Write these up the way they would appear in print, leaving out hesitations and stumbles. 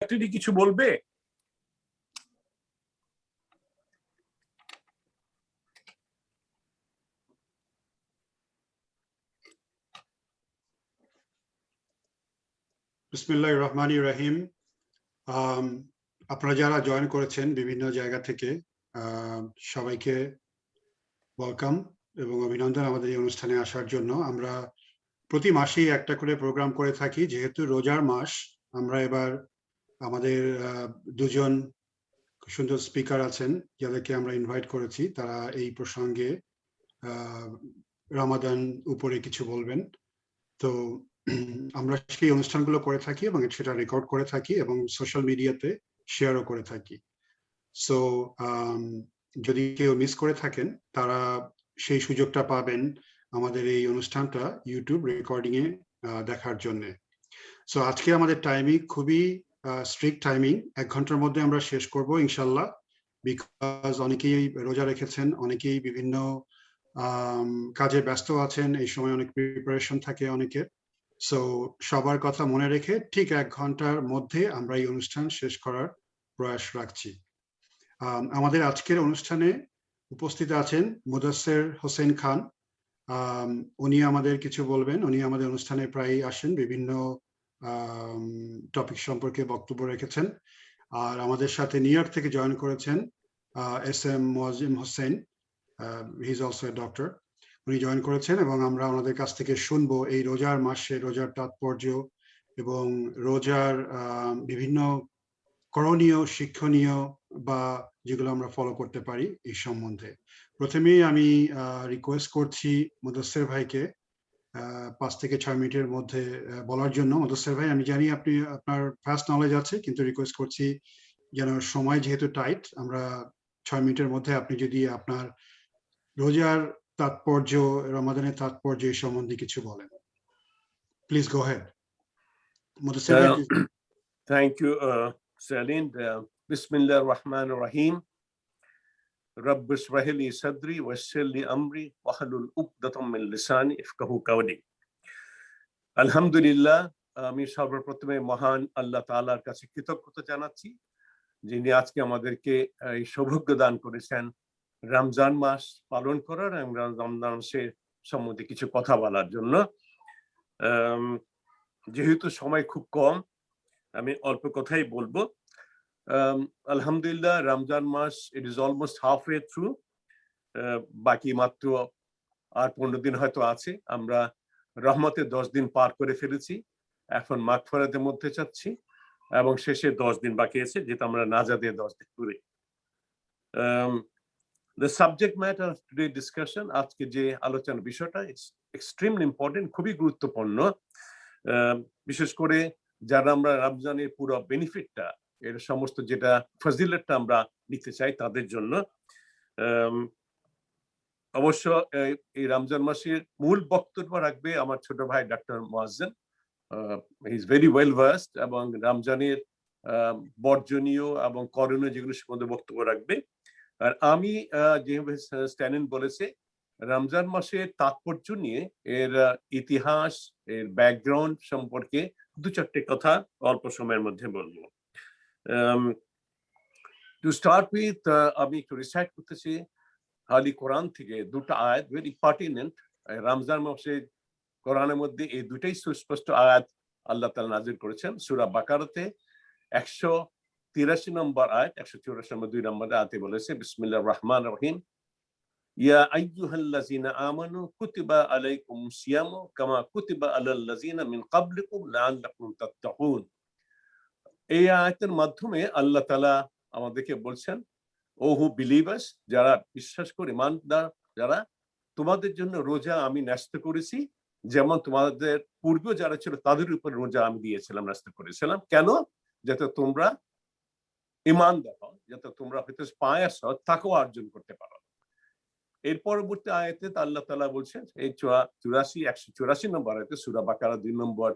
ডাক্তারি কিছু বলবে? বিসমিল্লাহির রহমানির রহিম। আপনারা যারা জয়েন করেছেন বিভিন্ন জায়গা থেকে সবাইকে ওয়েলকাম এবং অভিনন্দন আমাদের এই অনুষ্ঠানে আসার জন্য। আমরা প্রতি মাসেই একটা করে প্রোগ্রাম করে থাকি। যেহেতু রোজার মাস, আমরা এবার আমাদের দুজন সুন্দর স্পিকার আছেন যাদেরকে আমরা ইনভাইট করেছি, তারা এই প্রসঙ্গে রামাদান উপরে কিছু বলবেন। তো আমরা সেই অনুষ্ঠানগুলো করে থাকি এবং সেটা রেকর্ড করে থাকি এবং সোশ্যাল মিডিয়াতে শেয়ারও করে থাকি। সো যদি কেউ মিস করে থাকেন তারা সেই সুযোগটা পাবেন আমাদের এই অনুষ্ঠানটা ইউটিউব রেকর্ডিং এ দেখার জন্য। সো আজকে আমাদের টাইমিং খুবই স্ট্রিক্ট টাইমিং, 1 ঘন্টার মধ্যে আমরা শেষ করব ইনশাল্লাহ। বিকজ অনেকেই রোজা রেখেছেন, অনেকেই বিভিন্ন কাজে ব্যস্ত আছেন, এই সময় অনেক প্রিপারেশন থাকে অনেকের। সো সবার কথা মনে রেখে ঠিক 1 ঘন্টার মধ্যে আমরা এই অনুষ্ঠান শেষ করার প্রয়াস রাখছি। আমাদের আজকের অনুষ্ঠানে উপস্থিত আছেন মুদাসসির হোসেন খান। উনি আমাদের কিছু বলবেন। উনি আমাদের অনুষ্ঠানে প্রায় আসেন, বিভিন্ন টপিক সম্পর্কে বক্তব্য রেখেছেন। আর আমাদের সাথে নিউ ইয়র্ক থেকে জয়েন করেছেন SM Moazzem Hossain, he is also a doctor. উনি জয়েন করেছেন এবং আমরা ওনাদের কাছ থেকে শুনবো এই রোজার মাসে রোজার তাৎপর্য এবং রোজার বিভিন্ন করণীয়, শিক্ষণীয় বা যেগুলো আমরা ফলো করতে পারি এই সম্বন্ধে। প্রথমেই আমি রিকোয়েস্ট করছি মুদাসসির ভাইকে 5 থেকে 6 মিনিটের মধ্যে বলার জন্য। মুদাসসির ভাই, আমি জানি আপনি আপনার ফাস্ট নলেজ আছে, কিন্তু রিকোয়েস্ট করছি যেন সময় যেহেতু টাইট, আমরা 6 মিনিটের মধ্যে আপনি যদি আপনার রোজার তাৎপর্য, রমাদানের তাৎপর্য এই সম্বন্ধে কিছু বলেন। প্লিজ গো হেড মুদাসসির ভাই। Thank you Selin. বিসমিল্লাহির রহমানির রহিম। রব্বি ইশরাহ লি সাদরি ওয়াইসসির লি আমরি ওয়াহলুল উকদাতাম মিন লিসানি ইফকাহু কাওলি। আলহামদুলিল্লাহ, আমি সর্বপ্রথমে মহান আল্লাহ তাআলার কাছে কৃতজ্ঞতা জানাচ্ছি, যিনি আজকে আমাদেরকে এই সৌভাগ্য দান করেছেন রমজান মাস পালন করার এবং রমজান মাসের সম্বন্ধে কিছু কথা বলার জন্য। যেহেতু সময় খুব কম, আমি অল্প কথাই বলবো। আলহামদুলিল্লাহ, রমজান মাস it is almost halfway through. বাকি মাত্র আর 15 দিন হয়তো আছে। আমরা রহমতের 10 দিন পার করে ফেলেছি, এখন মাগফিরাতের মধ্যে যাচ্ছি এবং শেষে 10 দিন বাকি আছে, যেটা আমরা নাজাতে 10 দিন পুরে। The subject matter of today's discussion, আজকে যে আলোচনার বিষয়টা এক্সট্রিমলি ইম্পর্টেন্ট, খুবই গুরুত্বপূর্ণ। বিশেষ করে যারা আমরা রমজানের পুরো বেনিফিটটা, এর সমস্ত যেটা ফজিলতটা আমরা নিতে চাই তাদের জন্য। অবশ্য এই রমজান মাসের মূল বক্তব্য রাখবে আমার ছোট ভাই doctor Moazzem. He is very well versed এবং রমজানের বর্জনীয় এবং করণীয় যেগুলো সম্বন্ধে বক্তব্য রাখবে। আর আমি যেভাবে স্ট্যানিন বলেছে, রমজান মাসের তাৎপর্য নিয়ে, এর ইতিহাস, এর ব্যাকগ্রাউন্ড সম্পর্কে 2-4টে কথা অল্প সময়ের মধ্যে বলবো। টু স্টার্ট উইথ, আমি একটু রিসাইট করতেছি হালি কোরআন থেকে 2টা আয়াত, ভেরি পার্টিনেন্ট। রমজান মাসে কোরআনের মধ্যে এই 2টাই সুস্পষ্ট আয়াত আল্লাহ তাআলা নাযিল করেছেন। সূরা বাকারাতে 183 নম্বর আয়াত, 184 নম্বর 2 নম্বর আয়াতে বলেছে, বিসমিল্লাহির রহমানির রহিম, ইয়া আইয়ুহাল্লাযিনা আমানু কুতিবা আলাইকুমুস সিয়ামু কামা কুতিবা আলাল্লাযিনা মিন ক্বাবলিকুম লাআল্লাকুম তাত্তাকুন। এই আয়াতের মাধ্যমে আল্লাহ তাআলা আমাদেরকে বলছেন, ও হু বিলিভার্স, যারা বিশ্বাস করে, ইমানদার যারা, তোমাদের জন্য রোজা আমি ন্যস্ত করেছি, যেমন তোমাদের পূর্বে যারা ছিল তাদের উপর রোজা আমি দিয়েছিলাম, ন্যস্ত করেছিলাম। কেন? যাতে তোমরা ইমানদার হও, যাতে তোমরা হয়তো পায়াস হও, তাকওয়া অর্জন করতে পারো। এর পরবর্তী আয়াতে আল্লাহ তাআলা বলছেন, এই 184 নম্বর আয়াতে সূরা বাকারা 2 নম্বর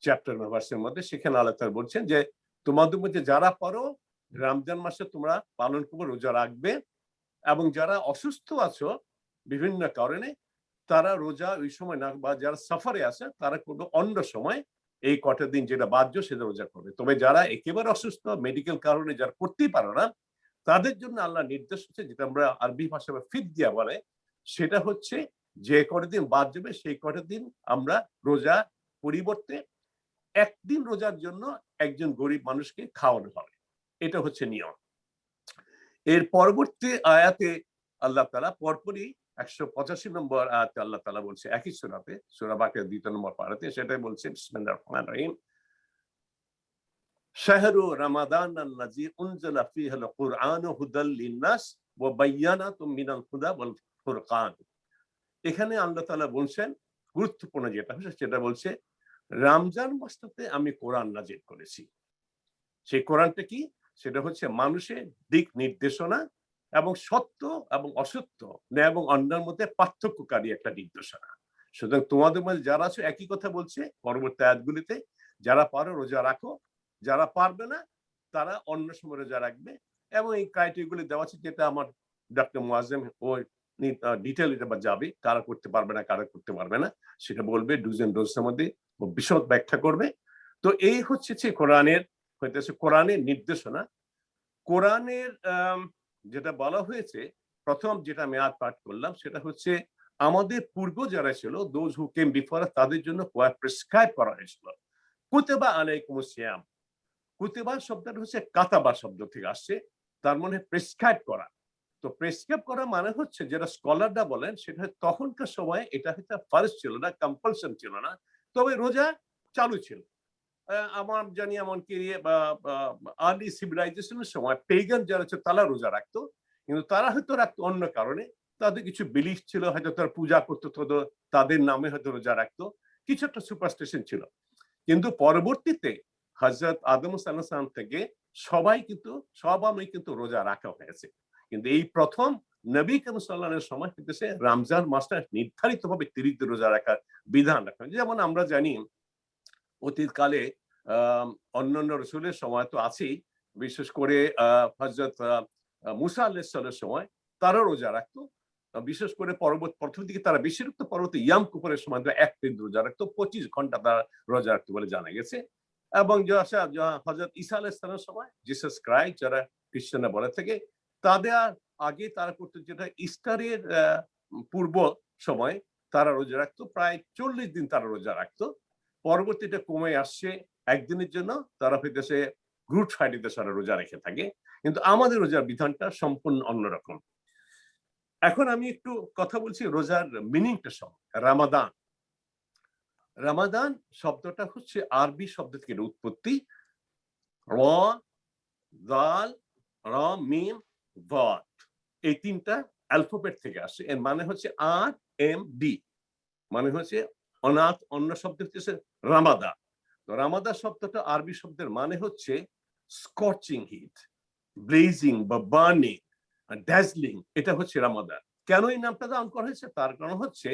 চ্যাপ্টার ভার্সের মধ্যে, সেখানে আল্লাহ তাআলা বলছেন যে তোমাদের মধ্যে যারা পারো রমজান মাসে তোমরা পালন করবে, রোজা রাখবে, এবং যারা অসুস্থ আছো বিভিন্ন কারণে তারা রোজা ওই সময় না, বা যারা সফরে আছে তারা করবে অন্য সময়, এই কটা দিন যেটা বাধ্য সেটা রোজা করবে। তবে যারা একেবারে অসুস্থ, মেডিকেল কারণে যারা করতেই পারে না, তাদের জন্য আল্লাহ নির্দেশ হচ্ছে, যেটা আমরা আরবি ভাষায় ফিদিয়া বলে, সেটা হচ্ছে যে কটা দিন বাদ যাবে সেই কটা দিন আমরা রোজা পরিবর্তে একদিন রোজার জন্য একজন গরিব মানুষকে খাওয়ানো হবে। এটা হচ্ছে নিয়ম। এর পরবর্তী আয়াতে আল্লাহ তাআলা পরপরই 185 নম্বর আয়াতে আল্লাহ তাআলা বলছে, একই সূরাতে, সূরা বাকারার 2 নম্বর পারাতে, সেটাই বলছে, বিসমিল্লাহির রহমানির রহিম, শাহরু রমাদান আল্লাযী উনজিলা ফীহিল কুরআনু হুদাল লিন-নাস ওয়া বায়্যানাতুম মিনাল হুদা ওয়াল ফুরকান। এখানে আল্লাহ তাআলা বলছেন, গুরুত্বপূর্ণ যেটা হচ্ছে সেটা বলছে, রমজান মাসটাতে আমি কোরআন নাজিল করেছি। সেই কোরআনটা কি? সেটা হচ্ছে মানুষের দিক নির্দেশনা এবং সত্য এবং অসত্য, ন্যায় এবং অন্যায়ের মধ্যে পার্থক্যকারী একটা নির্দেশনা। সুতরাং তোমাদের মধ্যে যারা আছে একই কথা বলছে পরবর্তী আয়াতগুলিতে, যারা পারো রোজা রাখো, যারা পারবে না তারা অন্য সময় রোজা রাখবে। এবং এই ক্রাইটেরিয়াগুলি দেওয়া আছে, যেটা আমার ডক্টর মুআজ্জেম ও ডিটেল এটা যাবে, কারা করতে পারবে না, কারা করতে পারবে না সেটা বলবে, ডুজ এন্ড ডোন্টস মধ্যে বিশদ ব্যাখ্যা করবে। তো এই হচ্ছে কোরআনের হইতেছে কোরআনের নির্দেশনা। কোরআনের যেটা বলা হয়েছে, প্রথম যেটা আমি আয়াত পাঠ করলাম, সেটা হচ্ছে আমাদের পূর্ব যারা ছিল, দোজ হু কেম বিফোর, তাদের জন্য প্রেসক্রাইব করা হয়েছিল। কুতিবা আলাইকুমুস সিয়াম, কুতিবা শব্দটা হচ্ছে কাতাবা শব্দ থেকে আসছে, তার মানে প্রেসক্রাইব করা। তো প্রেসক্রাইব করা মানে হচ্ছে, যেটা স্কলাররা বলেন, সেটা তখনকার সময় এটা হয়তো ফারজ ছিল না, কম্পালশন ছিল না, তবে রোজা চালু ছিল। আমার জানি এমনকি আর্লি সিভিলাইজেশনের সময় পেগান যারা ছিল তারা রোজা রাখতো, কিন্তু তারা হয়তো রাখতো অন্য কারণে, তাদের কিছু বিলিফ ছিল, হয়তো তারা পূজা করতো, তাদের নামে হয়তো রোজা রাখতো, কিছু একটা সুপারস্টিশন ছিল। কিন্তু পরবর্তীতে হযরত আদম আলাইহিস সালাম থেকে সবাই কিন্তু রোজা রাখা হয়েছে। কিন্তু এই প্রথম নবী করিম সাল্লাল্লাহু আলাইহি ওয়াসাল্লামের সময় কিন্তু রমজান মাসটা নির্ধারিতভাবে 30 দিন রোজা রাখার বিধান রাখা হয়েছে। যেমন আমরা জানি অতীতকালে অন্যান্য রসুলের সময় তো আছেই, বিশেষ করে হযরত মুসা আলাইহিস সালামের সময় তারা রোজা রাখতো। বিশেষ করে প্রথম দিকে তারা বেশিরভাগ পরবর্তী ইয়াম কুফরের সময় এক দিন রোজা রাখতো, 25 ঘন্টা তারা রোজা রাখতো বলে জানা গেছে। এবং হযরত ঈসা আলাইহিস সালামের সময় জিসাস ক্রাইস্ট, যারা খ্রিস্টানরা বলে থাকে, তাদের আগে তারা করতো যেটা ইস্টারের পূর্ব সময় তারা রোজা রাখতো, প্রায় 40 দিন তারা রোজা রাখতো। পরবর্তীতে কমে আসছে একদিনের জন্য, তারা হইতেছে গুড ফ্রাইডেতে সারা রোজা রেখে থাকে। কিন্তু আমাদের রোজার বিধানটা সম্পূর্ণ অন্যরকম। এখন আমি একটু কথা বলছি রোজার মিনিংটা সহ। রামাদান, রামাদান শব্দটা হচ্ছে আরবি শব্দ থেকে উৎপত্তি, র, দাল, র, মিম, দাদ, এই তিনটা অ্যালফাবেট থেকে আসে। এর মানে হচ্ছে RMD, মানে হচ্ছে অনাথ, অন্য শব্দ হচ্ছে রামাদা। তো রামাদা শব্দটা আরবি শব্দের মানে হচ্ছে স্কচিং হিট, ব্লেজিং বা বার্নিং, ড্যাজলিং, এটা হচ্ছে রামাদান। কেন এই নামটা দান করা হয়েছে? তার কারণ হচ্ছে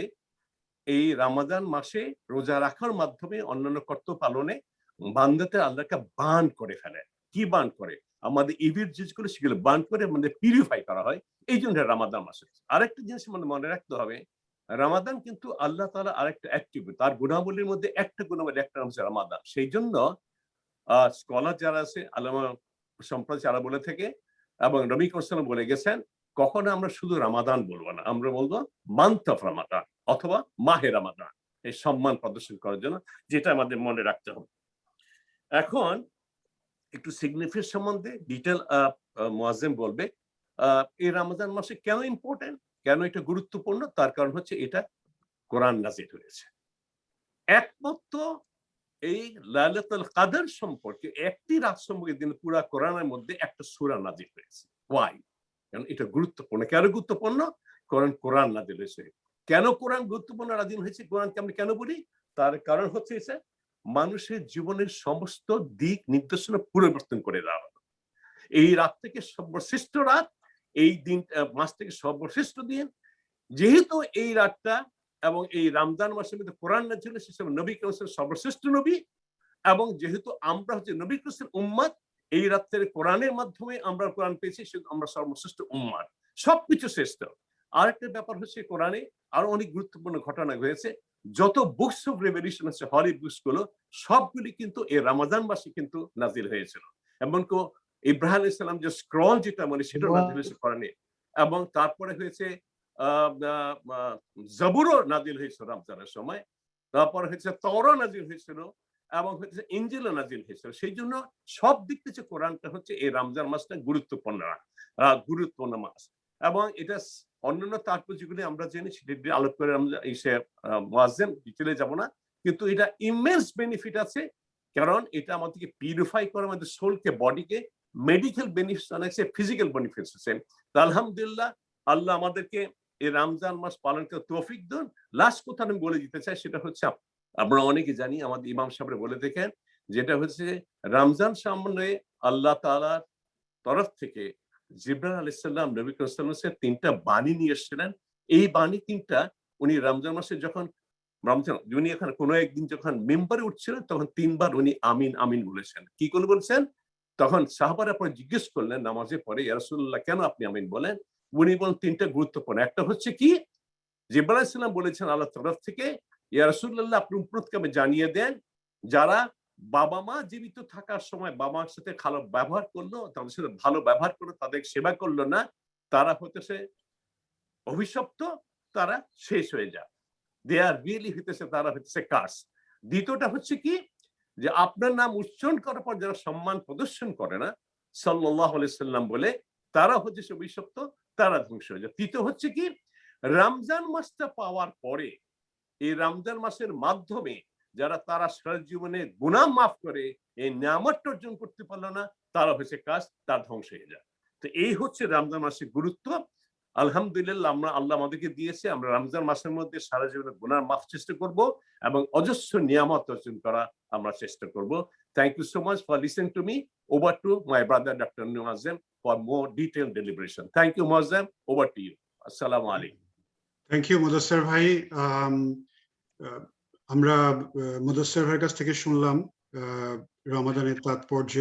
এই রামাদান মাসে রোজা রাখার মাধ্যমে অন্যান্য কর্তব্য পালনে বান্দাতে আল্লাহকে বার্ন করে ফেলে। কি বার্ন করে? আমাদের ইভিল জিনিসগুলো সেগুলো বার্ন করে আমাদের পিউরিফাই করা হয়, এই জন্য রামাদান মাসে। আরেকটা জিনিস মনে রাখতে হবে, রামাদান কিন্তু আল্লাহ তাআলা আরেকটা অ্যাট্রিবিউট, তার গুণাবলীর মধ্যে একটা গুণাবলী, একটা নাম হচ্ছে রামাদান। সেই জন্য স্কলার যারা আছে, আলেমা সম্প্রদায় যারা বলে থেকে, এবং নবী করিম সাল্লাল্লাহু আলাইহি ওয়াসাল্লাম বলে গেছেন, কখনো আমরা শুধু রামাদান বলবো না, আমরা বলবো মান্থ অফ রামাদান অথবা মাহে রামাদান, এই সম্মান প্রদর্শন করার জন্য, যেটা আমাদের মনে রাখতে হবে। এখন একটু সিগনিফিকেন্স সম্বন্ধে ডিটেল মুআজ্জিম বলবে। এই রামাদান মাসে কেন ইম্পর্টেন্ট, কেন এটা গুরুত্বপূর্ণ? তার কারণ হচ্ছে এটা কোরআন নাযিল হয়েছে। একমাত্র এই লাইলাতুল কদর সম্পর্কে, একটি রাত সম্পর্কে দিন পুরা কোরআনের মধ্যে একটা সূরা নাযিল হয়েছে। ওয়াই? কারণ এটা গুরুত্বপূর্ণ। কেন গুরুত্বপূর্ণ? কারণ কোরআন নাযিল হয়েছে। কেন কোরআন গুরুত্বপূর্ণ নাযিল হয়েছে? কোরআনকে আমরা কেন বলি? তার কারণ হচ্ছে মানুষের জীবনের সমস্ত দিক নির্দেশনা পরিবর্তন করে দেওয়া হলো। এই রাত থেকে সর্বশ্রেষ্ঠ রাত, এই দিন মাস থেকে সর্বশ্রেষ্ঠ দিন, যেহেতু এই রাতটা এবং এই রমজান মাসের মধ্যে কোরআন নাযিল হয়েছে, সেসব নবী করিম সর্বশ্রেষ্ঠ নবী, এবং যেহেতু আমরা হচ্ছে নবী করিমের উম্মত, এই রাতের কোরআনের মাধ্যমে আমরা কোরআন পেয়েছি, আমরা সর্বশ্রেষ্ঠ উম্মত, সবকিছু শ্রেষ্ঠ। আরেকটা ব্যাপার হচ্ছে কোরআনে আরো অনেক গুরুত্বপূর্ণ ঘটনা হয়েছে। যত বুকস অফ রেভেলেশন আছে হলি বুকস গুলো সবগুলি কিন্তু এই রমাদান মাসে কিন্তু নাজিল হয়েছিল। এমনকি ইব্রাহিম আলাইহিস সালাম যে স্ক্রল যেটা মানে সেটাও নাজিল হয়েছে কোরআনে, এবং তারপরে হয়েছে জাবুরও নাজিল হয়েছিল রমজানের সময়, তারপর হচ্ছে তাওরাত নাজিল হয়েছিল, এবং হচ্ছে ইনজিলও নাজিল হয়েছিল। সেই জন্য সব দিক থেকে কোরআনটা হচ্ছে এই রমজান মাসটা গুরুত্বপূর্ণ মাস। এবং এটা অন্যান্য তাৎপর্য যেগুলি আমরা জেনে সেটি আলোক করে আমরা মুয়াজ্জেম ডিটেইলে যাব না, কিন্তু এটা ইমেন্স বেনিফিট আছে, কারণ এটা আমাদেরকে পিউরিফাই করে, আমাদের সোলকে, বডিকে, মেডিকেল বেনিফিটস আছে, ফিজিক্যাল বেনিফিটস আছে। তো আলহামদুলিল্লাহ আল্লাহ আমাদেরকে এই রমজান মাস পালন করে তৌফিক দেন। লাস্ট কথা আমি বলে দিতে চাই, সেটা হচ্ছে আমরা অনেকে জানি, আমাদের ইমাম সাহেবরা বলে দেখেন, যেটা হচ্ছে রমজান সামনে আল্লাহ তাআলার তরফ থেকে জিবরাইল আলাইহিস সালাম নবী করিম সাল্লাল্লাহু আলাইহি ওয়াসাল্লাম তিনটা বাণী নিয়ে এসেছিলেন। এই বাণী তিনটা উনি রমজান মাসে যখন উনি এখানে কোনো একদিন যখন মেম্বারে উঠছিলেন তখন তিনবার উনি আমিন আমিন বলেছেন। কি করে বলছেন? তখন সাহাবারা পরে জিজ্ঞেস করলেন নামাজের পরে, ইয়া রাসূলুল্লাহ কেন আপনি আমিন বলেন? উনি বলেন তিনটা গুরুত্বপূর্ণ। একটা হচ্ছে কি, জিবরাইল আলাইহিস সালাম বলেছেন আল্লাহর তরফ থেকে, ইয়া রাসূলুল্লাহ আপনি উম্মতকে জানিয়ে দেন যারা বাবা মা জীবিত থাকার সময় বাবা মার সাথে খারাপ ব্যবহার করলো, তাদের সাথে ভালো ব্যবহার করলো, তাদের সেবা করলো না, তারা হতেছে অভিশপ্ত, তারা শেষ হয়ে যায়। দে আর রিয়েলি হইতেছে, তারা হইতেছে কার্স। দ্বিতীয়টা হচ্ছে কি, যে আপনার নাম উচ্চারণ করার পর যারা সম্মান প্রদর্শন করে না সাল্লাল্লাহু আলাইহি সাল্লাম বলে, তারা হচ্ছে অভিশপ্ত, তারা ধ্বংস হয়ে যায়। তৃতীয় হচ্ছে কি, রমজান মাসটা পাওয়ার পরে এই রমজান মাসের মাধ্যমে যারা তারা সারা জীবনে গুনাহ মাফ করে এই নিয়ামতটা অর্জন করতে পারলো না, তারা হচ্ছে কাজ, তার ধ্বংস হয়ে যায়। তো এই হচ্ছে রমজান মাসের গুরুত্ব। আলহামদুলিল্লাহ আল্লাহ আমাদেরকে দিয়েছে, আমরা রমজান মাসের মধ্যে সারা জীবনে গুনাহ মাফ চেষ্টা করব এবং অজস্র নিয়ামত অর্জন করা আমরা চেষ্টা করব। Thank you so much for listening to me. Over to my brother doctor Muazzem for more detailed deliberation. Thank you Muazzem, over to you. আসসালামু আলাইকুম। থ্যাংক ইউ মুদাসসির ভাই। আমরা মুদাসসির ভাইয়ের কাছ থেকে শুনলাম রমাদানের তাৎপর্য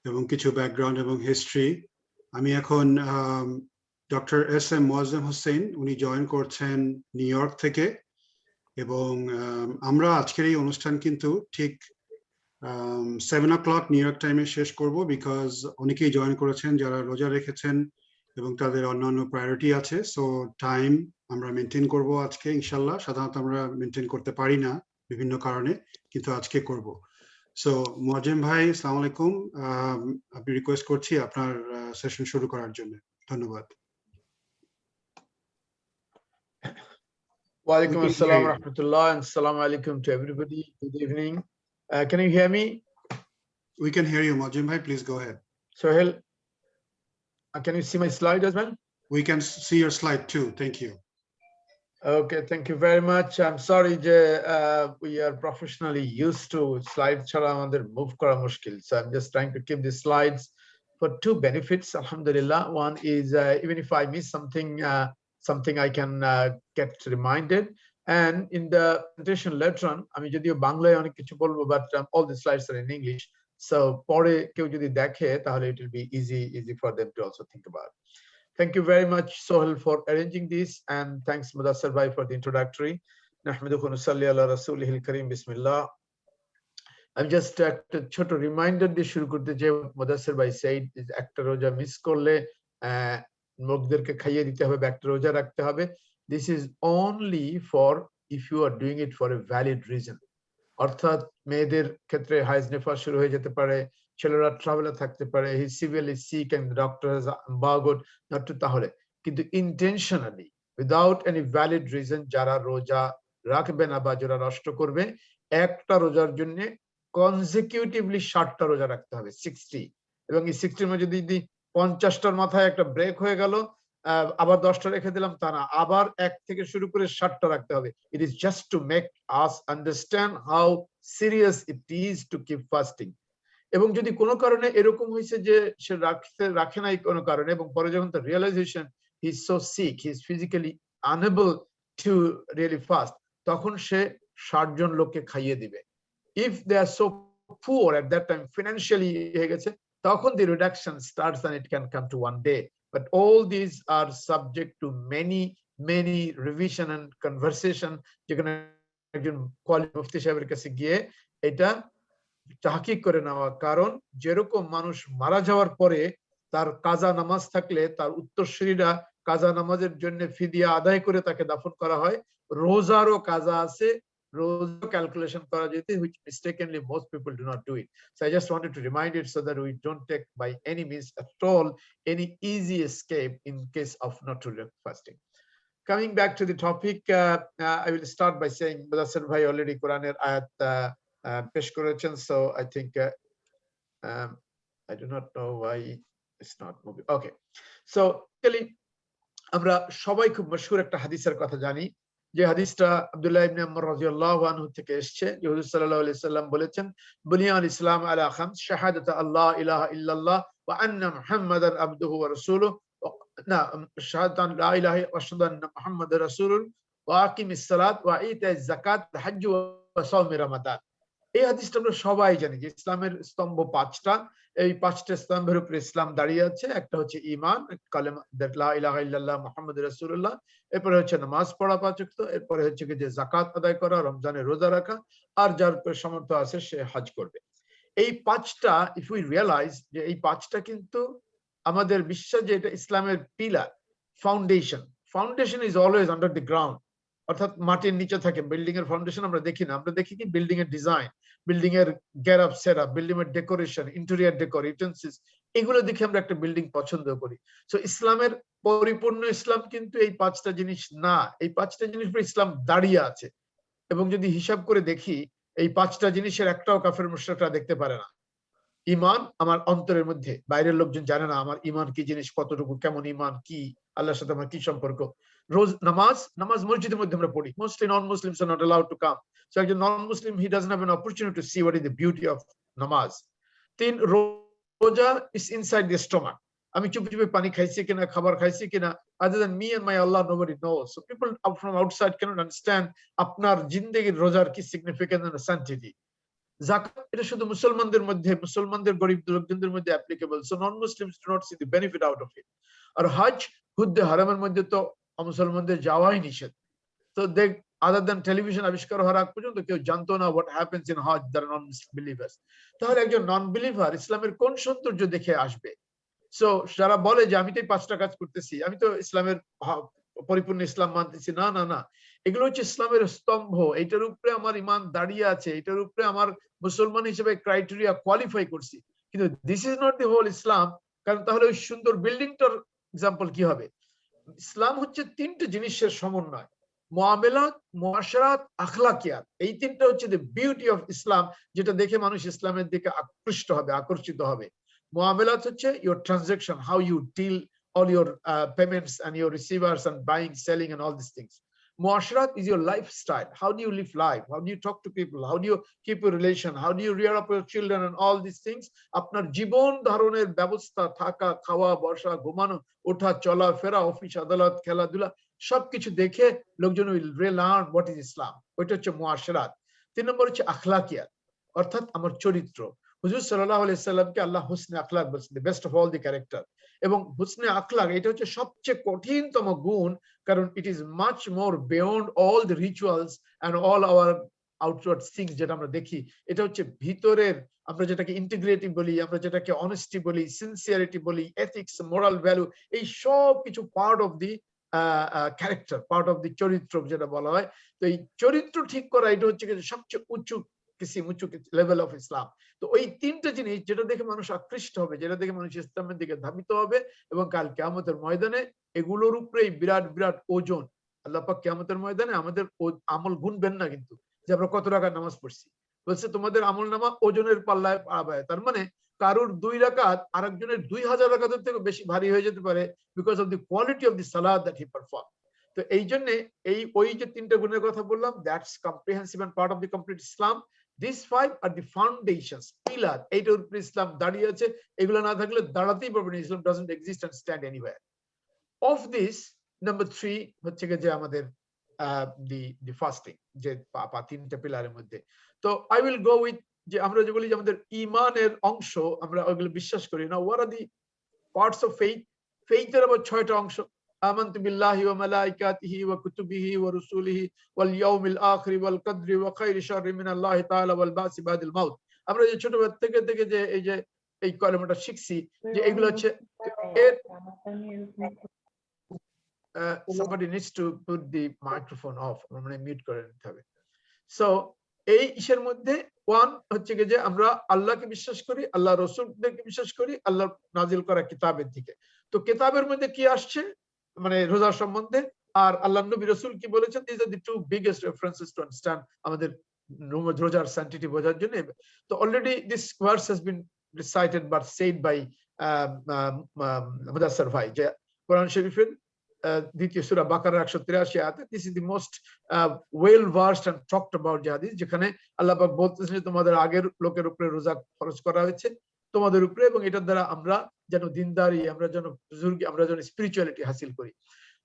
এবং কিছু ব্যাকগ্রাউন্ড এবং হিস্ট্রি। আমি এখন doctor S M Muazzem Hossain, উনি জয়েন করছেন নিউ ইয়র্ক থেকে, এবং আমরা আজকের এই অনুষ্ঠান কিন্তু ঠিক 7 o'clock নিউ ইয়র্ক টাইমে শেষ করব, বিকজ অনেকেই জয়েন করেছেন যারা রোজা রেখেছেন এবং তাদের অন্যান্য প্রায়োরিটি আছে। সো টাইম আমরা মেনটেন করব আজকে ইনশাল্লাহ। সাধারণত আমরা মেনটেন করতে পারি না বিভিন্ন কারণে, কিন্তু আজকে করব। সো মুয়াজ্জেম ভাই, আসসালামু আলাইকুম। আমি রিকোয়েস্ট করছি আপনার সেশন শুরু করার জন্য। ধন্যবাদ। Wa alaikum assalam wa rahmatullah, and assalamu alaikum to everybody. Good evening. Can you hear me? We can hear you, Muazzam bhai. Please go ahead. Sohail, can you see my slide as well? We can see your slide too. Thank you. Okay, thank you very much. I'm sorry, we are professionally used to slide chara amader move kora mushkil. So I'm just trying to keep the slides for two benefits. Alhamdulillah. One is even if I miss something I can get reminded. And in the presentation later on, I mean, jodio Bangla onek kichu bolbo, but all the slides are in English. So pore keu jodi dekhe tahole it will be easy for them to also think about. Thank you very much, Sohail, for arranging this, and thanks Mudassir bhai for the introductory. Nahmaduhu wa nusalli ala rasulihil kareem. Bismillah. I'm just a choto reminder দিয়ে শুরু করতে যে মুদাসসির ভাই said is একটা রোজা miss করলে লোকদেরকে খাইয়ে দিতে হবে, একটা রোজা রাখতে হবে। This is only for if you are doing it for a valid reason. অর্থাৎ মেয়েদের ক্ষেত্রে হাইজ নেফাস শুরু হয়ে যেতে পারে, ছেলেরা ট্রাভেলে থাকতে পারে, he severely sick and doctor has embargoed not to, তাহলে কিন্তু intentionally without any valid reason যারা রোজা রাখবে না বা যারা নষ্ট করবে, একটা রোজার জন্য কনজিকিউটিভলি 60টা রোজা রাখতে হবে, 60। এবং এই 60-র মধ্যে যদি 50টার মাথায় একটা ব্রেক হয়ে গেল, আবার 10টা রেখে দিলাম, তা না, আবার 1 থেকে শুরু করে 60টা রাখতে হবে। It is just to make us understand how serious it is to keep fasting. এবং যদি কোনো কারণে এরকম হয়েছে যে সে রাখে নাই কোনো কারণে, এবং পরে যখন তার realization he is so sick, he is physically unable to really fast, তখন সে 60 জন লোককে খাইয়ে দিবে। If they are so poor at that time, financially হয়ে গেছে, তখন the reduction starts and it can come to 1 day. but all these are subject to many revision and conversation যেখানে একজন কোয়ালিটি মুফতি সাহেবের কাছে গিয়ে এটা তাহকিক করে নেওয়া কারণ যেরকম মানুষ মারা যাওয়ার পরে তার কাজা নামাজ থাকলে তার উত্তরসূরিরা কাজা নামাজের জন্য ফিদিয়া আদায় করে তাকে দাফন করা হয় রোজারও কাজা আছে রোজা ক্যালকুলেশন করা যেতে which mistakenly most people do not do it. So I just wanted to remind it so that we don't take by any means at all any easy escape in case of not fasting. Coming back to the topic, I will start by saying Mudassir bhai already Quran ayat pesh korechen, so I think I do not know why it's not moving. Okay, so actually আমরা সবাই খুব মশহুর একটা হাদিসের কথা জানি যে হাদিসটা আব্দুল্লাহ ইবনে আমর রাদিয়াল্লাহু আনহু থেকে এসেছে যে হুজুর সাল্লাল্লাহু আলাইহি সাল্লাম বলেছেন বুনিয়াল ইসলাম আলা খামস শাহাদাতু আল্লাহ ইলাহা ইল্লাল্লাহ ওয়া আন্না মুহাম্মাদান আবদুহু ওয়া রাসূলুহু না শাহাদাতু লা ইলাহা ওয়া আশহাদু আন্না মুহাম্মাদার রাসূলুহু ওয়া আকিমিস সালাত ওয়া ইতাইজ যাকাত ওয়া হজ্জ ওয়া সাওম রমাদান এই হাদিসটা আমরা সবাই জানি যে ইসলামের স্তম্ভ পাঁচটা এই পাঁচটা স্তম্ভের উপরে ইসলাম দাঁড়িয়ে আছে একটা হচ্ছে ঈমান কালেমা লা ইলাহা ইল্লাল্লাহ মুহাম্মাদুর রাসূলুল্লাহ এরপরে হচ্ছে নামাজ পড়া পাঁচ ওয়াক্ত এরপরে হচ্ছে কি যে যাকাত আদায় করা রমজানে রোজা রাখা আর যার উপর সামর্থ্য আছে সে হজ করবে এই পাঁচটা ইফ উই রিয়ালাইজ যে এই পাঁচটা কিন্তু আমাদের বিশ্বাস যে এটা ইসলামের pillar foundation is always under the ground অর্থাৎ মাটির নিচে থাকে বিল্ডিং এর ফাউন্ডেশন আমরা দেখি না আমরা দেখি কি বিল্ডিং এর ডিজাইন বিল্ডিং এর গেটআপ সেটআপ বিল্ডিং এর ডেকোরেশন ইন্টেরিয়র ডেকোর ইউটেন্সিলস এগুলো দেখে আমরা একটা বিল্ডিং পছন্দ করি সো ইসলামের পরিপূর্ণ ইসলাম কিন্তু এই পাঁচটা জিনিস না এই পাঁচটা জিনিস পর ইসলাম দাঁড়িয়ে আছে এবং যদি হিসাব করে দেখি এই পাঁচটা জিনিসের একটাও কাফের মুশরিকরা দেখতে পারে না ঈমান আমার অন্তরের মধ্যে বাইরের লোকজন জানে না আমার ঈমান কি জিনিস কতটুকু কেমন ঈমান কি আল্লাহর সাথে আমার কি সম্পর্ক রোজ নামাজ মসজিদের মধ্যে আমরা পড়ি mostly non Muslims are not allowed to come so একজন non Muslim he doesn't have an opportunity to see what is the beauty of নামাজ তিন রোজা ইজ ইনসাইড দ্য স্টমাক আমি চুপি চুপি পানি খাইছি কিনা খাবার খাইছি কিনা other than me and my Allah nobody knows so people from outside cannot understand আপনার জিন্দেগির রোজার কি সিগনিফিকেন্স এন্ড sanctity যাকাত এটা শুধু মুসলমানদের গরিব লোকজনদের মধ্যে applicable so non Muslims do not see the benefit out of it আর হজ হুদ্দে হারামের মধ্যে তো মুসলমানদের যাওয়াই নিষেধ তো দেখ আদার দ্যান টেলিভিশন আবিষ্কার হওয়ার আগ পর্যন্ত কেউ জানতো না হোয়াট হ্যাপেন্স ইন হজ যারা নন বিলিভার্স তাহলে একজন নন বিলিভার ইসলামের কোন সৌন্দর্য দেখে আসবে সো যারা বলে যে আমি তো এই পাঁচটা কাজ করতেছি আমি তো ইসলামের পরিপূর্ণ ইসলাম মানতেছি না না না এগুলো হচ্ছে ইসলামের স্তম্ভ এটার উপরে আমার ঈমান দাঁড়িয়ে আছে এটার উপরে আমার মুসলমান হিসেবে ক্রাইটেরিয়া কোয়ালিফাই করছি কিন্তু this is not the whole Islam কারণ তাহলে ওই সুন্দর বিল্ডিংটার এক্সাম্পল কি হবে ইসলাম হচ্ছে তিনটে জিনিসের সমন্বয় মুআমালাত মুআশারাত আখলাকিয়াত এই তিনটা হচ্ছে দ্য বিউটি অফ ইসলাম যেটা দেখে মানুষ ইসলামের দিকে আকর্ষিত হবে মুআমালাত হচ্ছে your transaction how you deal all your payments and your receivers and buying selling and all these things muasharat is your lifestyle how do you live life how do you talk to people how do you keep a relation how do you rear up your children and all these things আপনার জীবন ধারণের ব্যবস্থা থাকা খাওয়া বসা ঘুমানো ওঠা চলা ফেরা অফিস আদালত খেলাধুলা সবকিছু দেখে লোকজন will learn what is Islam ওইটা হচ্ছে মুআশারাত তিন নম্বর হচ্ছে আখলাকিয়াত অর্থাৎ আমার চরিত্র হুজুর সাল্লাল্লাহু আলাইহি সাল্লামকে আল্লাহ হুসনে আখলাক বলেছেন the best of all the character এবং হুসনে আখলাক এটা হচ্ছে সবচেয়ে কঠিনতম গুণ কারণ it is much more beyond all the rituals and all our outward things যেটা আমরা দেখি এটা হচ্ছে ভিতরের আমরা যেটাকে ইন্টিগ্রিটি বলি আমরা যেটাকে অনেস্টি বলি সিনসিয়ারিটি বলি এথিক্স মোরাল ভ্যালু এই সব কিছু part of the character part of দি চরিত্র যেটা বলা হয় তো এই চরিত্র ঠিক করা এটা হচ্ছে সবচেয়ে উঁচু লেভেল অফ ইসলাম তো ওই তিনটা জিনিস যেটা দেখে মানুষ আকৃষ্ট হবে যেটা দেখে মানুষ ইসলামের দিকে ধাবিত হবে এবং কাল কিয়ামতের ময়দানে এগুলোর উপরেই বিরাট বিরাট ওজন আল্লাহ পাক কিয়ামতের ময়দানে আমাদের আমল গুনবেন না কিন্তু যে আমরা কত রাকাত নামাজ পড়ছি বলছে তোমাদের আমল নামা ওজনের পাল্লায় পাবে তার মানে কারোর 2 রাকাত আরেকজনের 2000 রাকাতের থেকে বেশি ভারী হয়ে যেতে পারে because of the quality of the সালাত দ্যাট হি পারফর্ম তো এই জন্য ওই যে তিনটা গুণের কথা বললাম that's comprehensive and part of the complete Islam These 5 are the foundations, pillar. এইটার উপরে ইসলাম দাঁড়িয়ে আছে এগুলো না থাকলে দাঁড়াতেই পারবে না ইসলাম doesn't exist and stand anywhere. Of this, number 3 হচ্ছে যে আমাদের the fasting যে তিনটা পিলারের মধ্যে তো I will go with যে আমরা যে বলি যে আমাদের ঈমানের অংশ আমরা ওইগুলো বিশ্বাস করি না what are the parts of faith ফেইথের আবার 6টা অংশ। আমানতু বিল্লাহি ওয়া মালাইকাতিহি ওয়া কুতুবিহি ওয়া রুসুলিহি ওয়াল ইয়াউমিল আখির ওয়াল কদরি ওয়া খাইরি শাররি মিনাল্লাহি তাআলা ওয়াল বাসি বাদাল মাউত। আমরা যে ছোটবেলা থেকে যে এই কলমাটা শিখছি যে এগুলো হচ্ছে somebody needs to put the microphone off, মানে মিউট করে নিতে হবে। সো এই ইসের মধ্যে ওয়ান হচ্ছে কি যে আমরা আল্লাহকে বিশ্বাস করি, আল্লাহ রাসূলকে বিশ্বাস করি, আল্লাহ নাজিল করা কিতাবের দিকে। তো কিতাবের মধ্যে কি আসছে মানে রোজা সম্বন্ধে, আর আল্লাহর নবী রাসূল কি বলেছেন, these are the two biggest references to understand আমাদের রোজার স্যান্টিটি বোঝার জন্য। তো already this verse has been recited but said by মুদাসসির ভাই যে কোরআন শরীফের দ্বিতীয় সূরা বাকারার 183 আয়াতে this is the most well versed and talked about হাদিস, যেখানে আল্লাহ পাক বলতেছেন যে তোমাদের আগের লোকের উপরে রোজা ফরজ করা হয়েছে তোমাদের উপরে, এবং এটার দ্বারা আমরা যেন দিনদারি, আমরা যেন বুজুর্গি, আমরা যেন স্পিরিচুয়ালিটি হাসিল করি।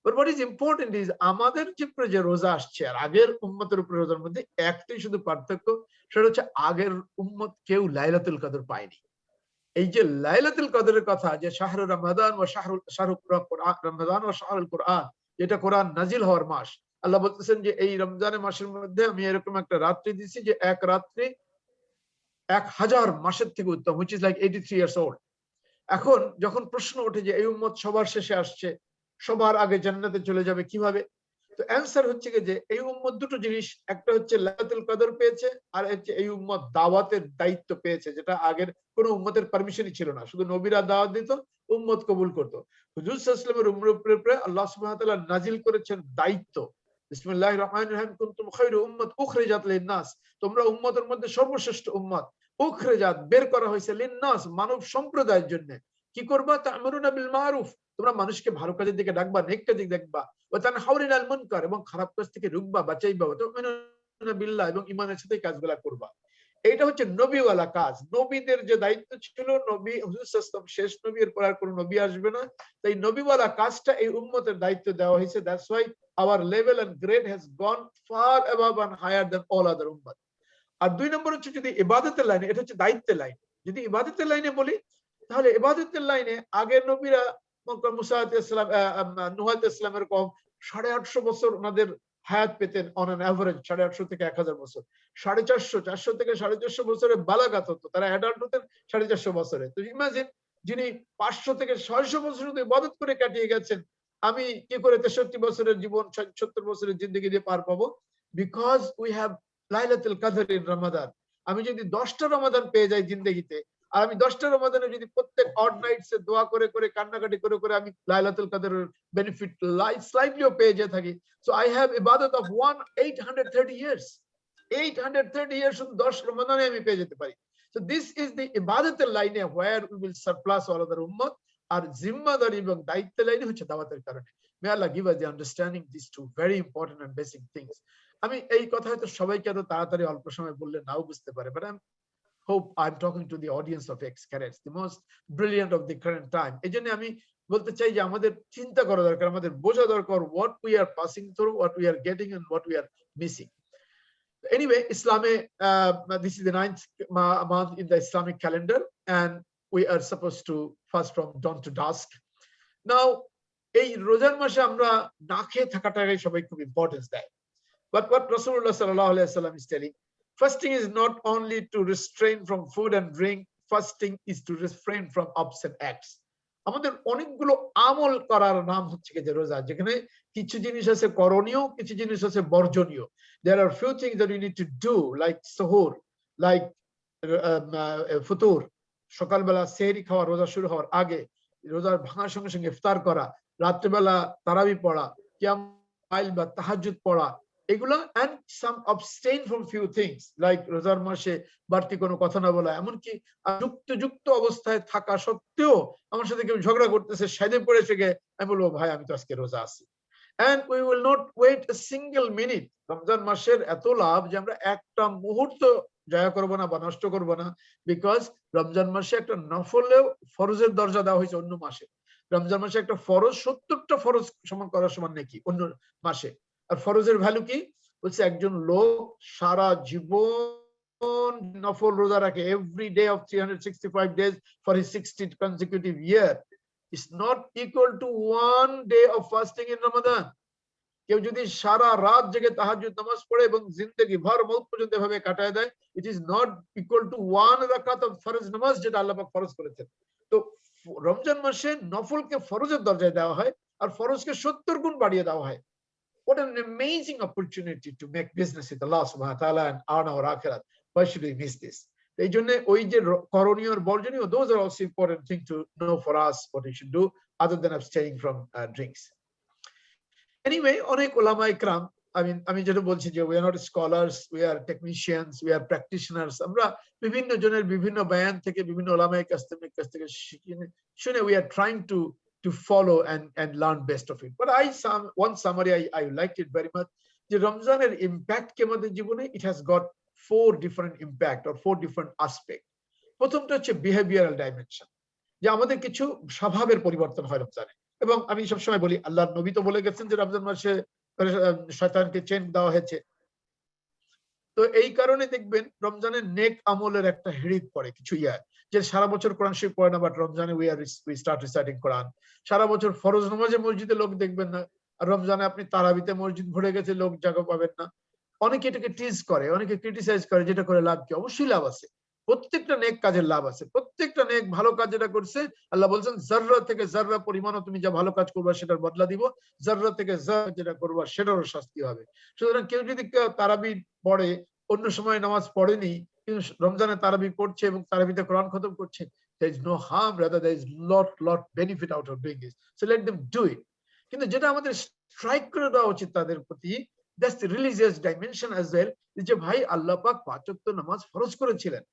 But what is important is আমাদের যে রোজা আসছে আর আগের উম্মতের উপরে রোজার মধ্যে একটাই শুধু পার্থক্য, সেটা হচ্ছে আগের উম্মত কেউ লাইলাতুল কদর পায়নি। এই যে লাইলাতুল কদরের কথা, যে শাহরুর রমাদান ওয়া রমাদান ওয়া শাহরুল কুরআন, যেটা কোরআন নাজিল হওয়ার মাস, আল্লাহ বলতেছেন যে এই রমজানের মাসের মধ্যে আমি এরকম একটা রাত্রি দিয়েছি যে এক রাত্রি 1000 মাসের থেকে উত্তম, which is like 83 years old। এখন যখন প্রশ্ন ওঠে যে এই উম্মত সবার শেষে আসছে, সবার আগে জান্নাতে চলে যাবে কিভাবে, তো অ্যানসার হচ্ছে যে এই উম্মত দুটো জিনিস, একটা হচ্ছে লাইলাতুল কদর পেয়েছে, আর হচ্ছে এই উম্মত দাওয়াতের দায়িত্ব পেয়েছে, যেটা আগের কোন উম্মতের পারমিশনই ছিল না, শুধু নবীরা দাওয়াত দিত, উম্মত কবুল করত। হুজুর সাল্লাল্লাহু আলাইহি ওয়াসাল্লামের উপরে আল্লাহ সুবহানাহু ওয়া তাআলা নাজিল করেছেন দায়িত্ব, বিসমিল্লাহির রহমানির রহিম, কুনতুম খায়রু উম্মাত উখরিজাত লিন-নাস, তোমরা উম্মতের মধ্যে সর্বশ্রেষ্ঠ উম্মত, উখরিজাত বের করা হয়েছে, লিন-নাস মানব সম্প্রদায়ের জন্য। কি করবা? তা'মুরুনা বিল মারুফ, তোমরা মানুষকে ভালো কাজের দিকে ডাকবা, নেক কাজের দিকে ডাকবা, ওয়া তানহাউনা আনিল মুনকার, এবং খারাপ কাজ থেকে রুখবা, বাঁচাইবা, ওয়া তু'মিনুনা বিল্লাহ, এবং ঈমানের সাথে কাজগুলো করবা। এটা হচ্ছে নবীওয়ালা কাজ, নবীদের যে দায়িত্ব ছিল, নবী হুজুর সাল্লাল্লাহু আলাইহি ওয়াসাল্লাম শেষ নবী, এর পর আর কোনো নবী আসবে না, তাই নবীওয়ালা কাজটা এই উম্মতের দায়িত্ব দেওয়া হয়েছে। That's why our level and grade has gone far above and higher than all other উম্মত। আর দুই নম্বর হচ্ছে যদি ইবাদতের লাইনে, এটা হচ্ছে দায়িত্বের লাইন। যদি ইবাদতের লাইনে বলি, তাহলে ইবাদতের লাইনে আগের নবীরা মুসা আলাইহিস সালাম, নূহ আলাইহিস সালামের কওম 850 বছর ওনাদের হায়াত পেতেন, অন অ্যান এভারেজ 850 থেকে 1000 বছর, 450 থেকে 450 বছরে বালাগাত হতো, তারা অ্যাডাল্ট হতেন 450 বছরে। তো ইমাজিন, যিনি 500 থেকে 600 বছর শুধু ইবাদত করে কাটিয়ে গেছেন, আমি কি করে 63 বছরের জীবন 70 বছরের জিন্দেগি দিয়ে পার পাবো? বিকজ উই হ্যাভ লাইলাতুল কদর ইন রমাদান। আমি যদি 10টা রমাদান পেয়ে যাই জিন্দেগিতে, আর আমি 10টা রমাদানে যদি প্রত্যেক অড নাইটসে দোয়া করে করে কান্নাকাটি করে করে আমি লাইলাতুল কদরের বেনিফিট স্লাইটলিও পেয়ে যেয়ে থাকি, সো আই হ্যাভ ইবাদত অফ 830 ইয়ার্স। 830 ইয়ার্স শুধু 10 রমাদানে আমি পেয়ে যেতে পারি। সো দিস ইজ দি ইবাদতের লাইনে where we will surplus all other উম্মত। আর জিম্মাদারি এবং দায়িত্বের লাইনে হচ্ছে দাওয়াতের কারণে। May Allah give us the understanding this to very important and basic things. আমি এই কথা হয়তো সবাইকে এত তাড়াতাড়ি অল্প সময় বললে নাও বুঝতে পারে, but I hope I'm talking to the audience of ex-cadets, the most brilliant of the current time. এজন্য আমি বলতে চাই যে আমাদের চিন্তা করা দরকার, আমাদের বোঝা দরকার what we are passing through, what we are getting and what we are missing. Anyway, Islamic, this is the 9th month in the Islamic calendar, and we are supposed to fast from dawn to dusk. Now, এই রোজার মাসে আমরা না খেয়ে থাকাটাকে সবাই খুব importance দেয়, but what Rasulullah sallallahu alaihi wasallam is telling, fasting is not only to restrain from food and drink, fasting is to refrain from obscene acts. আমাদের অনেকগুলো আমল করার নাম হচ্ছে যে রোজা, যেখানে কিছু জিনিস আছে করণীয়, কিছু জিনিস আছে বর্জনীয়। There are few things that you need to do, like suhoor, like ফুতুর, সকালবেলা সেহরি খাওয়া রোজা শুরু হওয়ার আগে, রোজার ভাঙার সঙ্গে সঙ্গে ইফতার করা, রাত্রিবেলা তারাবি পড়া, কিয়াম লাইল বা তাহাজ্জুদ পড়া, এগুলো, and some abstain from few things like রোজার মাসে বাড়তি কোনো কথা না বলা, এমনকি যুক্ত অবস্থায় থাকা সত্ত্বেও আমার সাথে কেউ ঝগড়া করতেছে, সাইদে পড়েছে গে, আমি বলবো ভাই আমি তো আজকে রোজা আছি। And we will not wait a single minute. Ramzan মাসের এত লাভ যে আমরা একটা মুহূর্ত জয়া করবো না বা নষ্ট করবো না, বিকজ রমজান মাসে একটা নফলেও ফরজের দরজা দেওয়া হয়েছে অন্য মাসে। রমজান মাসে একটা ফরজ 70টা ফরজ সমান করার সমান নাকি অন্য মাসে। আর ফরজের ভ্যালু কি বলছে, একজন লোক সারা জীবন নফল রোজা রাখে, every day of 365 days for his 60 consecutive year, is not equal to 1 day of fasting in Ramadan. কেউ যদি সারা রাত জেগে তাহাজ্জুদ নামাজ পড়ে এবং জিন্দেগি ভর মওত পর্যন্ত এভাবে কাটায় দেয়, it is not equal to 1 রাকাত of ফরজ নামাজ যেটা আল্লাহ পাক ফরজ করেছেন। তো রমজান মাসে নফলকে ফরজের দরজায় দেওয়া হয় আর ফরজকে 70 গুণ বাড়িয়ে দেওয়া হয়। What an amazing opportunity to make business with Allah subhanahu wa ta'ala and earn our akhirat. Why should we miss this? এই জন্য ওই যে করণীয় আর বর্জনীয়, those are also important thing to know for us what we should do other than abstaining from drinks. Anyway, অনেক ওলামা ইকরাম, আমি যেটা বলছি যে we are not scholars, we are technicians, we are practitioners, আমরা বিভিন্ন জনের বিভিন্ন বয়ান থেকে বিভিন্ন ওলামায়ে কাছ থেকে শুনে we are trying to follow and learn best of it. But one summary I liked it very much. যে রমজানের impact কে আমাদের জীবনে, it has got 4 different impact or 4 different aspect. প্রথমটা হচ্ছে behavioral dimension, যে আমাদের কিছু স্বভাবের পরিবর্তন হয় রমজানে। এবং আমি সবসময় বলি, আল্লাহর নবী তো বলে গেছেন যে রমজান মাসে শয়তানকে চেন দেওয়া হয়েছে। তো এই কারণে দেখবেন রমজানের নেক আমলের একটা হিড়িক পড়ে কিছু যে সারা বছর কোরআন শরীফ পড়ে না, বাট রমজানে we start reciting কোরআন। সারা বছর ফরজ নামাজে মসজিদে লোক দেখবেন না, আর রমজানে আপনি তারাবিতে মসজিদ ভরে গেছে, লোক জায়গা পাবেন না। অনেকে এটাকে টিজ করে, অনেকে ক্রিটিসাইজ করে, যেটা করে লাভ কি? অবশ্যই লাভ আছে, প্রত্যেকটা নেক কাজের লাভ আছে, প্রত্যেকটা নেক ভালো কাজ যেটা করছে আল্লাহ বলছেন জাররা থেকে জাররা পরিমাণও তুমি যা ভালো কাজ করবা সেটার বদলা দিব, জাররা থেকে জাররা যেটা করবা সেটারও শাস্তি হবে। সুতরাং কেউ যদি তারাবি পড়ে, অন্য সময় নামাজ পড়েনি কিন্তু রমজানে তারাবি পড়ছে এবং তারাবিতে কোরআন খতম করছে, there is no harm, rather there is lot benefit out of doing this, so let them do it. কিন্তু যেটা আমাদের স্ট্রাইক করে দেওয়া উচিত তাদের প্রতি, that's the religious dimension as well, যে ভাই আল্লাহ পাক 5 ওয়াক্ত নামাজ ফরজ করেছিলেন।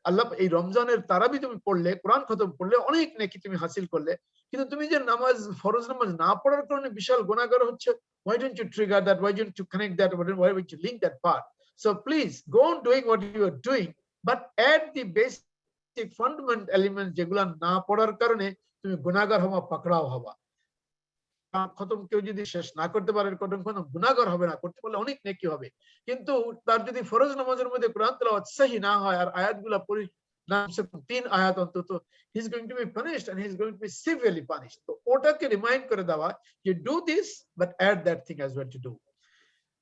আল্লাহ এই রমজানের তারাবি তুমি পড়লে, কোরআন খতম করলে, অনেক নেকি তুমি হাসিল করলে, কিন্তু তুমি যে নামাজ ফরজ নামাজ না পড়ার কারণে বিশাল গুনাহগার হচ্ছে, why don't you trigger that, why don't you connect that, why don't you link that part? So please go on doing what you are doing, but add the basic fundamental elements যেগুলা না পড়ার কারণে তুমি গুনাহগার হওয়া, পাকড়াও হওয়া। খতম কেউ যদি শেষ না করতে পারে কোনো গুনাহগার হবে না, করতে পারলে অনেক নেকি হবে। কিন্তু তার যদি ফরজ নামাজের মধ্যে কোরআন তেলাওয়াত সহি না হয় আর আয়াতগুলো পড়ি না, 3 আয়াত অন্তত, he is going to be punished and he is going to be severely punished. তো ওটাকে রিমাইন্ড করে দেওয়া যে do this but add that thing as well to do.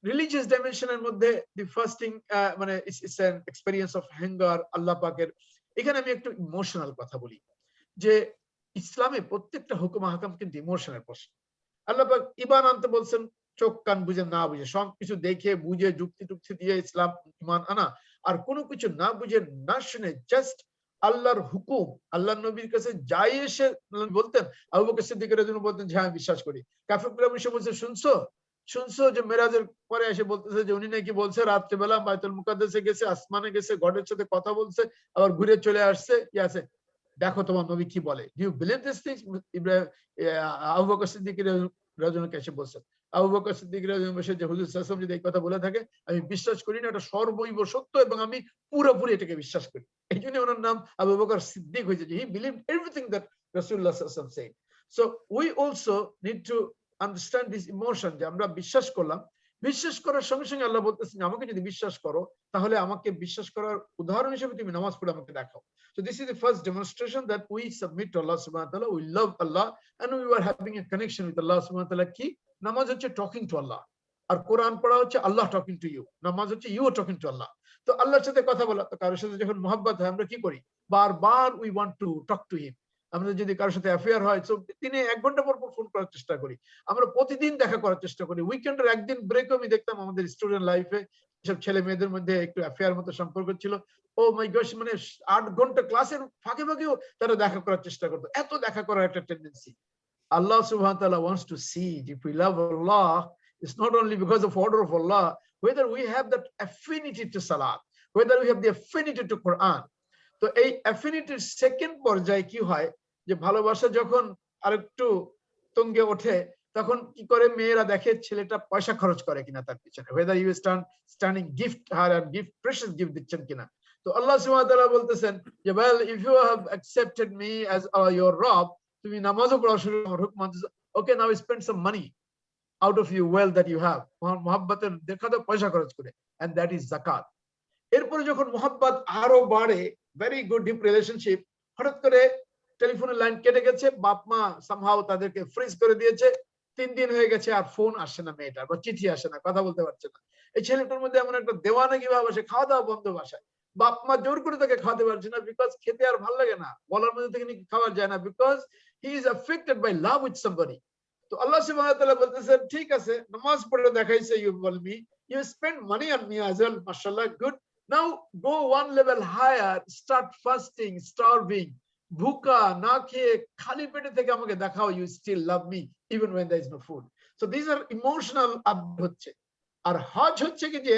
Religious dimension এর মধ্যে the first thing মানে it's an experience of hunger আল্লাহ পাকের। এখানে আমি একটু ইমোশনাল কথা বলি যে ইসলামে প্রত্যেকটা হুকুম আহকাম কিন্তু ইমোশনের প্রশ্ন। আল্লাহ পাক ঈমান আনতে বলছেন চোখ কান বুঝে না বুঝে, সবকিছু দেখে বুঝে যুক্তি দিয়ে ইসলাম ঈমান আনা, আর কোনো কিছু না বুঝে না শুনে জাস্ট আল্লাহর হুকুম আল্লাহর নবীর কাছে যাই এসে বলতেন। আবু বকর সিদ্দিক রাদিয়াল্লাহু আনহু বলতেন যে আমি বিশ্বাস করি। কাফিররা এসে বলছে শুনছো যে মেরাজের পরে এসে বলতেছে যে উনি নাকি বলছে রাত্রিবেলা বাইতুল মুকাদ্দাসে গেছে, আসমানে গেছে, গডের সাথে কথা বলছে, আবার ঘুরে চলে আসছে, কি আছে দেখো তোমার নবী কি বলে। Do you believe this things? Abu Bakr Siddique রাদিয়াল্লাহু আনহু এসে বলছেন, আবু বকর সিদ্দিক রাদিয়াল্লাহু আনহু যে হুজুর সাল্লাল্লাহু আলাইহি ওয়াসাল্লাম যদি এই কথা বলে থাকে আমি বিশ্বাস করি না, এটা সর্বৈব সত্য এবং আমি পুরোপুরি এটাকে বিশ্বাস করি। এই জন্য ওনার নাম আবু বকর সিদ্দিক হয়েছে, যে হি বিলিভড এভরিথিং দ্যাট রাসূলুল্লাহ সাল্লাল্লাহু আলাইহি ওয়াসাল্লাম said. So we also need to understand this emotion, যে আমরা বিশ্বাস করলাম, বিশ্বাস করার সঙ্গে সঙ্গে আল্লাহ বলতেছেন আমাকে যদি বিশ্বাস করো তাহলে আমাকে বিশ্বাস করার উদাহরণ হিসেবে তুমি নামাজ পড়ে আমাকে দেখাও। So this is the first demonstration that we submit to Allah subhanahu wa ta'ala, we love Allah and we are having a connection with Allah subhanahu wa ta'ala. কি নামাজ হচ্ছে talking to Allah, আর কোরআন পড়া হচ্ছে আল্লাহ talking to you, নামাজ হচ্ছে you are talking to Allah। তো আল্লাহর সাথে কথা বলা, তো কারোর সাথে যখন মহব্বত হয় আমরা কি করি, বারবার we want to talk to him। আমরা যদি কারোর সাথে অ্যাফেয়ার হয় তো দিনে 1 ঘন্টা পর ফোন করার চেষ্টা করি, আমরা প্রতিদিন দেখা করার চেষ্টা করি। উইকেন্ডের একদিন ব্রেকও আমি দেখতাম আমাদের স্টুডেন্ট লাইফে সব ছেলে মেয়েদের মধ্যে একটু অ্যাফেয়ার মতো সম্পর্ক ছিল। ও মাই গশ, মানে 8 ঘন্টা ক্লাসের ফাঁকে ফাঁকেও তারা দেখা করার চেষ্টা করতো, এত দেখা করার একটা tendency. Allah subhanahu wa ta'ala wants to see if we love Allah, it's not only because of order of Allah, whether we have that affinity to salat, whether we have the affinity to Quran। তো এই অ্যাফিনিটির second পর্যায়ে কি হয়, যে ভালোবাসা যখন আরেকটু তুঙ্গে ওঠে তখন কি করে, মেয়েরা দেখে ছেলেটা পয়সা খরচ করে কিনা তার পিছনে, whether you standing gift her and gift precious gift দিচ্ছেন কিনা। তো আল্লাহ সুবহানাহু ওয়া তাআলা বলতেছেন যে well if you have accepted me as your Rabb, তুমি নামাজও পড়া শুরু আমার হুকুম মানতেছো, okay now spend some money out of your wealth that you have, মুহাব্বতের দেখা দাও পয়সা খরচ করে, and that is zakat। এরপরে যখন মুহাব্বত আরো বাড়ে, very good deep relationship, হঠাৎ করে টেলিফোনের লাইন কেটে গেছে, বাপ মা সামহাও তাদেরকে ফ্রিজ করে দিয়েছে, 3 দিন হয়ে গেছে আর ফোন আসে না মেয়েটার, বা চিঠি আসে না, কথা বলতে পারছে না। এই ছেলেটার মধ্যে এমন একটা দেওয়ানাগি ভাব আসে, খাওয়া দাওয়া বন্ধ বাসায়, বাপ মা জোর করে তাকে খাওয়াতে পারছে না, বিকজ খেতে আর ভালো লাগে না, গলার মধ্যে থেকে নাকি খাওয়া যায় না, because he is affected by love with somebody. তো আল্লাহ সুবহানাহু ওয়া তাআলা বলতেছেন, ঠিক আছে, নামাজ পড়ে দেখাইছে, you ball me, you spend money on me as well, মাশাআল্লাহ, good. Now go one level higher, start fasting, starving, ভুকা না খেয়ে খালি পেটে থেকে আমাকে দেখাও, you still love me even when there is no food. So these are emotional হচ্ছে। আর হজ হচ্ছে কি যে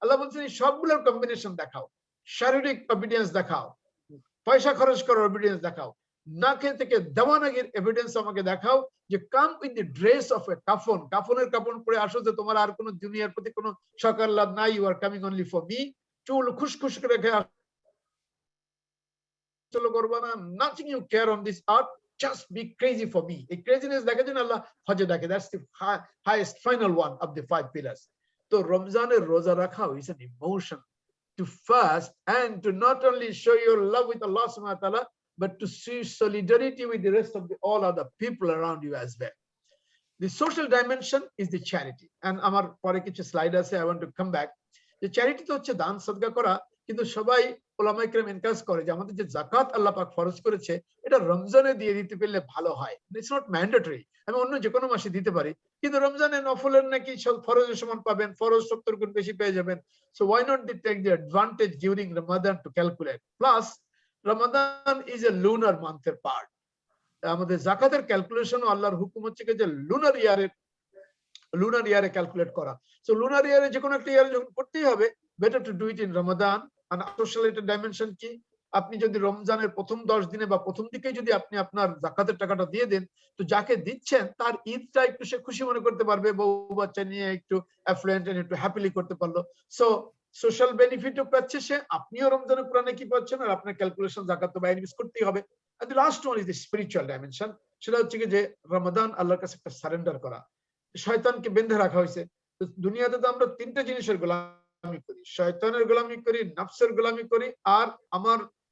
আল্লাহ বলছেন এই সবগুলোর কম্বিনেশন দেখাও, শারীরিক অবিডিয়েন্স দেখাও, পয়সা খরচ করার অবিডিয়েন্স দেখাও, না খেয়ে থেকে দেওয়ানাগির এভিডেন্স আমাকে দেখাও, যে come with the dress of a কাফন, কাফনের কাপড় পরে আসো, যে তোমার আর কোনো দুনিয়ার প্রতি কোনো সকার লাভ নাই, you are coming only for me, চুল খুশখুশ করে রেখে চলো করবা না, nothing you care on this earth, just be crazy for me. এই ক্রেজিনেস দেখার জন্য আল্লাহ হজে ডাকে, that's the highest final one of the 5 pillars. তো রমজানের রোজা রাখা is an emotion, to fast and to not only show your love with Allah subhanahu wa ta'ala, but to see solidarity with the rest of the all other people around you as well. The social dimension is the charity, and আমার পরে কিছু slide আছে, I want to come back. যে charity তো হচ্ছে দান সদকা করা, কিন্তু সবাই উলামায়ে কেরাম এনকারেজ করে যে আমাদের যে যাকাত আল্লাহ পাক ফরজ করেছে, এটা রমজানে দিয়ে দিতে পারলে ভালো হয়। ইটস নট ম্যান্ডেটরি, আমি অন্য যে কোনো মাসে দিতে পারি, কিন্তু রমজানে নফলের নাকি ফরজের সমান পাবেন, ফরজ 70 গুণ বেশি পেয়ে যাবেন। So why not they take the advantage during Ramadan to calculate? Plus Ramadan is a lunar month এর part. আমাদের যাকাতের ক্যালকুলেশন ও আল্লাহর হুকুম হচ্ছে যে লুনার ইয়ারে ক্যালকুলেট করা। সো লুনার ইয়ারে যে কোনো একটা ইয়ারে যখন করতেই হবে, better to do it in Ramadan. আর সোশ্যাল ডাইমেনশন কি, আপনি যদি রমজানের প্রথম 10 দিনে বা প্রথম দিকে যদি আপনি আপনার যাকাতের টাকাটা দিয়ে দেন, তো যাকে দিচ্ছেন তার ঈদটা একটু সে খুশি মনে করতে পারবে, বউ বাচ্চা নিয়ে একটু অ্যাফ্লুয়েন্ট এন্ড একটু হ্যাপিলি করতে পারলো। সো সোশ্যাল বেনিফিটও পাচ্ছে সে, আপনিও রমজানের পুরানে কি পাচ্ছেন, আর আপনার ক্যালকুলেশন যাকাত তো বাইরে মিস করতেই হবে। And the last one is the spiritual dimension, সেটা হচ্ছে কি যে রমাদান আল্লাহর কাছে একটা সারেন্ডার করা। শয়তানকে বেঁধে রাখা হয়েছে, দুনিয়াতে তো আমরা 3টে জিনিসের গোলামি করি, শয়তানের গোলামি করি, নফসের গোলামি করি, আর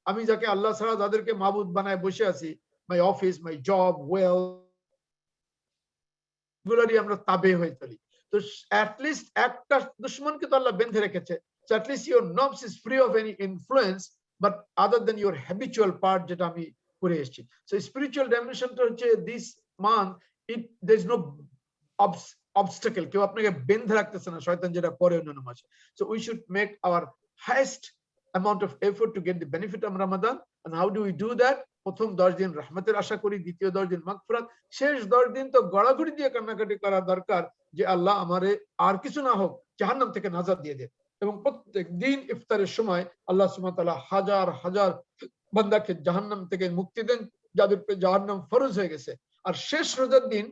আমি যাকে আল্লাহ ছাড়া যাদেরকে মাবুদ বানায় বসে আছি, my office, my job, well, গুলারই আমরা তাবে হয়ে চলি। তো at least একটা দুশমনকে তো আল্লাহ বেঁধে রেখেছে, so at least your nafs is free of any influence, but other than your habitual part যেটা আমি করে এসেছি। So spiritual dimension টা হচ্ছে this month, there is no obstacle, কেউ আপনাকে বেঁধে রাখতেছে না, শয়তান যেটা করে অন্যান্য মাসে। So we should make our highest amount of effort to get the benefit of Ramadan. And how do we do that? প্রথম 10 দিন রহমতের আশা করি, দ্বিতীয় 10 দিন মাগফিরাত, শেষ 10 দিন তো গড়াগড়ি দিয়ে কান্নাকাটি করা দরকার যে আল্লাহ আমারে আর কিছু না হোক জাহান্নাম থেকে নাজাত দিয়ে দেন। এবং প্রত্যেক দিন ইফতারের সময় আল্লাহ সুবহানাহু ওয়া তাআলা হাজার হাজার বান্দাকে জাহান্নাম থেকে মুক্তি দেন, যাদের উপর জাহান্নাম ফরজ হয়ে গেছে। আর শেষ রোজার দিন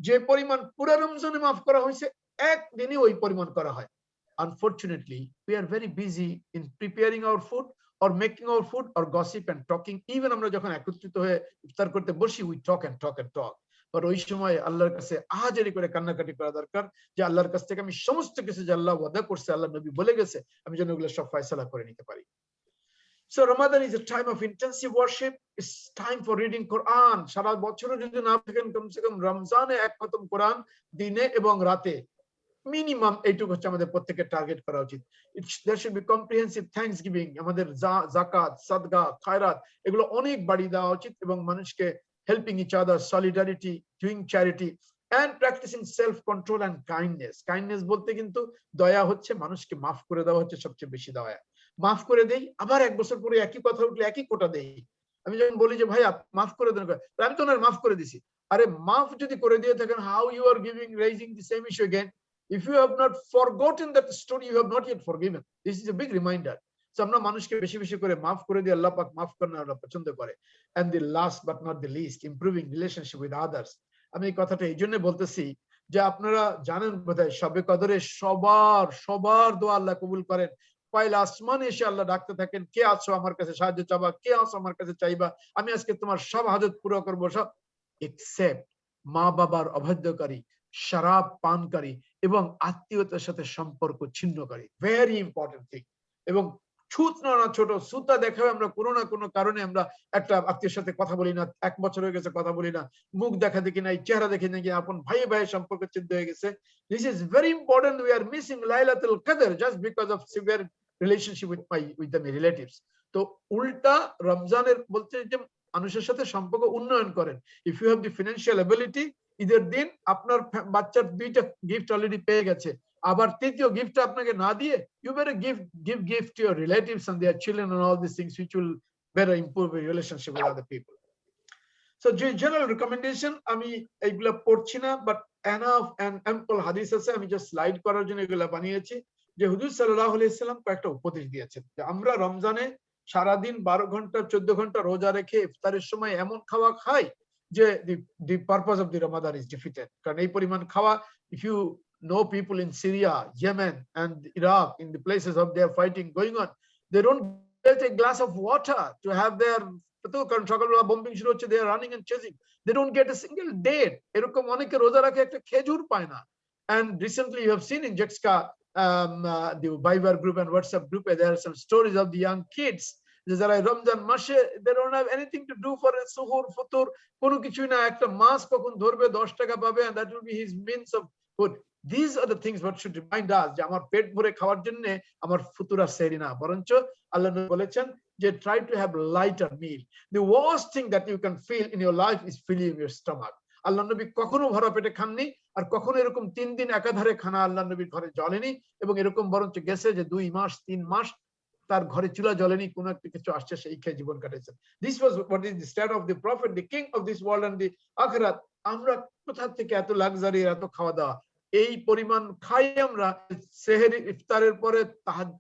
যে পরিমাণ পুরো রমজানে মাফ করা হয়েছে, একদিনই ওই পরিমাণ করা হয়। Unfortunately, we are very busy in preparing our food or making our food or gossip and talking. Even আমরা যখন একত্রিত হয়ে ইফতার করতে বসি, we talk and talk and talk. But ওই সময় আল্লাহর কাছে আহাজারি করে কান্নাকাটি করা দরকার যে আল্লাহর কাছ থেকে আমি সমস্ত কিছু যে আল্লাহ ওয়াদা করছে, আল্লাহ নবী বলে গেছে, আমি যেন ওগুলো সব ফয়সালা করে নিতে পারি। So Ramadan is a time of intensive worship. It's time for reading Quran. সারা বছরে যদি না থাকেন, কমসে কম রমজানে এক খতম কোরআন দিনে এবং রাতে মিনিমাম এইটুকু হচ্ছে আমাদের প্রত্যেকের টার্গেট করা উচিত। There should be comprehensive thanksgiving, আমাদের যাকাত, সাদকা, খায়রাত এগুলো অনেক বাড়িয়ে দেওয়া উচিত, এবং মানুষকে helping each other, solidarity, doing charity and practicing self control and kindness. Kindness বলতে কিন্তু দয়া হচ্ছে, মানুষকে মাফ করে দেওয়া হচ্ছে সবচেয়ে বেশি দয়া। মাফ করে দেই, আবার 1 বছর পরে একই কথা উঠলে একই কোটা দেই। আমি যখন বলি যে ভাই মাফ করে দেন, আমি তো ওনার মাফ করে দিছি। আরে মাফ যদি করে দিয়ে থাকেন, how you are raising the same issue again? If you have not forgotten that story, you have not yet forgiven. This is a big reminder. So আমরা মানুষকে বেশি বেশি করে মাফ করে দিয়ে আল্লাহ পাক মাফ করেন, আল্লাহ পছন্দ করে। And the last but not the least, improving relationship with others. আমি এই কথাটা এই জন্য বলতেছি যে আপনারা জানেন বোধহয় শবে কদরে সবার দোয়া আল্লাহ কবুল করেন। পয়লা আসমানে এসে আল্লাহ ডাকতে থাকেন, কে আছো আমার কাছে সাহায্য চাবা, কে আছো আমার কাছে চাইবা, আমি আজকে তোমার সব হাজত পুরো করবো, সব এক্সেপ্ট মা বাবার অবাধ্যকারী, শরাব পানকারী এবং আত্মীয়তার সাথে সম্পর্ক ছিন্নকারী। Very important thing. এবং ছুত না ছোট সুতা দেখাবে আমরা কোনো না কোনো কারণে আমরা একটা আত্মীয়ের সাথে কথা বলি না, 1 বছর হয়ে গেছে কথা বলি না, মুখ দেখা দেখি নাই, চেহারা দেখি নাকি আপন ভাই সম্পর্ক ছিন্ন হয়ে গেছে। This is very important. We are missing Laylatul Qadr just because of severe relationship with my relatives. তো উল্টা রমজানের বলতে যে মানুষের সাথে সম্পর্ক উন্নয়ন করেন। If you have the financial ability, ঈদের দিন আপনার বাচ্চার 2টা গিফট অলরেডি পেয়ে গেছে, আবার 3য় গিফট আপনাকে না দিয়ে you better give gift to your relatives and their children and all these things which will better improve your relationship with other people. So general recommendation আমি এইগুলা পড়ছি না, but enough and ample hadith আছে, আমি just slide করার জন্য এগুলা বানিয়েছি। যে হুজুর সাল্লাল্লাহু আলাইহি সাল্লাম কয়েকটা উপদেশ দিয়েছেন যে আমরা রমজানে সারা দিন 12 ঘন্টা 14 ঘন্টা রোজা রেখে ইফতারের সময় এমন খাওয়া খাই যে the purpose of the Ramadan is defeated. কারণ এই পরিমাণ খাওয়া, if you know people in Syria, Yemen and Iraq, in the places of their fighting going on, they don't get a glass of water to have their কারণ সকালবেলা bombing শুরু হচ্ছে, they are running and chasing, they don't get a single date, এরকম অনেকে রোজা রাখে একটা খেজুর পায় না। And recently you have seen in Jexka the Viber group and WhatsApp group, there are some stories of the young kids যারা রমজান মাসে they don't have anything to do for a suhoor futur, কোনো কিছুই না, একটা মাছ কখন ধরবে 10 টাকা পাবে and that will be his means of food. These are the things what should remind us যে আমার পেট ভরে খাওয়ার জন্য আমার ফুতুর আর সেহরি না, বরঞ্চ আল্লাহ নবী বলেছেন যে try to have lighter meal. The worst thing that you can feel in your life is filling your stomach. আল্লাহ নবী কখনো ভরা পেটে খাননি, আর কখনো এরকম 3 দিন একাধারে খানা আল্লাহ নবীর ঘরে জ্বলেনি, এবং এরকম বরঞ্চ গেছে যে 2 মাস 3 মাস তার ঘরে চুলা জ্বলেনি, কোন একটা কিছু আসছে সেই খেয়ে জীবন কাটাইছেন। This was what is the state of the prophet, the king of this world and the akhirat. আমরা কোথা থেকে এত লাক্সারি, এত খাওয়া দাওয়া, এই পরিমাণ খাই আমরা, সেহরি ইফতারের পরে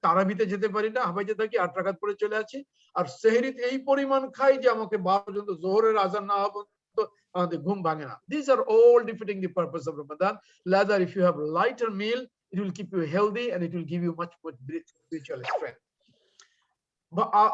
তারাবিতে যেতে পারি না, হাবাইতে থাকি 8 রাকাত পরে চলে আসি, আর সেহরিতে এই পরিমাণ খাই যে আমাকে 12 পর্যন্ত যোহরের আযান না হওয়া পর্যন্ত আমাদের ঘুম ভাঙে না। These are all defeating the purpose of Ramadan. Rather, if you have a lighter meal, it will keep you healthy and it will give you much more spiritual strength.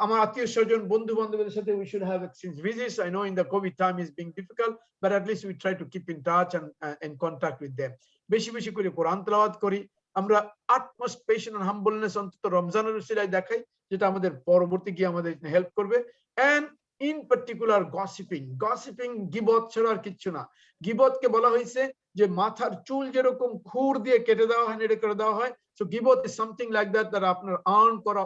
আমার আত্মীয় স্বজন বন্ধু বান্ধবদের সাথে we should have exchange visits. I know in the COVID time is being difficult, but at least we try to keep in touch and in contact with them. বেশি বেশি করে কোরআন তেলাওয়াত করি, আমরা utmost patience and humbleness অন্তত রমজানের উসিলায় দেখাই, যেটা আমাদের পরবর্তী গিয়ে আমাদের হেল্প করবে। and in particular gossiping গীবত ছাড়া আর কিচ্ছু না। গীবতকে বলা হয়েছে যে মাথার চুল যেরকম খুর দিয়ে কেটে দেওয়া হয়, নেড়ে করে দেওয়া হয়, so gibot is something like that, that আপনার আর্ন করা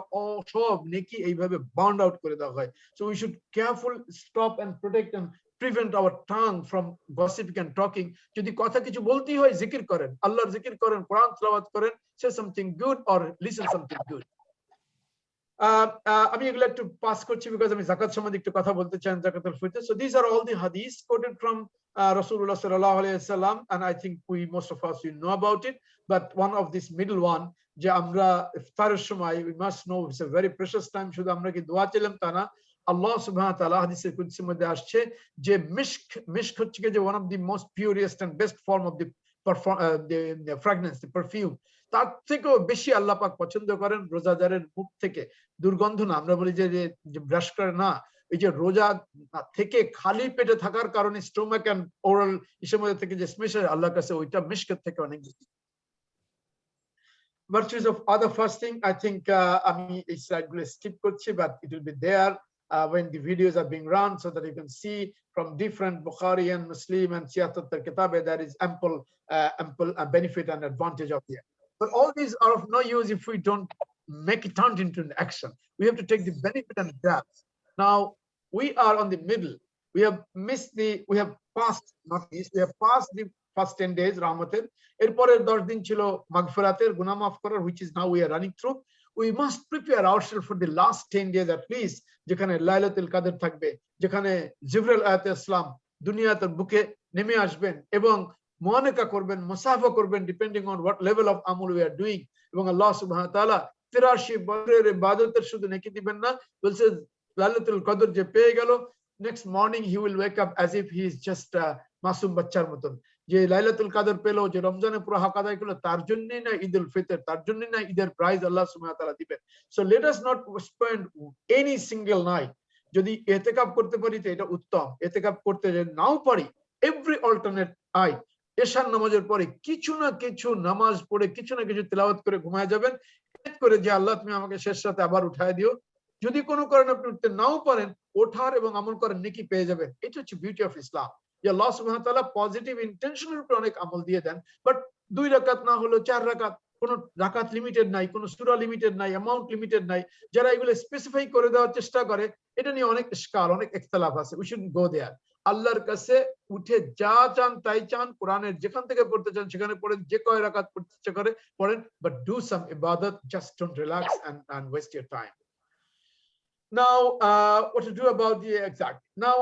সব নেকি এইভাবে বাউন্ড আউট করে দেওয়া হয়। So we should careful stop and protect and prevent our tongue from gossiping and talking. যদি কথা কিছু বলতেই হয় জিকির করেন, আল্লাহর জিকির করেন, কোরআন তেলাওয়াত করেন, say something good or listen something good. আমি এগুলো একটু পাস করছি বিকজ আমি যাকাত সম্বন্ধে একটু কথা বলতে চাই, যাকাতুল Fitr. So these are all the hadiths quoted from Rasulullah sallallahu alaihi wasallam, and I think most of us will know about it, but one of this middle one যে আমরা ইফতারের সময় we must know it's a very precious time, শুধু আমরা কি দোয়া চাইলাম তা না, আল্লাহ সুবহানাহু ওয়া তাআলা হাদিসে কুদসির মধ্যে আসছে যে মিশক হচ্ছে যে one of the most purest and best form of the fragrance, the perfume, তার থেকেও বেশি আল্লাহ পাক পছন্দ করেন রোজাদারের মুখ থেকে দুর্গন্ধ না। আমরা বলি যে ব্রাশ করে না, এই যে রোজা থেকে খালি পেটে থাকার কারণে স্টোমাক এন্ড ওরাল ইসের মধ্যে থেকে যে স্মেশ আল্লাহর কাছে ওইটা মিশকের থেকে অনেক বেশি। Virtues of other fasting, I think আমি এই স্লাইডগুলো স্কিপ করছি, but it will be there when the videos are being run so that you can see from different Bukhari and Muslim and Siyatat al-Kitab, there is ample benefit and advantage of it. But all these are of no use if we don't make it turn into an action. We have to take the benefit and grasp. Now we are on the middle. We have passed the first 10 days Ramadan. এরপরের 10 দিন ছিল মাগফিরাতের, গুনাহ মাফ করার, which is now we are running through. We must prepare ourselves for the last 10 days at least, যেখানে লাইলাতুল কদর থাকবে, যেখানে জিবরাইল আলাইহিস সালাম দুনিয়াতে বুকে নেমে আসবেন এবং মুআনাকা করবেন, মুসাফা করবেন, depending on what level of আমল উই আর ডুইং। এবং আল্লাহ সুবহানাহু ওয়া তাআলা 83 বছরের ইবাদতের শুধু নেকি দিবেন না, বলছে লাইলাতুল কদর যে পেয়ে গেল, next morning he will wake up as if he is just Masum বাচ্চার মতন। যে লাইলাতুল কদর পেল, যে রমজানে পুরো হক আদায় করলো, তার জন্যই না ঈদুল ফিতর, তার জন্যই না ঈদের প্রাইজ আল্লাহ সুবহানাহু ওয়া তাআলা দিবেন। So let us not spend any single night. যদি ইতিকাফ করতে পারি তো এটা উত্তম, ইতিকাফ করতে যদি নাও পারি, এভরি অল্টারনেট নাইট এশার নামাজের পরে কিছু না কিছু নামাজ পড়ে কিছু না কিছু তেলাওয়াত করে ঘুমায় যাবেন। করে যে আল্লাহ তুমি আমাকে শেষ রাতে আবার উঠায় দিও, যদি কোনো কারণে আপনি উঠতে নাও পারেন, ওঠার এবং আমল করার নেকি পেয়ে যাবেন। এটা হচ্ছে বিউটি অফ ইসলাম, যে আল্লাহ সুবহানাহু ওয়া তাআলা পজিটিভ ইন্টেনশনের উপর অনেক আমল দিয়ে দেন। বাট 2 রাকাত না হলো 4 রাকাত, কোনো রাকাত লিমিটেড নাই, কোনো সূরা লিমিটেড নাই, অ্যামাউন্ট লিমিটেড নাই। যারা এগুলো স্পেসিফাই করে দেওয়ার চেষ্টা করে, এটা নিয়ে অনেক ইশকাল, অনেক ইখতিলাফ আছে। উই শুড গো দেয়ার। আল্লাহর কাছে উঠে যা চান তাই চান, কোরআনের যেখান থেকে পড়তে চান সেখানে পড়েন, যে কয় রাকাত পড়তে ইচ্ছা করে পড়েন, বাট ডু সাম ইবাদত, just don't relax and waste your time. Now, what to do about the exact? Now,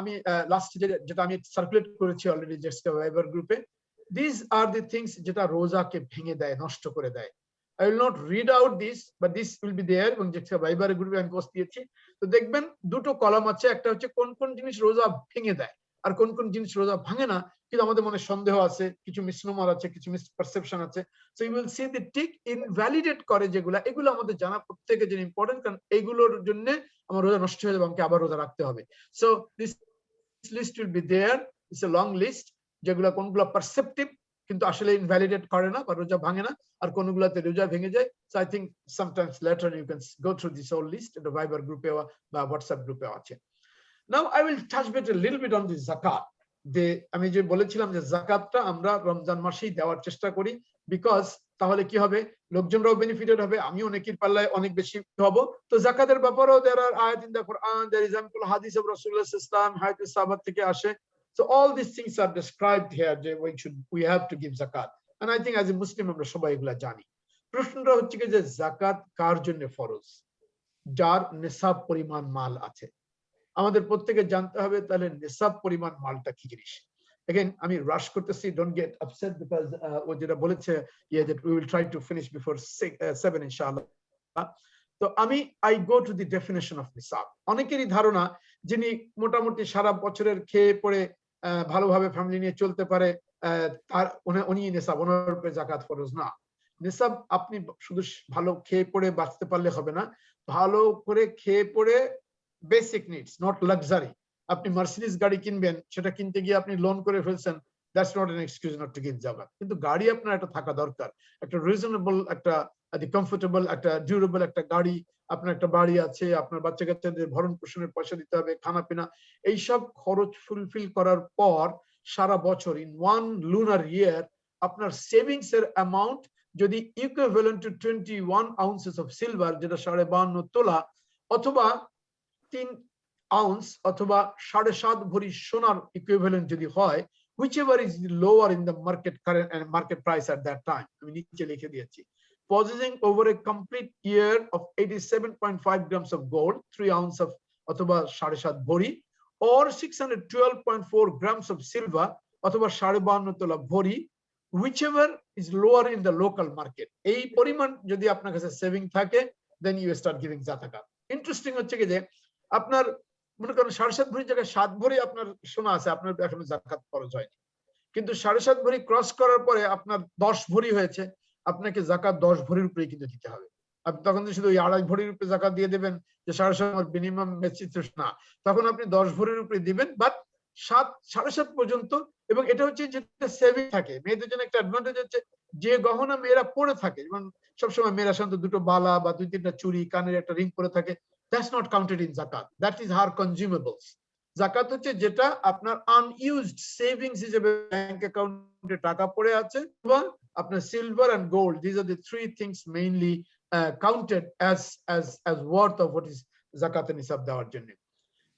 আমি last যেটা আমি সার্কুলেট করেছি অলরেডি জাস্ট ভাইবার গ্রুপে, these are the things যেটা রোজাকে ভেঙে দেয়, নষ্ট করে দেয়। I will not read out this, but this will be there এবং যেটা ভাইবার গ্রুপে আমি পোস্ট দিয়েছি। তো দেখবেন দুটো কলাম আছে, একটা হচ্ছে কোন কোন জিনিস রোজা ভেঙে দেয় আর কোন কোন জিনিস রোজা ভাঙে না, কিন্তু আমাদের মনে সন্দেহ আছে, কিছু মিসনোমার আছে, কিছু মিসপারসেপশন আছে। So you will see the tick invalidate করে যেগুলো, এগুলো আমাদের জানা প্রত্যেকের জন্য ইম্পর্টেন্ট, কারণ এইগুলোর জন্য আমার রোজা নষ্ট হয়ে যাবে, আমাকে আবার রোজা রাখতে হবে। So this list will be there, it's a long list, যেগুলো কোনগুলো পারসেপটিভ কিন্তু আসলে ইনভ্যালিডেট করে না বা রোজা ভাঙে না, আর কোনগুলোতে রোজা ভেঙে যায়। So I think sometimes later you can go through this whole list, এটা ভাইবার গ্রুপে বা হোয়াটসঅ্যাপ গ্রুপে আছে। Now I will touch a little bit on the zakat. আমি যে বলেছিলাম যে জাকাতটা আমরা রমজান মাসেই দেওয়ার চেষ্টা করি, বিকজ তাহলে কি হবে, লোকজনরাও বেনিফিটেড হবে, আমিও নেকির পাল্লায় অনেক বেশি হব। তো জাকাতের ব্যাপারেও there are ayat in the Quran, there is ample hadith of Rasulullah sallallahu alaihi wasallam, hadith সাহাবা থেকে আসে। So all these things are described here, যে we have to give zakat, and I think as a Muslim আমরা সবাই এগুলা জানি। প্রশ্নটা হচ্ছে কি যে জাকাত কার জন্য ফরজ? যার নিসাব পরিমাণ মাল আছে। আমাদের প্রত্যেকে জানতে হবে তাহলে নিসাব পরিমাণ মালটা কি জিনিস। Again, আমি রাশ করতেছি, don't get upset because ও যেটা বলেছে that we will try to finish before 7 ইনশাআল্লাহ। তো I go to the definition of nisab. অনেকেরই ধারণা যিনি মোটামুটি সারা বছরের খেয়ে পড়ে ভালোভাবে ফ্যামিলি নিয়ে চলতে পারে, তার উনি নিসাব, ওনার উপরে জাকাত ফরজ না। নিসাব আপনি শুধু ভালো খেয়ে পড়ে বাঁচতে পারলে হবে না, ভালো করে খেয়ে পড়ে বেসিক নিডস, নট লাক্সারি। আপনি মার্সিডিজ গাড়ি কিনবেন, সেটা কিনতে গিয়ে আপনি লোন করে ফেলছেন, that's not an excuse not to give জাকাত। কিন্তু গাড়ি আপনার একটা থাকা দরকার, একটা রিজনেবল, একটা কমফোর্টেবল, একটা ডিউরেবল একটা গাড়ি, আপনার একটা বাড়ি আছে, আপনার বাচ্চা কাচ্চাদের ভরণ পোষণের পয়সা দিতে হবে, খানা পিনা, এইসব খরচ ফুলফিল করার পর সারা বছর ইন ওয়ান লুনার ইয়ার আপনার সেভিংস এর অ্যামাউন্ট যদি ইকুইভ্যালেন্ট টু 21 আউন্সেস অফ সিলভার, যেটা 52.5 তোলা, অথবা 3 আউন্স অথবা 7.5 ভরি সোনার ইকুইভ্যালেন্ট যদি হয়, whichever is lower in the market current and market price at that time, আমি নিচে লিখে দিয়েছি, possessing over a complete year of 87.5 grams of gold, 3 ounce of অথবা 7.5 ভরি, or 612.4 grams of silver অথবা 52.5 তোলা ভরি, whichever is lower in the local market, এই পরিমাণ যদি আপনার কাছে সেভিং থাকে, then you start giving zakat. Interesting হচ্ছে কি যে আপনার মনে করেন 7.5 ভরির জায়গায় 7 ভরি আপনার সোনা আছে, আপনার এখনো জাকাত ফরজ হয়নি, কিন্তু 7.5 ভরি ক্রস করার পরে আপনার 10 ভরি হয়েছে, আপনাকে জাকাত 10 ভরির উপরে কিন্তু দিতে হবে। আপনি তখন শুধু 2.5 ভরির উপরে জাকাত দিয়ে দেবেন যে 7.5 মিনিমাম মেসিস না, তখন আপনি 10 ভরির উপরে দিবেন, বাট 7.5 পর্যন্ত। এবং এটা হচ্ছে যেটা সেভিং থাকে, মেয়েদের জন্য একটা অ্যাডভান্টেজ হচ্ছে যে গহনা মেয়েরা পরে থাকে, যেমন সবসময় মেয়েরা সাধারণত 2টো বালা বা 2-3টা চুড়ি, কানের একটা রিং পরে থাকে, that's not counted in zakat, that is her consumables. জাকাত হচ্ছে যেটা আপনার আনইউজড সেভিংস হিসেবে ব্যাংক অ্যাকাউন্টে টাকা পড়ে আছে, বা আপনার silver and gold, these are the three things mainly counted as worth of what is zakat and nisab দেওয়ার জন্য।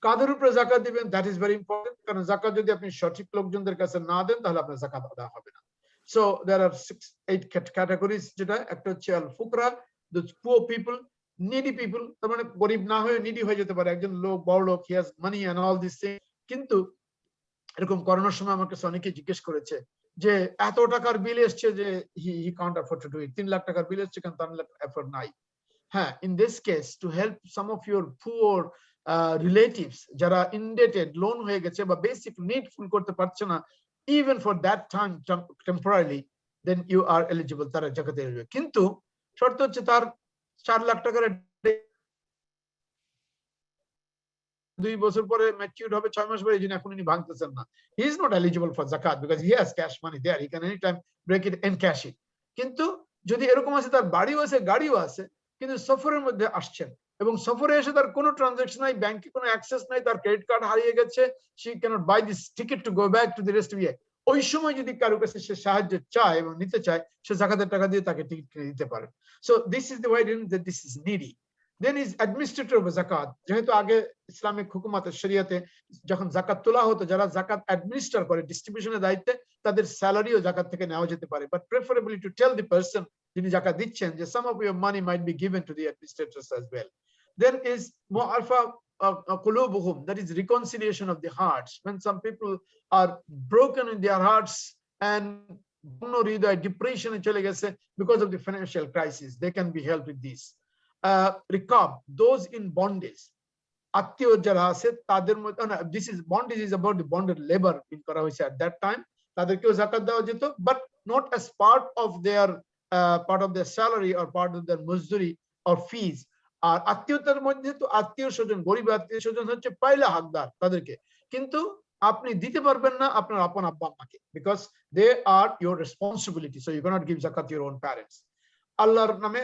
কাদের উপরে জাকাত দিবেন, that is very important, কারণ জাকাত যদি আপনি সঠিক লোকজনদের কাছে না দেন তাহলে আপনার জাকাত আদা হবে না। So there are 8 categories, যেটা একটা হচ্ছে al-Fitra, the poor people, needy people, তার মানে গরিব না হয়ে নিডি হয়ে যেতে পারে, একজন লোক বড় লোক, he has money and all these things, কিন্তু এরকম করোনার সময় আমাকে অনেকে জিজ্ঞেস করেছে যে এত টাকার বিল এসছে যে he can't afford to do it, 3 lakh টাকার বিল এসছে কিন্তু 3 লাখ এফোর্ড নাই। হ্যাঁ, in this case to help some of your poor relatives যারা indebted, লোন হয়ে গেছে বা বেসিক নিড ফুল করতে পারছে না, even for that time temporarily, then you are eligible, তারা জাকাত দেবে। কিন্তু শর্ত হচ্ছে তার 4 লাখ টাকার 2 বছর পরে ম্যাচিউর হবে, 6 মাস পরে, এই জন্য এখন উনি ভাঙতেছেন না, he is not eligible for zakat because he has cash money there, he can anytime break it and cash it। কিন্তু যদি এরকম আছে তার বাড়িও আছে গাড়িও আছে কিন্তু সফরের মধ্যে আসছেন এবং সফরে এসে তার কোনো ট্রানজাকশন নাই ব্যাংকে কোনো অ্যাক্সেস নাই তার ক্রেডিট কার্ড হারিয়ে গেছে she cannot buy this ticket to go back to the rest of the year ওই সময় যদি কারো কাছে সে সাহায্য চায় এবং নিতে চায় সে যাকাতের টাকা দিয়ে তাকে টিকিট কিনে দিতে পারে so this is the way that this is needy then is administrator of zakat যেহেতু আগে ইসলামিক হুকুমতে শরিয়াতে যখন যাকাত তোলা হতো যারা যাকাত অ্যাডমিনিস্ট্রেট করে ডিস্ট্রিবিউশনের দায়িত্বে তাদের স্যালারিও যাকাত থেকে নেওয়া যেতে পারে but preferably to tell the person যিনি যাকাত দিচ্ছেন যে some of your money might be given to the administrators as well then is mu'arfa qulubuhum that is reconciliation of the hearts when some people are broken in their hearts and depression চলে গেছে because of the financial crisis they can be helped with this riqab those in bondage আত্মীয় যারা আছে তাদের মধ্যে this is bondage is about the bonded labor in করা হয়েছে at that time তাদেরকেও যাকাত দেওয়া যেত but not as part of their salary or part of their মজদুরি or fees আর আত্মীয়তার মধ্যে তো আত্মীয় স্বজন গরিব আত্মীয় স্বজন হচ্ছে পয়লা হকদার তাদেরকে কিন্তু আপনি দিতে পারবেন না আপনার আপন আব্বা আম্মাকে because they are your responsibility so you cannot give zakat to your own parents আল্লাহর নামে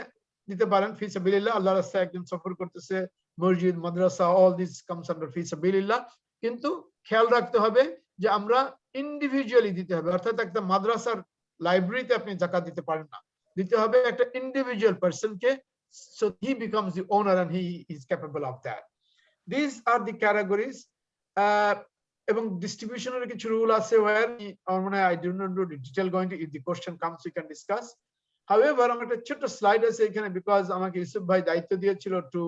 দিতে পারেন ফি সাবিলিল্লাহ আল্লাহর রাস্তায় একজন সফর করতেছে মসজিদ মাদ্রাসা all this comes under ফি সাবিলিল্লাহ কিন্তু খেয়াল রাখতে হবে যে আমরা ইন্ডিভিজুয়ালি দিতে হবে অর্থাৎ একটা মাদ্রাসার লাইব্রেরিতে আপনি যাকাত দিতে পারেন না দিতে হবে একটা individual পারসনকে so he becomes the owner and he is capable of that these are the categories এবং distribution কিছু rule আছে where I do not know the detail going to if the question comes we can discuss however আমার একটা ছোট slide আছে এখানে because আমাকে ইউসুফ ভাই দায়িত্ব দিয়েছিল to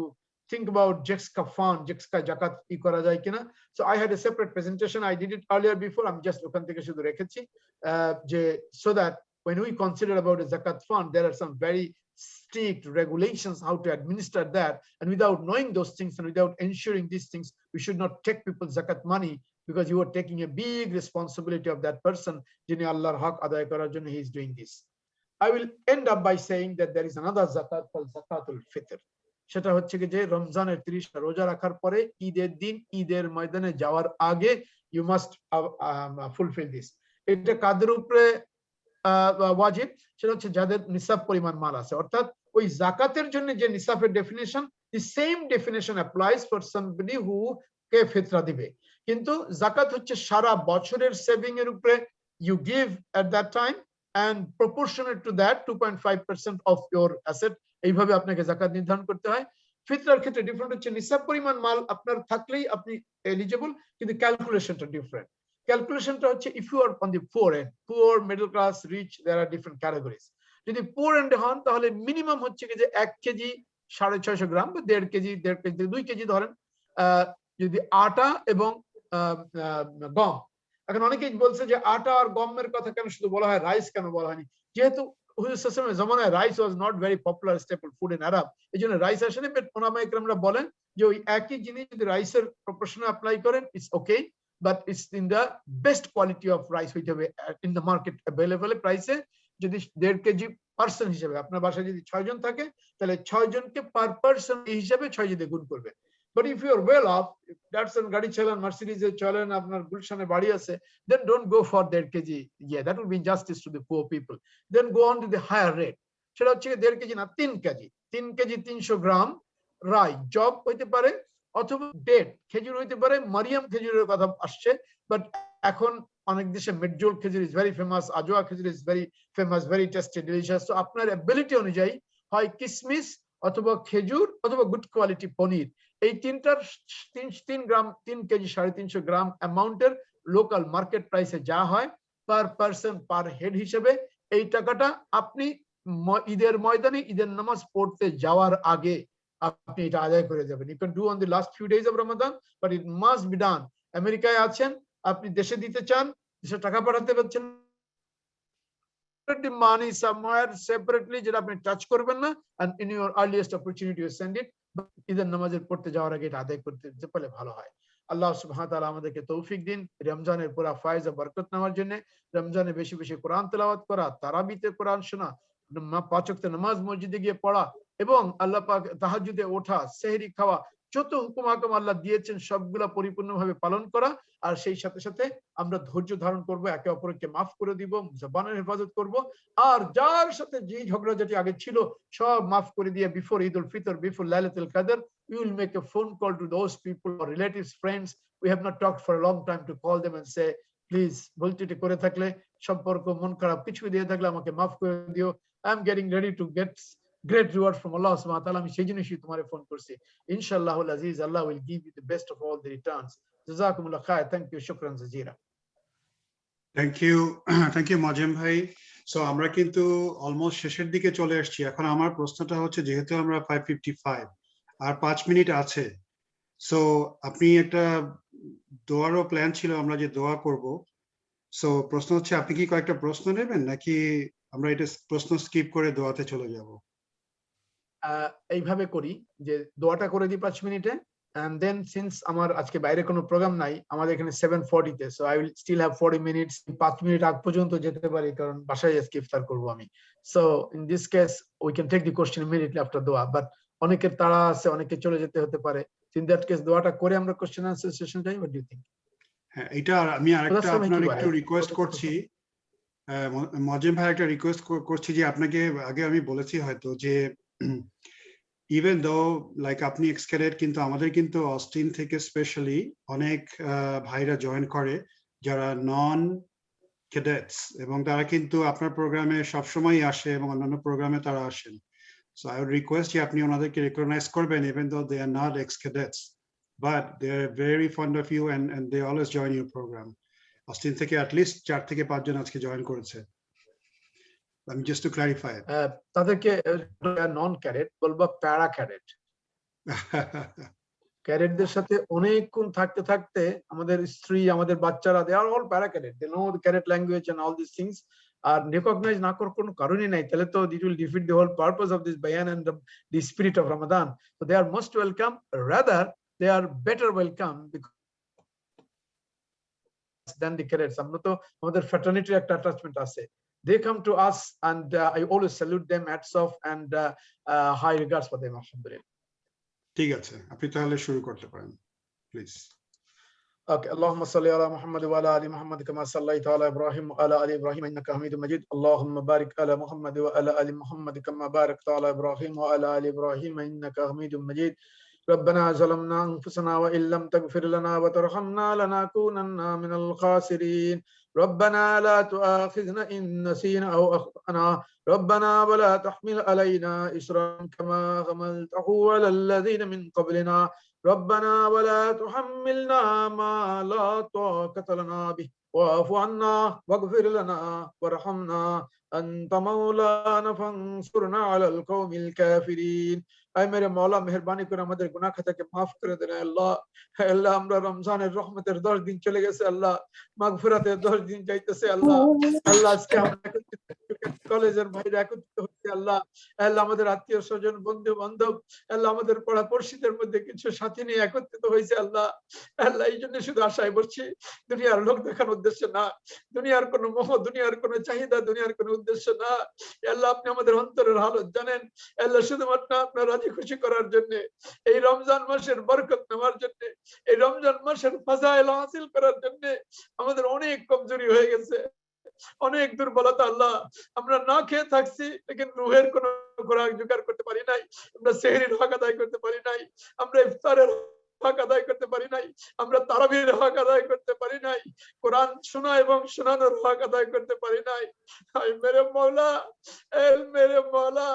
think about Jexka fund Jexka zakat কি করা যায় কিনা so I had a separate presentation I did it earlier before I'm just ওখান থেকে শুধু রেখেছি যে so that when we consider about a zakat fund there are some very strict regulations how to administer that and without knowing those things and without ensuring these things we should not take people's zakat money because you are taking a big responsibility of that person jini Allah's haq aday korar jonno he is doing this I will end up by saying that there is another zakat called zakatul fitr সেটা হচ্ছে যে রমজানের 30 রোজা রাখার পরে ঈদের দিন ঈদের ময়দানে যাওয়ার আগে you must fulfill this এটা কাদের উপরে ওয়াজিব সেটা হচ্ছে যাদের নিসাব পরিমাণ মাল আছে অর্থাৎ ওই যাকাতের জন্য যে নিসাবের definition the same definition applies for somebody who কে ফিতরা দিবে কিন্তু যাকাত হচ্ছে সারা বছরের সেভিং এর উপরে you give at that time and proportionate to that 2.5% of your asset এইভাবে আপনাকে যাকাত নির্ধারণ করতে হয় ফিতরার ক্ষেত্রে ডিফারেন্ট হচ্ছে নিসাব পরিমাণ মাল আপনার থাকলেই আপনি এলিজিবল কিন্তু ক্যালকুলেশনটা ডিফারেন্ট ক্যালকুলেশনটা হচ্ছে if you are on the poor end poor middle class rich there are different categories যদি poor end হন তাহলে মিনিমাম হচ্ছে যে 1 কেজি 650 গ্রাম বা 1.5 কেজি 2 কেজি ধরেন যদি আটা এবং গম এখন অনেকেই বলছে যে আটা আর গমের কথা কেন শুধু বলা হয় রাইস কেন বলা হয়নি যেহেতু হুজুর জামানায় rice was not very popular staple food in Arab এইজন্য রাইস আসেনি বাট ওলামা ইকরামরা বলেন যে ওই একই জিনিস যদি রাইসের প্রপোর্শনে অ্যাপ্লাই করেন it's okay but it's in the best quality of rice which in the market available price যদি 1.5 কেজি পারসন হিসেবে আপনার বাসায় যদি 6 জন থাকে তাহলে 6 জনকে পার পারসন হিসেবে 6 দিয়ে গুণ করবেন but if you are well off Datsun গাড়ি চালান মার্সিডিজ এ চলেন আপনার গুলশানে বাড়ি আছে then don't go for 1.5 KG yeah that would be injustice to the poor people then go on to the higher rate সেটা হচ্ছে 1.5 কেজি না 3 কেজি 300 গ্রাম রাই জব হইতে পারে অথবা ডেট খেজুর হইতে পারে মারিয়াম খেজুরের কথা আসছে বাট এখন অনেক দেশে মেডজোল খেজুর ইজ ভেরি ফেমাস আজওয়া খেজুর is very famous very tasty delicious তো আপনার এবিলিটি অনুযায়ী হয় কিসমিস অথবা খেজুর অথবা গুড কোয়ালিটি পনির এই তিনটার 3 গ্রাম 3 কেজি 350 গ্রাম অ্যামাউন্টের লোকাল মার্কেট প্রাইসে যা হয় পার পারসন পার হেড হিসেবে এই টাকাটা আপনি ঈদের ময়দানে ঈদের নামাজ পড়তে যাওয়ার আগে আপনি এটা আদায় করে যাবেন you can do on the last few days of Ramadan but it must be done আমেরিকায় আছেন আপনি দেশে দিতে চান দেশে টাকা পাঠাতে পারছেন money somewhere separately যেটা আপনি টাচ করবেন না and in your earliest opportunity you send it ঈদের নামাজের পড়তে যাওয়ার আগে এটা আদায় করতে পারলে ভালো হয় আল্লাহ সুবহানাহু ওয়া তাআলা আমাদেরকে তৌফিক দিন রমজানের পুরা ফয়েজ ও বরকত নেওয়ার জন্য রমজানে বেশি বেশি কোরআন তেলাওয়াত করা তারাবিতে কোরআন শোনা 5 ওয়াক্ত নামাজ মসজিদে গিয়ে পড়া এবং আল্লাহ পাক তাহাজ্জুদে ওঠা সেহরি খাওয়া যত হুকুম হাকাম আল্লাহ দিয়েছেন সবগুলা পরিপূর্ণভাবে পালন করা, আর সেই সাথে সাথে আমরা ধৈর্য ধারণ করব, একে অপরকে মাফ করে দিব, জবানের হেফাজত করব, আর যার সাথে যে ঝগড়াঝাটি আগে ছিল সব মাফ করে দিয়ে বিফোর ঈদ উল ফিতর, বিফোর লাইলাতুল কদর, we will make a phone call to those people or relatives, friends we have not talked for a long time, to call them and say please ভুলটি করে থাকলে, সম্পর্ক মন খারাপ কিছু দিয়ে থাকলে আমাকে মাফ করে দিও, I am getting ready to get great reward from Allah subhanahu wa ta'ala, আমি সেই জন্যই তোমারে ফোন করছি, ইনশাআল্লাহুল Aziz, Allah will give you the best of all the returns. জাযাকুমুল্লাহ খায়র, থ্যাংক ইউ, শুকরান জাজিরা। Thank you, thank you Mazem ভাই। সো আমরা কিন্তু অলমোস্ট শেষের দিকে চলে আসছি। এখন আমার প্রশ্নটা হচ্ছে, যেহেতু আমরা 5:55 আর 5 মিনিট আছে, সো আপনি একটা দোয়ারও প্ল্যান ছিল, আমরা যে দোয়া করব, সো প্রশ্ন হচ্ছে আপনি কি কয়েকটা প্রশ্ন নেবেন নাকি আমরা এটা প্রশ্ন স্কিপ করে দোয়াতে চলে যাব? এইভাবে করি যে দোয়াটা করে দিই 5 মিনিটে, and then since আমার আজকে বাইরে কোনো প্রোগ্রাম নাই, আমাদের এখানে 7:40 তে, so I will still have 40 minutes, 5 minute আগ পর্যন্ত যেতে পারি, কারণ বাসায় আজকে ইফতার করব আমি। So in this case we can take the question immediately after dua, but অনেকের তাড়া আছে, অনেকে চলে যেতে হতে পারে, in that case দোয়াটা করে আমরা question answer session time, what do you think? হ্যাঁ, এটা আমি আরেকটা আপনার একটু রিকোয়েস্ট করছি, মজিম ভাই একটা রিকোয়েস্ট করছি যে আপনাকে আগে আমি বলেছি হয়তো যে ইভেন দো লাইক আপনি এক্স-ক্যাডেট, কিন্তু আমাদের কিন্তু অস্টিন থেকে স্পেশালি অনেক ভাইরা জয়েন করে যারা নন ক্যাডেটস, এবং তারা কিন্তু আপনার প্রোগ্রামে সবসময় আসে এবং অন্যান্য প্রোগ্রামে তারা আসেন। সো আই উড রিকোয়েস্ট যে আপনি ওনাদেরকে রেকগনাইজ করবেন, even though they are not ex-cadets, but they are very fond of you and they always join your program. Austin থেকে অ্যাটলিস্ট 4 থেকে 5 জন আজকে জয়েন করেছে। আমি জাস্ট টু ক্ল্যারিফাই তাদেরকে নন ক্যাডেট বলবো, প্যারা ক্যাডেট। ক্যাডেটদের সাথে অনেকক্ষণ থাকতে থাকতে আমাদের স্ত্রী, আমাদের বাচ্চারা, they are all para cadet, they know the cadet language and all this things. আর রিকগনাইজ না করার কোনো কারণই নাই, তাহলে তো it will defeat the whole purpose of this বায়ান and the spirit of Ramadan. So they are most welcome, rather they are better welcome than the cadets. আমরা তো আমাদের ফ্র্যাটার্নিটির একটা অ্যাটাচমেন্ট আছে। They come to us and I always salute them, hats off and high regards for them. Alhamdulillah. ঠিক আছে, আপনি তাহলে শুরু করতে পারেন please. Okay, Allahumma salli ala Muhammad wa ala ali Muhammad kama sallaita ala Ibrahim wa ala ali Ibrahim innaka Hamidum Majid. Allahumma barik ala Muhammad wa ala ali Muhammad kama barakta ala Ibrahim wa ala ali Ibrahim innaka Hamidum Majid. ربنا ظلمنا أنفسنا وإن لم تغفر لنا وترحمنا لنكونن من الخاسرين. ربنا لا تؤاخذنا إن نسينا أو أخطأنا. ربنا ولا تحمل علينا إصرا كما حملته على الذين من قبلنا. ربنا ولا تحملنا ما لا طاقة لنا به واعف عنا واغفر لنا وارحمنا أنت مولانا فانصرنا على القوم الكافرين. আয় মেরে মওলা, মেহেরবানি করে আমাদের গুনাহ খাতাকে maaf করে দেন আল্লাহ। হে আল্লাহ, আমরা রমজানের রহমতের 10 দিন চলে গেছে আল্লাহ, মাগফিরাতের 10 দিন যাইতেছে আল্লাহ। আল্লাহ আজকে আমরা কলেজের ভাইরা একত্রিত হচ্ছে আল্লাহ। আল্লাহ আমাদের আত্মীয় স্বজন, বন্ধু বান্ধব, আল্লাহ আমাদের পড়া পড়শিদের মধ্যে কিছু সাথী নিয়ে একত্রিত হয়েছে আল্লাহ। আল্লাহ এই জন্য শুধু আশায় বসছি, দুনিয়ার লোক দেখানোর উদ্দেশ্য না, দুনিয়ার কোনো মোহ, দুনিয়ার কোনো চাহিদা, দুনিয়ার কোনো উদ্দেশ্য না। আল্লাহ আপনি আমাদের অন্তরের হালত জানেন। আল্লাহ শুধুমাত্র আপনার রাজি খুশি করার জন্য, এই রমজান মাসের বরকত নেওয়ার জন্য, এই রমজান মাসের ফাজাইল হাসিল করার জন্য আমাদের অনেক কমজোরি হয়ে গেছে, অনেক দুর্বলতা আল্লাহ। আমরা না খেয়ে থাকছি, লেকিন রুহের কোন খোরাক জোগাড় করতে পারি নাই, আমরা সেহরির হক আদায় করতে পারি নাই, আমরা ইফতারের হক আদায় করতে পারি নাই, আমরা তারাবির হক আদায় করতে পারি নাই, কোরআন শোনা এবং শোনানোর হক আদায় করতে পারি নাই। মেরে মওলা, মেরে মওলা,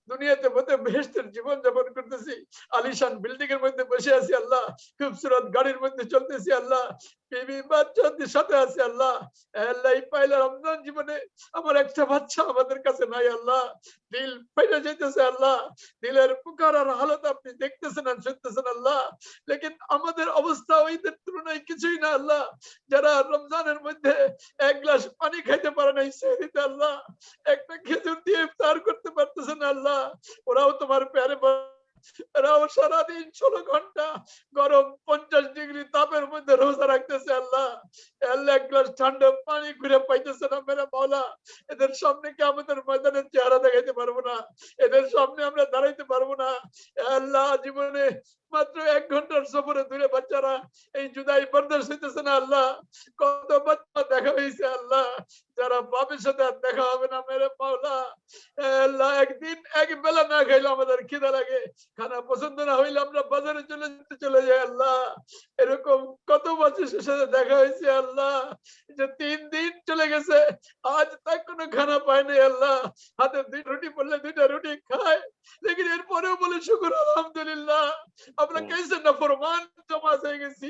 দুনিয়াতে বসে বেহেশতের জীবন যাপন করতেছি, আলিশান বিল্ডিং এর মধ্যে বসে আছি আল্লাহ, খুবসুরত গাড়ির মধ্যে চলতেছি আল্লাহ, বিবি বাচ্চাদের সাথে আছি আল্লাহ। আল্লাহ এই পয়লা রমজান জীবনে আমার একটা বাচ্চা আমাদের কাছে নাই আল্লাহ। দিল ফেটে যেতেছে আল্লাহ, দিলের পুকারার হালত আপনি দেখতেছেন আর শুনতেছেন আল্লাহ, লেকিন আমাদের অবস্থা ওইদের তুলনায় কিছুই না আল্লাহ। যারা রমজানের মধ্যে এক গ্লাস পানি খাইতে পারে নাই সেহরিতে আল্লাহ, একটা খেজুর দিয়ে ইফতার করতে পারতেছে না আল্লাহ, ওরাও তোমার প্যারে, এরাও সারাদিন 16 ঘন্টা গরম 50 ডিগ্রি তাপের মধ্যে রোজা রাখতেছে আল্লাহ। আল্লাহ এক গ্লাস ঠান্ডা পানি ঘুরে পাইতেছে না মেরে মওলা। এদের সামনে কি আমাদের ময়দানের চেহারা দেখাইতে পারবো না, এদের সামনে আমরা দাঁড়াইতে পারবো না আল্লাহ। জীবনে মাত্র 1 ঘন্টার সফরে দূরে বাচ্চারা এই জুদাই বরদাস্ত হইতেছে না আল্লাহ। কত বাচ্চা দেখা হয়েছে আল্লাহ, যারা বাপের সাথে আর দেখা হবে না মেরে মাওলা। আল্লাহ একদিন এক বেলা না খাইলে আমাদের খিদা লাগে, খানা পছন্দ না হইলে আমরা বাজারে চলে যাই আল্লাহ। এরকম কত বাচ্চার সাথে দেখা হয়েছে আল্লাহ, যে 3 দিন চলে গেছে আজ তক কোনো খানা পায় নাই আল্লাহ। হাতে 2 রুটি পড়লে 2টা রুটি খায়, লেকিন এরপরেও বলে শুকর আলহামদুলিল্লাহ। আমরা কেসে নাফরমান জমাত হয়ে গেছি,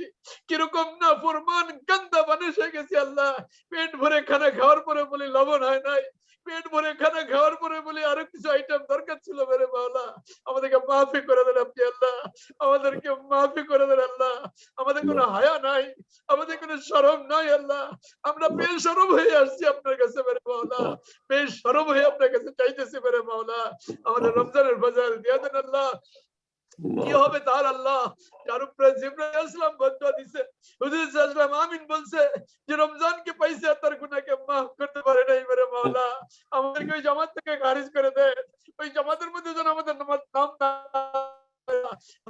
কিরকম নাফরমান গন্দা মানুষ হয়ে গেছি আল্লাহ। পেট ভরে খানা খাওয়ার পরে বলি লবণ হয় নাই, পেট ভরে খানা খাওয়ার পরে বলি আরো কিছু আইটেম দরকার ছিল মেরে মাওলা। আমাদেরকে মাফি করে দেন আপনি আল্লাহ, আমাদেরকে মাফি করে দেন আল্লাহ। আমাদের কোনো হায়া নাই, আমাদের কোনো শরম নাই আল্লাহ। আমরা বেশরম হয়ে আসছি আপনার কাছে মেরে মাওলা, বেশরম হয়ে আপনার কাছে চাইতেছি মেরে মাওলা। আমাদের রমজানের বাজার দিয়ে দেন আল্লাহ। কি হবে তার আল্লাহ, যার উপরে জিবরাইল আলাইহিস সালাম বদদুয়া দিয়েছে, হুজুর সাল্লাল্লাহু আলাইহি ওয়াসাল্লাম আমিন বলছে যে রমজানকে পাইছে তার গুনাহকে maaf করতে পারে নাই মেরে মাওলা। আমাদেরকে ওই জামাত থেকে খারিজ করে দেন, ওই জামাতের মধ্যে যেন আমাদের নাম না।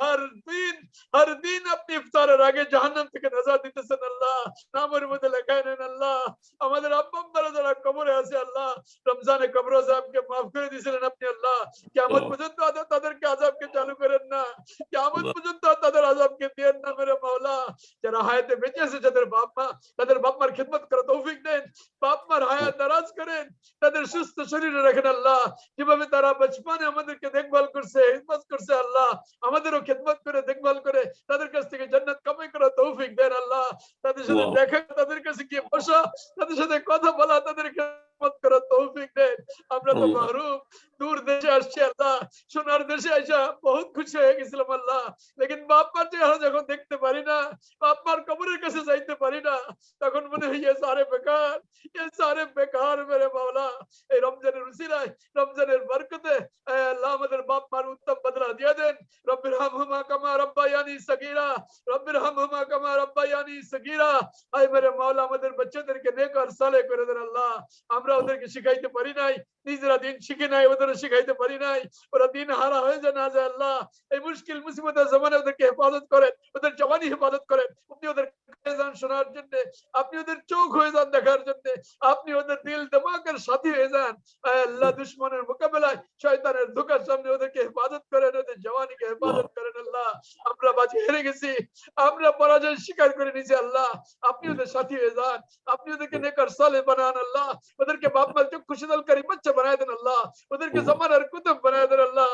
हर दिन अपनी इफ्तारेর আগে জাহান্নাম থেকে নাজাত দিতেছেন আল্লাহ, নামের মধ্যে লেখায় নেন আল্লাহ। আমাদের আব্বা আম্মারা যারা কবরে আছে আল্লাহ, রমজানে কবর আযাবকে maaf করে দিয়েছিলেন আপনি আল্লাহ। কিয়ামত পর্যন্ত তাদেরকে আযাবকে চালু করেন না, কিয়ামত পর্যন্ত তাদের আযাবকে দিয়েন না মেরে মাওলা। যারা হায়াতে বেঁচে আছে, যাদের বাপ মা, তাদের বাপ মার খিদমত করার তৌফিক দেন, বাপ মার হায়াত দারাজ করেন, তাদের সুস্থ শরীরে রাখেন আল্লাহ। যেভাবে তারা বচপনে আমাদেরকে দেখভাল করছে, হিদমত করছে আল্লাহ, আমাদেরও খিদমত করে দেখভাল করে তাদের কাছ থেকে জান্নাত কামাই করার তৌফিক দেন আল্লাহ। তাদের সাথে দেখা, তাদের কাছে গিয়ে বসা, তাদের সাথে কথা বলা, তাদের খিদমত করার তৌফিক দেন। আমরা তো মাহরুম, দূর দেশে আসছি আল্লাহ, সোনার দেশে আসা বহুত খুশি হয়ে গেছিলাম আল্লাহ, লেকিন বাপ মার চেহারা যখন দেখতে পারি না, বাপ মার কবরের কাছে যাইতে পারি না, তখন মনে হয় এ সারে বেকার মেরে মাওলা। এই রমজানের উসিলায়, রমজানের বরকতে আল্লাহ আমাদের বাপ মার উত্তম বদলা দিয়ে দেন। রব্বিরহামহুমা কামা রাব্বায়ানি সগীরা, রব্বিরহামহুমা কামা রাব্বায়ানি সগীরা। আয় মেরে মাওলা আমাদের বাচ্চাদেরকে নেক আর সালেহ করে দেন আল্লাহ। আমরা ওদেরকে শিখাইতে পারি নাই, নিজেরা দিন শিখে নাই, ওদের শিখাইতে পারি নাই, ওরা দিন হারা হয়ে যায় না যায় আল্লাহ। এই মুশকিল মুসিবতের জমানে ওদেরকে হেফাজত করেন, ওদের জবানি হেফাজত করেন। আপনি ওদের যান শোনার জন্য, আপনি ওদের চোখ হয়ে যান দেখার জন্য, আপনি ওদের দিল দিমাগের সাথী হয়ে যান। আল্লাহ দুশ্মনের মোকাবেলায়, শয়তানের ধোঁকার সামনে ওদেরকে হেফাজত করেন, ওদের জওয়ানিকে হেফাজত করেন আল্লাহ। আমরা বাজি হেরে গেছি, আমরা পরাজয় স্বীকার করে নিয়েছি আল্লাহ। আপনি ওদের সাথী হয়ে যান, আপনি ওদেরকে নেকর সালেহ বানান আল্লাহ। ওদেরকে বাপ মার চক্ষু শীতলকারী বাচ্চা বানায় দেন আল্লাহ, ওদেরকে জামানার কুতুব বানায় দেন আল্লাহ,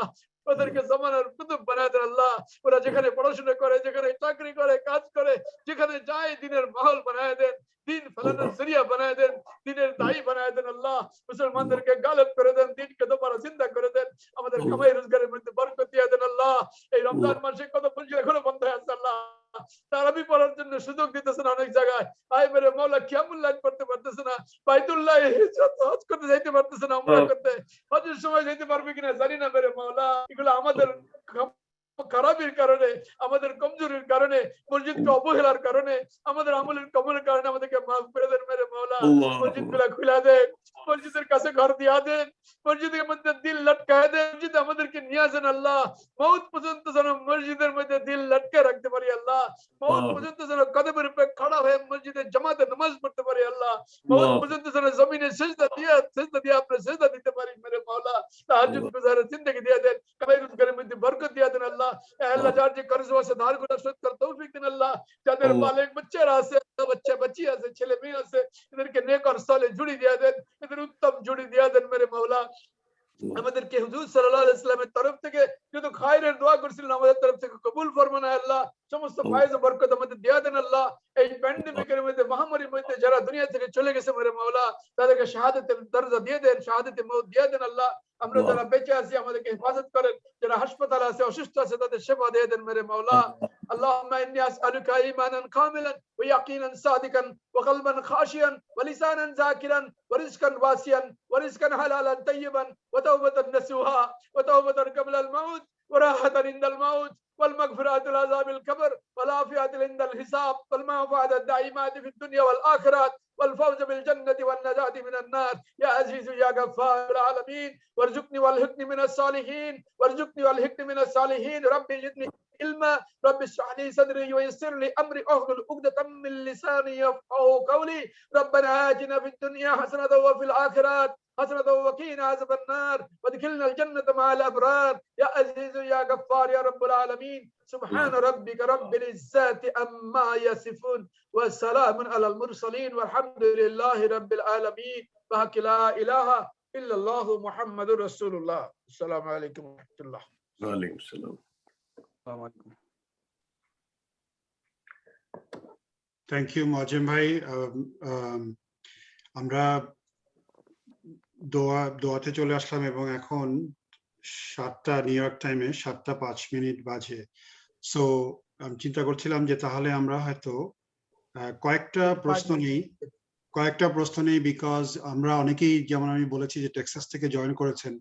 ওদেরকে জামানার কুতুব বানায় দেন আল্লাহ। ওরা যেখানে পড়াশোনা করে, যেখানে চাকরি করে, কাজ করে, যেখানে যায় দিনের মাহল বানায় দেন, দিন ফেলানোর জরিয়া বানায় দেন, দিনের দায়ী বানায় দেন আল্লাহ। মুসলমানদেরকে গালেব করে দেন, দিনকে দোবারা জিন্দা করে দেন, আমাদের কামাই রোজগারের মধ্যে বরকত দিয়ে দেন আল্লাহ। এই রমজান মাসে কত পুঁজি এখনো বন্ধ হয়ে আছে আল্লাহ, তারাবি পড়ার জন্য সুযোগ দিতেছে না অনেক জায়গায়। আয় মেরে মাওলা কিয়ামুল লাইল করতে পারতেছে না, বাইতুল্লাহ হিজরত হজ করতে যাইতে পারতেছে না, উমরা করতে হজের সময় যাইতে পারবে কিনা জানি না মেরে মাওলা। এগুলো আমাদের খারাপের কারণে, আমাদের কমজোরির কারণে, মসজিদকে অবহেলার কারণে, আমাদের আমলের কবরের কারণে আমাদেরকে মাফ করে দেন মেরে মাওলা। মসজিদ গুলা খুলে দেন, মসজিদের কাছে ঘর দিয়া দেন, মসজিদের মধ্যে দিল লটকায় দেন, মসজিদ আমাদেরকে নিয়ে আসেন আল্লাহ। মউত পর্যন্ত যেন মসজিদের মধ্যে দিল লটকে রাখতে পারি আল্লাহ, মউত পর্যন্ত যেন কদমের উপরে খাড়া হয়ে মসজিদে জামাতে নামাজ পড়তে পারি আল্লাহ, মউত পর্যন্ত যেন জমিনে সিজদা দিয়ে আপনি সিজদা দিতে পারি মেরে মাওলা। তাহাজ্জুদ গুজারের জিন্দেগি দিয়ে দেন, কামাই রোজগারের মধ্যে বরকত দিয়ে দেন আল্লাহ। আল্লাহ যার যে কর্জ আছে ধারগুলো শোধ করার তৌফিক দিন আল্লাহ। যাদের বালেক বাচ্চারা আছে, বাচ্চা বাচ্চি আছে, ছেলে মেয়ে আছে, এদেরকে নেক আর সালেহ জুড়ি দিয়ে দেন, এদের উত্তম জুড়ি দিয়ে দেন মেরে মাওলা। আমাদেরকে হুজুর সাল্লাল্লাহু আলাইহি ওয়াসাল্লামের তরফ থেকে যত খায়রের দোয়া করছিলেন আমাদের তরফ থেকে কবুল ফরমান আল্লাহ। সমস্ত ফায়েজ ও বরকত আমাদের দিয়ে দেন আল্লাহ। এই প্যান্ডেমিকের মধ্যে, মহামারীর মধ্যে যারা দুনিয়া থেকে চলে গেছে মেরে মাওলা, তাদেরকে শাহাদাতের দরজা দিয়ে দেন, শাহাদাতে মউত দিয়ে দেন আল্লাহ। আমরা যারা বেঁচে আছি আমাদেরকে হেফাজত করেন, যারা হাসপাতালে আছে, অসুস্থ আছে, তাদের সেবা দিয়ে দেন মেরে মাওলা। আল্লাহুম্মা ইন্নী আসআলুকা ঈমানান কামিলান ওয়া ইয়াকিনান সাদিকান ওয়া কলবান খাশিয়ান ওয়া লিসানান যাকিরান ওয়া রিজকান ওয়াসিয়ান ওয়া রিজকান হালালান তাইয়িবান ওয়া তাওবাতান নাসুহা ওয়া তাওবাতান ক্বাবলা আল মাউত ওয়া রাহাতান ইনদাল মাউত والمغفرة العذاب الكبر والعافية عند الحساب والمعافاة الدائمات في الدنيا والآخرة والفوز بالجنة والنجاة من النار يا عزيز يا غفار العالمين وارزقني والحقني من الصالحين وارزقني والحقني من الصالحين ربي زدني علما رب اشرح لي صدري ويسر لي امري واحلل عقدة من لساني يفقهوا قولي ربنا آتنا في الدنيا حسنة وفي الآخرة حسنة وقنا عذاب النار وادخلنا الجنة مع الأبرار يا عزيز يا غفار يا رب العالمين سبحان ربك رب العزة عما يصفون والسلام على المرسلين والحمد لله رب العالمين بحق لا إله إلا الله محمد رسول الله السلام عليكم ورحمة الله ওয়ালাইকুম আসসালাম। থ্যাংক ইউ মজেম ভাই। আমরা দোয়াতে চলে আসলাম এবং এখন 7টা নিউ ইয়র্ক টাইমে 7:05 বাজে। সো আমি চিন্তা করছিলাম যে তাহলে আমরা হয়তো কয়েকটা প্রশ্ন নেই বিকজ আমরা অনেকেই, যেমন আমি বলেছি যে টেক্সাস থেকে জয়েন করেছেন,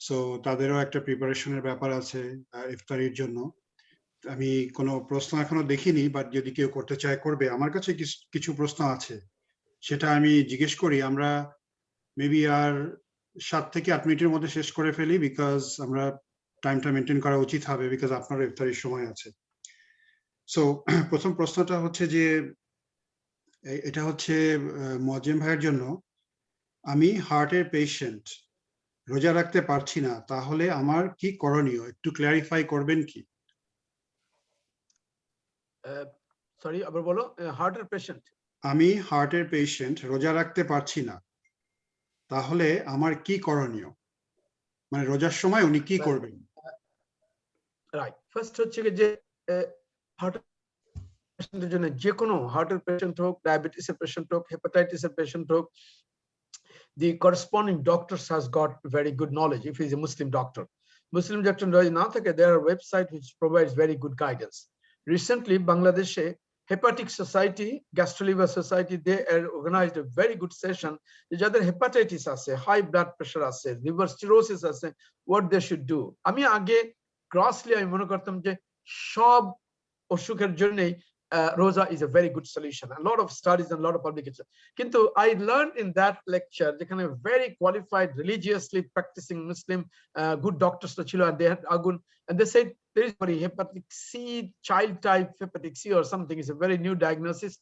সো তাদেরও একটা প্রিপারেশনের ব্যাপার আছে ইফতারির জন্য। আমি কোনো প্রশ্ন এখনো দেখিনি, বাট যদি কেউ করতে চায় করবে। আমার কাছে কিছু প্রশ্ন আছে, সেটা আমি জিজ্ঞেস করি। আমরা মেবি আর 7 থেকে 8 মিনিটের মধ্যে শেষ করে ফেলি, বিকজ আমরা টাইমটা মেনটেন করা উচিত হবে, বিকজ আপনার ইফতারির সময় আছে। সো প্রথম প্রশ্নটা হচ্ছে যে, এটা হচ্ছে মজেম ভাইয়ের জন্য। আমি হার্টের পেশেন্ট, রোজা রাখতে পারছি না, তাহলে আমার কি করণীয়? একটু ক্ল্যারিফাই করবেন কি? সরি আবার বলো। হার্টের পেশেন্ট, আমি হার্টের পেশেন্ট, রোজা রাখতে পারছি না, তাহলে আমার কি করণীয়? মানে রোজার সময় উনি কি করবেন? রাইট, ফার্স্ট হচ্ছে যে হার্ট পেশেন্টের জন্য, যে কোনো হার্টের পেশেন্ট হোক, ডায়াবেটিসের পেশেন্ট হোক, হেপাটাইটিসের পেশেন্ট হোক, the corresponding doctors has got very good knowledge if he is a Muslim doctor. Muslim doctor না থাকে, there are website which provides very good guidance. Recently Bangladeshe Hepatic Society, Gastroliver Society, they organized a very good session যাদের hepatitis আছে, high blood pressure আছে, liver cirrhosis আছে, what they should do. আমি আগে grossly আমি মনে করতাম যে সব অসুখের জন্যই Rosa is a very good solution. A lot of studies and a lot of publications. Kintu I learned in that lecture, যেখানে very qualified, religiously practicing Muslim good doctors chilo, and they had agun, and they said there is hepatic C, child type hepatic C or something, is a very new diagnosis.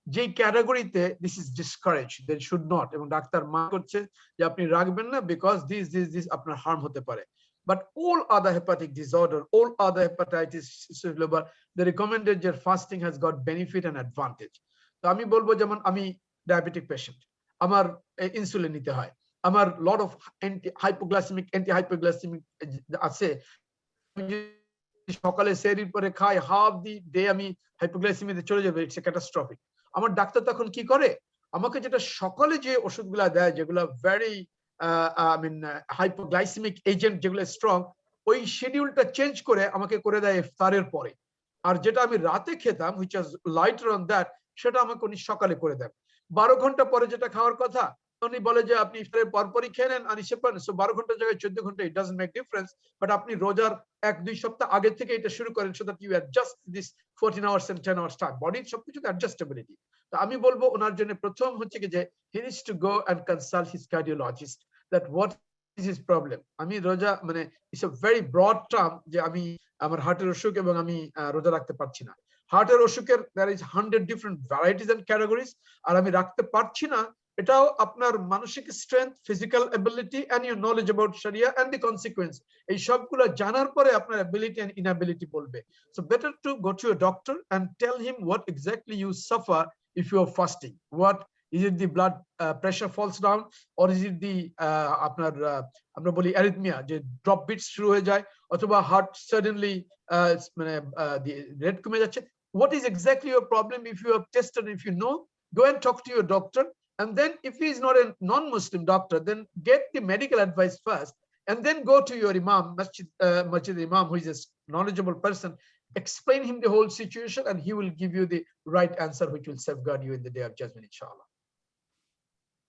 যে ক্যাটাগরিতে this is discouraged, they should not, এবং doctor মা করছে যে আপনি রাখবেন না because this আপনার harm হতে পারে। But all other hepatic disorder, all other hepatitis liver, they recommended that fasting has got benefit and advantage. So আমি বলবো, যেমন আমি ডায়াবেটিক পেশেন্ট, আমার ইনসুলিন নিতে হয়, আমার লট অফ anti-hypoglycemic আছে, সকালে সেহরির পরে খাই, হাফ দি ডে আমি হাইপোগ্লাইসেমিতে চলে যাবে, ইটস এ ক্যাটাস্ট্রফিক। আমার ডাক্তার তখন কি করে, আমাকে যেটা সকালে যে ওষুধগুলা দেয়, যেগুলো ভেরি হাইপোগ্লাইসেমিক এজেন্ট, যেগুলো স্ট্রং, ওই শিডিউলটা চেঞ্জ করে আমাকে করে দেয় ইফতারের পরে। আর যেটা আমি রাতে খেতাম, which was lighter on that, সেটা আমাকে উনি সকালে করে দেন। 12 ঘন্টা পরে যেটা খাওয়ার কথা, উনি বলে যে আপনি ইফতারের পরপরই খেয়ে নেন, আনি সেপান, সো 12 ঘন্টার জায়গায় 14 ঘন্টা, it doesn't make difference. But আপনি রোজার 1-2 সপ্তাহ আগে থেকে এটা শুরু করেন, so that you adjust this 14 hours and 10 hours time. বডির সবকিছুতে অ্যাডজাস্টেবিলিটি। তো আমি বলবো ওনার জন্য প্রথম হচ্ছে কি যে he needs to go and consult his cardiologist, that what is his problem. আমি রোজা মানে it's a very broad term যে আমি আমার হার্টের অসুখ এবং আমি রোজা রাখতে পারছি না। হার্টের অসুখের there is 100 different varieties and categories, আর আমি রাখতে পারছি না এটাও আপনার মানসিক strength, physical ability and your knowledge about sharia and the consequence, এই সবগুলো জানার পরে আপনার ability and inability বলবে। So better to go to a doctor and tell him what exactly you suffer if you are fasting. What is it, the blood pressure falls down, or is it the আপনার আমরা বলি arrhythmia, যে drop bits শুরু হয়ে যায়, অথবা heart suddenly মানে the rate কমে যাচ্ছে? What is exactly your problem? If you have tested, if you know, go and talk to your doctor. And then if he is not a non-Muslim doctor, then get the medical advice first, and then go to your imam, masjid imam, who is a knowledgeable person, explain him the whole situation, and he will give you the right answer which will safeguard you in the day of judgment, inshallah.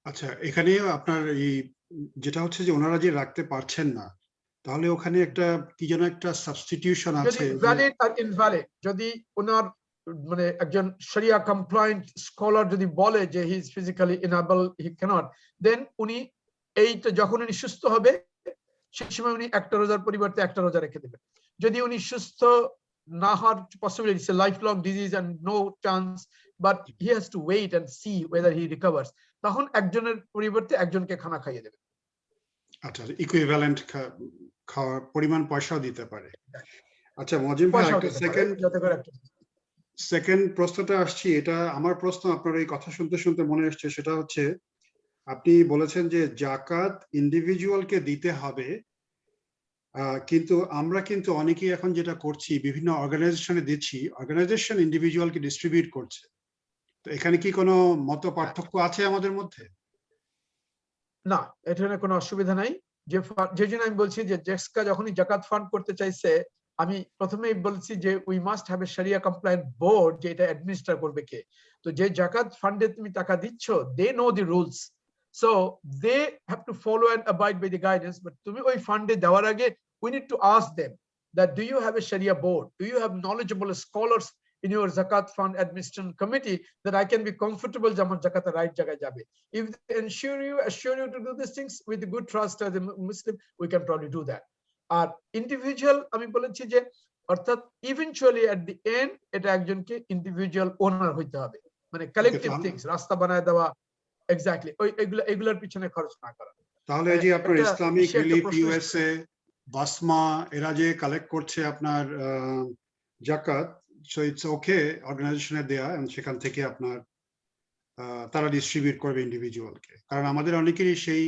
আচ্ছা, এখানে আপনার এই যেটা হচ্ছে যে ওনারা যে রাখতে পারছেন না, তাহলে ওখানে একটা কি যেন একটা সাবস্টিটিউশন আছে, ভ্যালিড আর ইনভ্যালিড। যদি ওনার মানে একজন শরিয়া কমপ্লায়েন্ট স্কলার যদি বলে যে he is physically enable, he cannot, then উনি এইটা যখন উনি সুস্থ হবে সেই সময় উনি একটা রোজার পরিবর্তে একটা রোজা রেখে দেবেন। যদি উনি সুস্থ না হওয়ার possibility, it's a lifelong disease and no chance, but he has to wait and see whether he recovers, তখন একজনের পরিবর্তে একজনকে খানা খাইয়ে দেবে। আচ্ছা, ইকুইভ্যালেন্ট খাওয়ার পরিমাণ পয়সাও দিতে পারে। আচ্ছা মজিম ভাই, একটা সেকেন্ড প্রশ্নটা আসছি, এটা আমার প্রশ্ন, আপনার এই কথা শুনতে শুনতে মনে আসছে, সেটা হচ্ছে আপনি বলেছেন যে জাকাত ইন্ডিভিজুয়ালকে দিতে হবে, কিন্তু আমরা কিন্তু অনেকেই এখন যেটা করছি বিভিন্ন অর্গানাইজেশনে দিচ্ছি, অর্গানাইজেশন ইন্ডিভিজুয়ালকে ডিস্ট্রিবিউট করছে। তো এখানে কি কোনো মত পার্থক্য আছে আমাদের মধ্যে? না, এখানে কোনো অসুবিধা নাই। যে জন্য আমি বলছি যে জেক্সকা যখনই জাকাত ফান্ড করতে চাইছে, আমি প্রথমেই বলছি যে উই মাস্ট হ্যাভ এ শরিয়া কমপ্লায়েন্ট বোর্ড, যে এটা অ্যাডমিনিস্ট্রেট করবে কে। তো যে জাকাত ফান্ডে তুমি টাকা দিচ্ছ, they know the rules, so they have to follow and abide by the guidance. But তুমি ওই ফান্ডে দেওয়ার আগে we need to ask them that do you have a Sharia board, do you have knowledgeable scholars in your Zakat fund administration committee that I can be comfortable যে আমার জাকাত right জায়গায় যাবে। If they assure you to do these things with good trust as a Muslim, we can probably do that. আর individual আমি বলেছি যে অর্থাৎ ইভেনচুয়ালি এট দি এন্ড এটা একজনকে ইন্ডিভিজুয়াল ওনার হইতে হবে, মানে কালেক্টিভ থিংস, রাস্তা বানায় দেওয়া, এক্স্যাক্টলি ওই এগুলোর পিছনে খরচ না করা। তাহলে এই যে আপনার ইসলামিক রিলিফ, ইউএসএ, বাসমা, এরা যে কালেক্ট করছে আপনার জাকাত, সো ইটস ওকে অর্গানাইজেশনে দেয়া, এবং সেখান থেকে আপনার তারা ডিস্ট্রিবিউট করবে ইন্ডিভিজুয়ালকে, কারণ আমাদের অনেকেরই সেই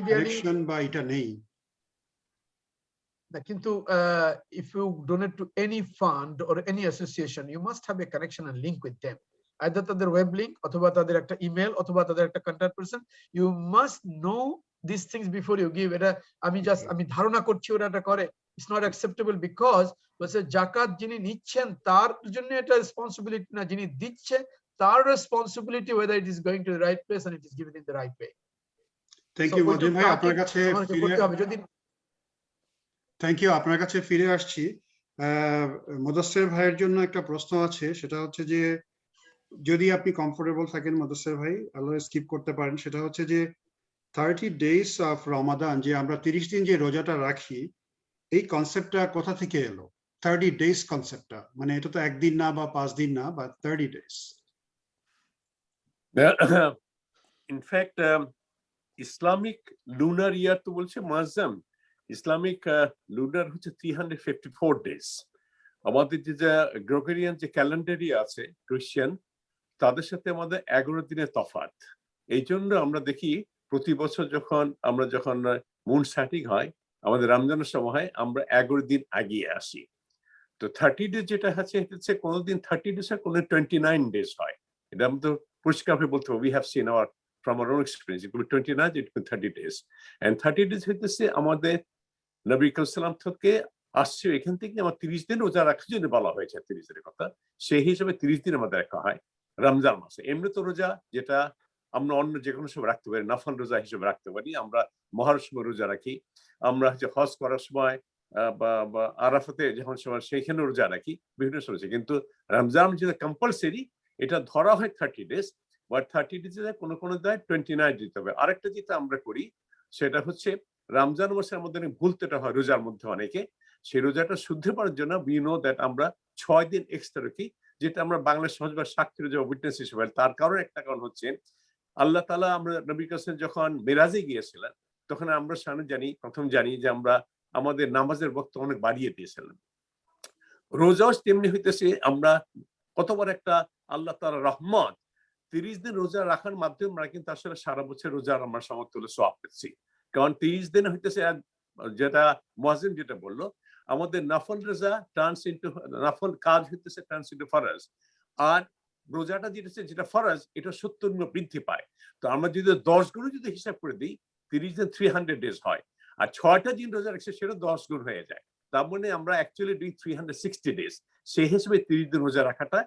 কালেকশন বা এটা নেই। কিন্তু if you donate to any fund or any association, you must have a connection and link with them, either তাদের ওয়েব লিংক অথবা তাদের একটা ইমেল অথবা তাদের একটা contact person. You must know these things before you give. এটা আমি ধারণা করছি ওরা এটা করে, it's not acceptable, because বলছে জাকাত যিনি নিচ্ছেন তার জন্য এটা রেসপন্সিবিলিটি না, যিনি দিচ্ছে তার responsibility whether it is going to the right place and it is given in the right way. Thank you Mozim ভাই, আপনার কাছে থ্যাংক ইউ, আপনার কাছে ফিরে আসছি। মুদাসসির ভাইয়ের জন্য একটা প্রশ্ন আছে, সেটা হচ্ছে যে যদি আপনি কমফোর্টেবল থাকেন মুদাসসির ভাই, আল্লাহ স্কিপ করতে পারেন, সেটা হচ্ছে যে 30 days অফ রমাদান, যে আমরা 30 দিন যে রোজাটা রাখি, এই কনসেপ্টটা কোথা থেকে এলো? 30 days কনসেপ্টটা, মানে এটা তো একদিন না বা 5 দিন না, বা 30 days। ইনফ্যাক্ট ইসলামিক লুনার ইয়ার তো বলছে মুআজ্জাম, ইসলামিক লুনার হচ্ছে 354 days। আমাদের যে গ্রেগরিয়ান যে ক্যালেন্ডারি আছে ক্রিশ্চিয়ান, তাদের সাথে আমাদের 11 দিনের তফাৎ। এই জন্য আমরা দেখি প্রতি বছর যখন মুন সেটিং হয়, আমাদের রমজানের সময় আমরা 11 দিন আগিয়ে আসি। তো 30 days যেটা হচ্ছে কোনোদিন 30 days হয়, কোনো 29 days হয়। এটা আমাদের পরিষ্কারভাবে বলতে হবে, we have seen from our own experience, it could be 29, it could be 30 days, and 30 days হইতেছে আমাদের নবী সাল্লাল্লাহু থেকে আসছে, এখান থেকে আমার 30 দিন রোজা রাখার জন্য বলা হয়েছে, 30 দিনের কথা, সেই হিসেবে 30 দিন আমাদের রাখা হয় রমজান মাসে। এমনি তো রোজা যেটা আমরা অন্য যে কোনো সময় রাখতে পারি, নফল রোজা হিসেবে রাখতে পারি, আমরা মহার সময় রোজা রাখি, আমরা হচ্ছে হজ করার সময় বা আরাফাতে যখন সময় সেইখানে রোজা রাখি, বিভিন্ন সময়। কিন্তু রমজান যেটা কম্পালসারি, এটা ধরা হয় 30 days, বাট 30 days কোনো কোনো দেয় 29 দিতে হবে। আরেকটা যেটা আমরা করি সেটা হচ্ছে রমজান মাসে আমাদের ভুলতেটা হয় রোজার মধ্যে অনেকে, সেই রোজাটা শুদ্ধ করার জন্য we know that আমরা 6 দিন এক্সট্রা রাখি, যেটা আমরা বাংলা সহজভাবে সাক্ষী রোজা উইটনেস হিসেবে। তার কারণ একটা কারণ হচ্ছে আল্লাহ তাআলা আমরা নবী কাছে যখন মেরাজে গিয়েছিলেন, তখন আমরা প্রথম জানি যে আমরা আমাদের নামাজের বক্ত অনেক বাড়িয়ে দিয়েছিলেন। রোজাও তেমনি হইতেছে, আমরা কতবার একটা আল্লাহ তাআলার রহমত, 30 দিন রোজা রাখার মাধ্যমে আমরা কিন্তু আসলে সারা বছর রোজার আমরা সমতুল্য সওয়াব পেয়েছি। কারণ 30 দিন হইতেছে যেটা মুয়াজ্জিন যেটা বললো, আমাদের নফল রোজা নফল কাজ হইতেছে টার্নস ইনটু ফরজ, আর রোজাটা যেটা ফরজ এটা 70 গুণ বৃদ্ধি পায়। তো আমরা যদি 10 গুণ যদি হিসাব করে দিই, 30 দিন 300 days হয়, আর 6টা দিন রোজা রাখছে সেটা 10 গুণ হয়ে যায়। তার মানে আমরা অ্যাকচুয়ালি ডুইং 360 days। সেই হিসেবে 30 দিন রোজা রাখাটা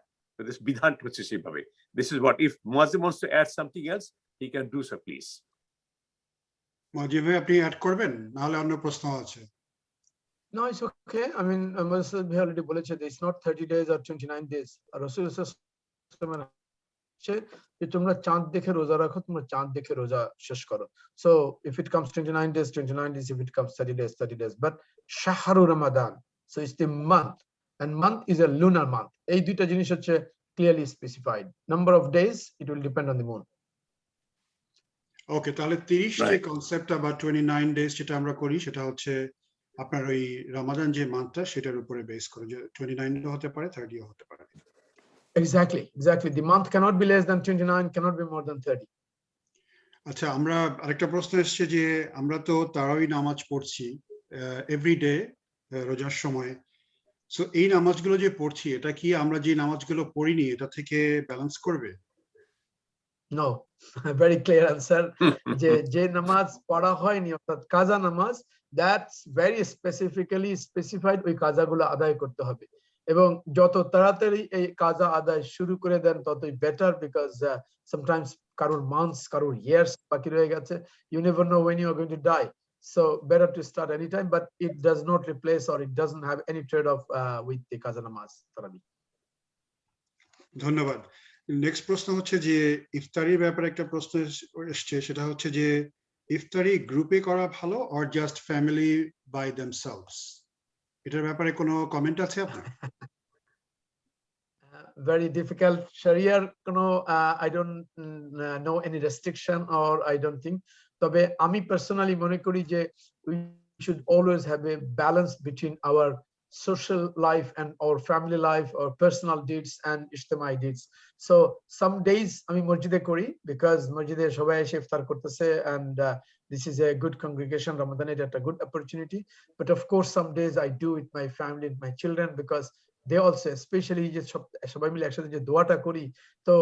বিধান হচ্ছে সেইভাবে। This is what, if মুয়াজ্জিন wants to add something else, he can do so, please. মুয়াজ্জিন ভাই আপনি অ্যাড করবেন, নাহলে অন্য প্রশ্ন আছে? No, it's okay. I mean, Muhammad bhai already বলেছে that it's not 30 days or 29 days. আর রাসূল যে তোমরা চাঁদ দেখে রোজা রাখো, তোমরা চাঁদ দেখে রোজা শেষ করো। So if it comes 29 days, 29 days. If it comes 30 days, 30 days. But shahru Ramadan, so it's the month. and month is a lunar month. এই দুইটা জিনিস হচ্ছে clearly specified. Number of days, it will depend on the moon. ওকে, তাহলে 30 যে Right. কনসেপ্টটা বা 29 days যেটা আমরা করি সেটা হচ্ছে আপনার ওই রমাদান যে মান্থটা সেটার উপরে বেস করে, যে 29 হতে পারে 30 হতে পারে। Exactly. The month cannot be less than 29, cannot be more than 30. আচ্ছা, আমরা আরেকটা প্রশ্ন এসেছে যে আমরা তো তারাবি নামাজ পড়ছি এভরিডে রোজার সময়, সো এই নামাজগুলো যে পড়ছি এটা কি আমরা যে নামাজগুলো পড়িনি এটা থেকে ব্যালেন্স করবে? No, very clear answer. যে নামাজ পড়া হয়নি অর্থাৎ কাজা নামাজ, that's very specifically specified, ওই কাজাগুলো আদায় করতে হবে এবং যত তাড়াতাড়ি এই কাজা আদায় শুরু করে দেন ততই বেটার, বিকজ sometimes কারোর মান্থস কারোর ইয়ার্স বাকি রয়ে গেছে, you never know when you are going to die, so better to start anytime, but it does not replace or it doesn't have any trade-off with the কাজা নামাজ তারাবি। ধন্যবাদ। Next প্রশ্ন হচ্ছে যে ইফতারির ব্যাপারে একটা প্রশ্ন এসছে, সেটা হচ্ছে যে ইফতারি গ্রুপে করা ভালো or just family by themselves, এটার ব্যাপারে কোনো কমেন্ট আছে আপনার? Very difficult. Sharia কোনো I don't know any restriction or I don't think, তবে আমি পার্সোনালি মনে করি যে we should always have a balance between our social life and our family life or personal deeds and ijtimai deeds. So some days আমি মসজিদে করি because মসজিদে সবাই এসে ইফতার করতেছে and this is a good congregation, Ramadan is a good opportunity, but of course some days I do with my family and my children because they also, especially যে সবাই মিলে একসাথে যে দোয়াটা করি, তো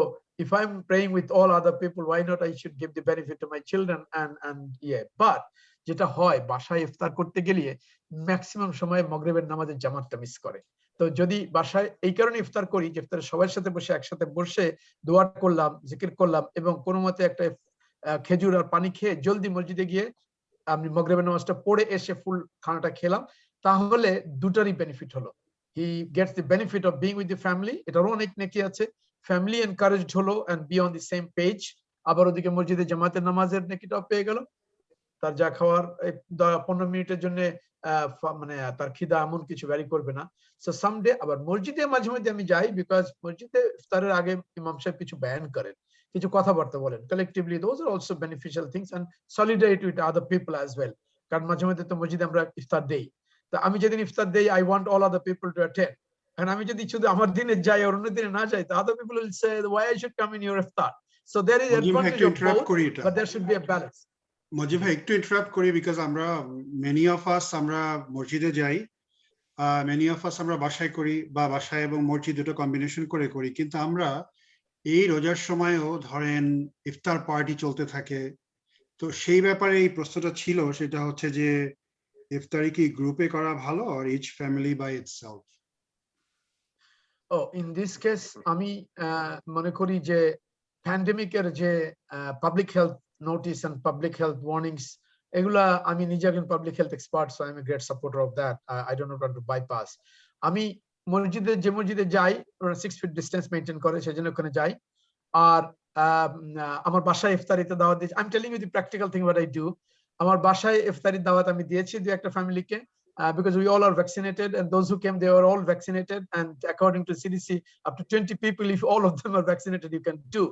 if I'm praying with all other people, why not I should give the benefit to my children and yeah, but যেটা হয় বাসায় ইফতার করতে গেলে ম্যাক্সিমাম সময় মাগরিবের নামাজের জামাতটা মিস করে, তো যদি বাসায় এই কারণে ইফতার করি যে ইফতারে সবার সাথে বসে একসাথে বসে দোয়া করলাম, জিকির করলাম এবং কোনো মতে একটা খেজুর আর পানি খেয়ে জলদি মসজিদে গিয়ে আমি মাগরিবের নামাজটা পড়ে এসে ফুল খানাটা খেলাম, তাহলে দুটারই বেনিফিট হলো। He gets the benefit of being with the family, এটারও অনেক নেকি আছে, ফ্যামিলি এনকারেজড হলো and be on the same page, আবার ওদিকে মসজিদে জামাতের নামাজের নেকিটাও পেয়ে গেল, তার যা খাওয়ার 15 মিনিটের জন্য মানে তার খিদা এমন কিছু ভ্যারি করবে না। সো সামডে আবার মসজিদে মাঝে মাঝে আমি যাই বিকজ মসজিদে ইফতারের আগে ইমাম সাহেব কিছু বয়ান করেন, কিছু কথাবার্তা বলেন collectively, those are also beneficial things and solidarity with other people as well, কারণ মাঝে মাঝে তো মসজিদে আমরা ইফতার দেই, তো আমি যেদিন ইফতার দেই I want all other people to attend, and আমি যদি শুধু আমার দিনে যাই আর অন্য দিনে না যাই, the other people will say why I should come in your iftar, so there is advantage of both, but there should be a balance. Mojib ভাই একটু ইন্টারাপ্ট করি বিকজ আমরা মেনি অফ আস আমরা মসজিদে যাই, মেনি অফ আস আমরা বাসায় করি বা বাসায় এবং মসজিদ দুটো কম্বিনেশন করে করি, কিন্তু আমরা এই রোজার সময়ও ধরেন ইফতার পার্টি চলতে থাকে, তো সেই ব্যাপারে এই প্রশ্নটা ছিল, সেটা হচ্ছে যে ইফতারি কি গ্রুপে করা ভালো আর each family by itself? In this case আমি মনে করি যে প্যান্ডেমিকের যে public health notice and public health warnings, এগুলা আমি নিজে একজন public health expert, so I am a great supporter of that, I don't want to bypass. আমি যে মসজিদে যাই 6 ফিট ডিস্টেন্স মেইনটেইন করে সেজন্য ওখানে যাই, আর আমার বাসায় ইফতারিতে দাওয়াত দিয়েছি, I am telling you the practical thing what I do, আমার বাসায় ইফতারির দাওয়াত আমি দিয়েছি দুই একটা ফ্যামিলিকে, because we all are vaccinated and those who came they were all vaccinated, and according to CDC up to 20 people if all of them are vaccinated you can do,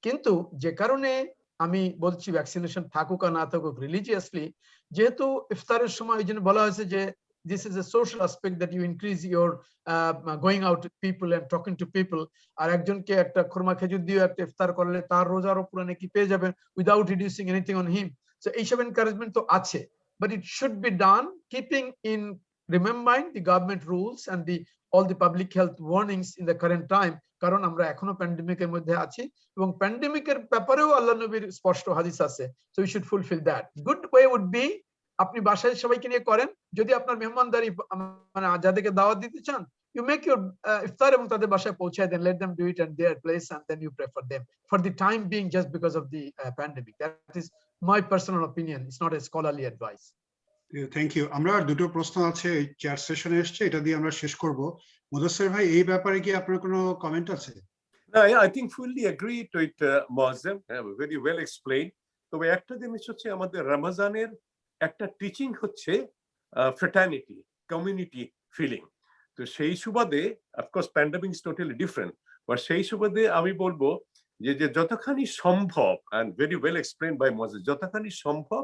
কিন্তু যে কারণে আমি বলছি ভ্যাকসিনেশন থাকুক আর না থাকুক রিলিজিয়াসলি, যেহেতু ইফতারের সময় এই জন্য বলা হয়েছে যে this is a social aspect that you increase your going out to people and talking to people, আর একজনকে একটা খুরমা খেজুর দিয়ে একটা ইফতার করলে তার রোজার উপরে নাকি পেয়ে যাবেন without reducing anything on him, so এইসব এনকারেজমেন্ট তো আছে, but it should be done keeping in remembering the government rules and all the public health warnings in the current time, কারণ আমরা এখনো প্যান্ডেমিকের মধ্যে আছি এবং প্যান্ডেমিকের ব্যাপারেও আল্লাহ নবীর স্পষ্ট হাদিস আছে, so we should fulfill that. Good way would be আপনি বাসায় সবাইকে নিয়ে করেন, যদি আপনার মেহমানদারি মানে যাদেরকে দাওয়াত দিতে চান you make your iftar এবং তাদের বাসায় পৌঁছায় দেন, let them do it at their place and then you pray for them for the time being just because of the pandemic. That is my personal opinion, it's not a scholarly advice. Thank you. আমরা আর দুটো প্রশ্ন আছে এই chat সেশনে এসেছে, এটা দিয়ে আমরা শেষ করব। মুদাসসির ভাই এই ব্যাপারে কি আপনার কোনো কমেন্ট আছে? No, yeah, I think fully agree to it, Muazzam, very well explained. তবে একটা জিনিস হচ্ছে আমাদের রমজানের একটা টিচিং হচ্ছে ফ্রেটার্নিটি, কমিউনিটি ফিলিং। তো সেই সুবাদে of course pandemic is totally different, but সেই সুবাদে আমি বলবো যে যতখানি সম্ভব, and very well explain by Moses, যতখানি সম্ভব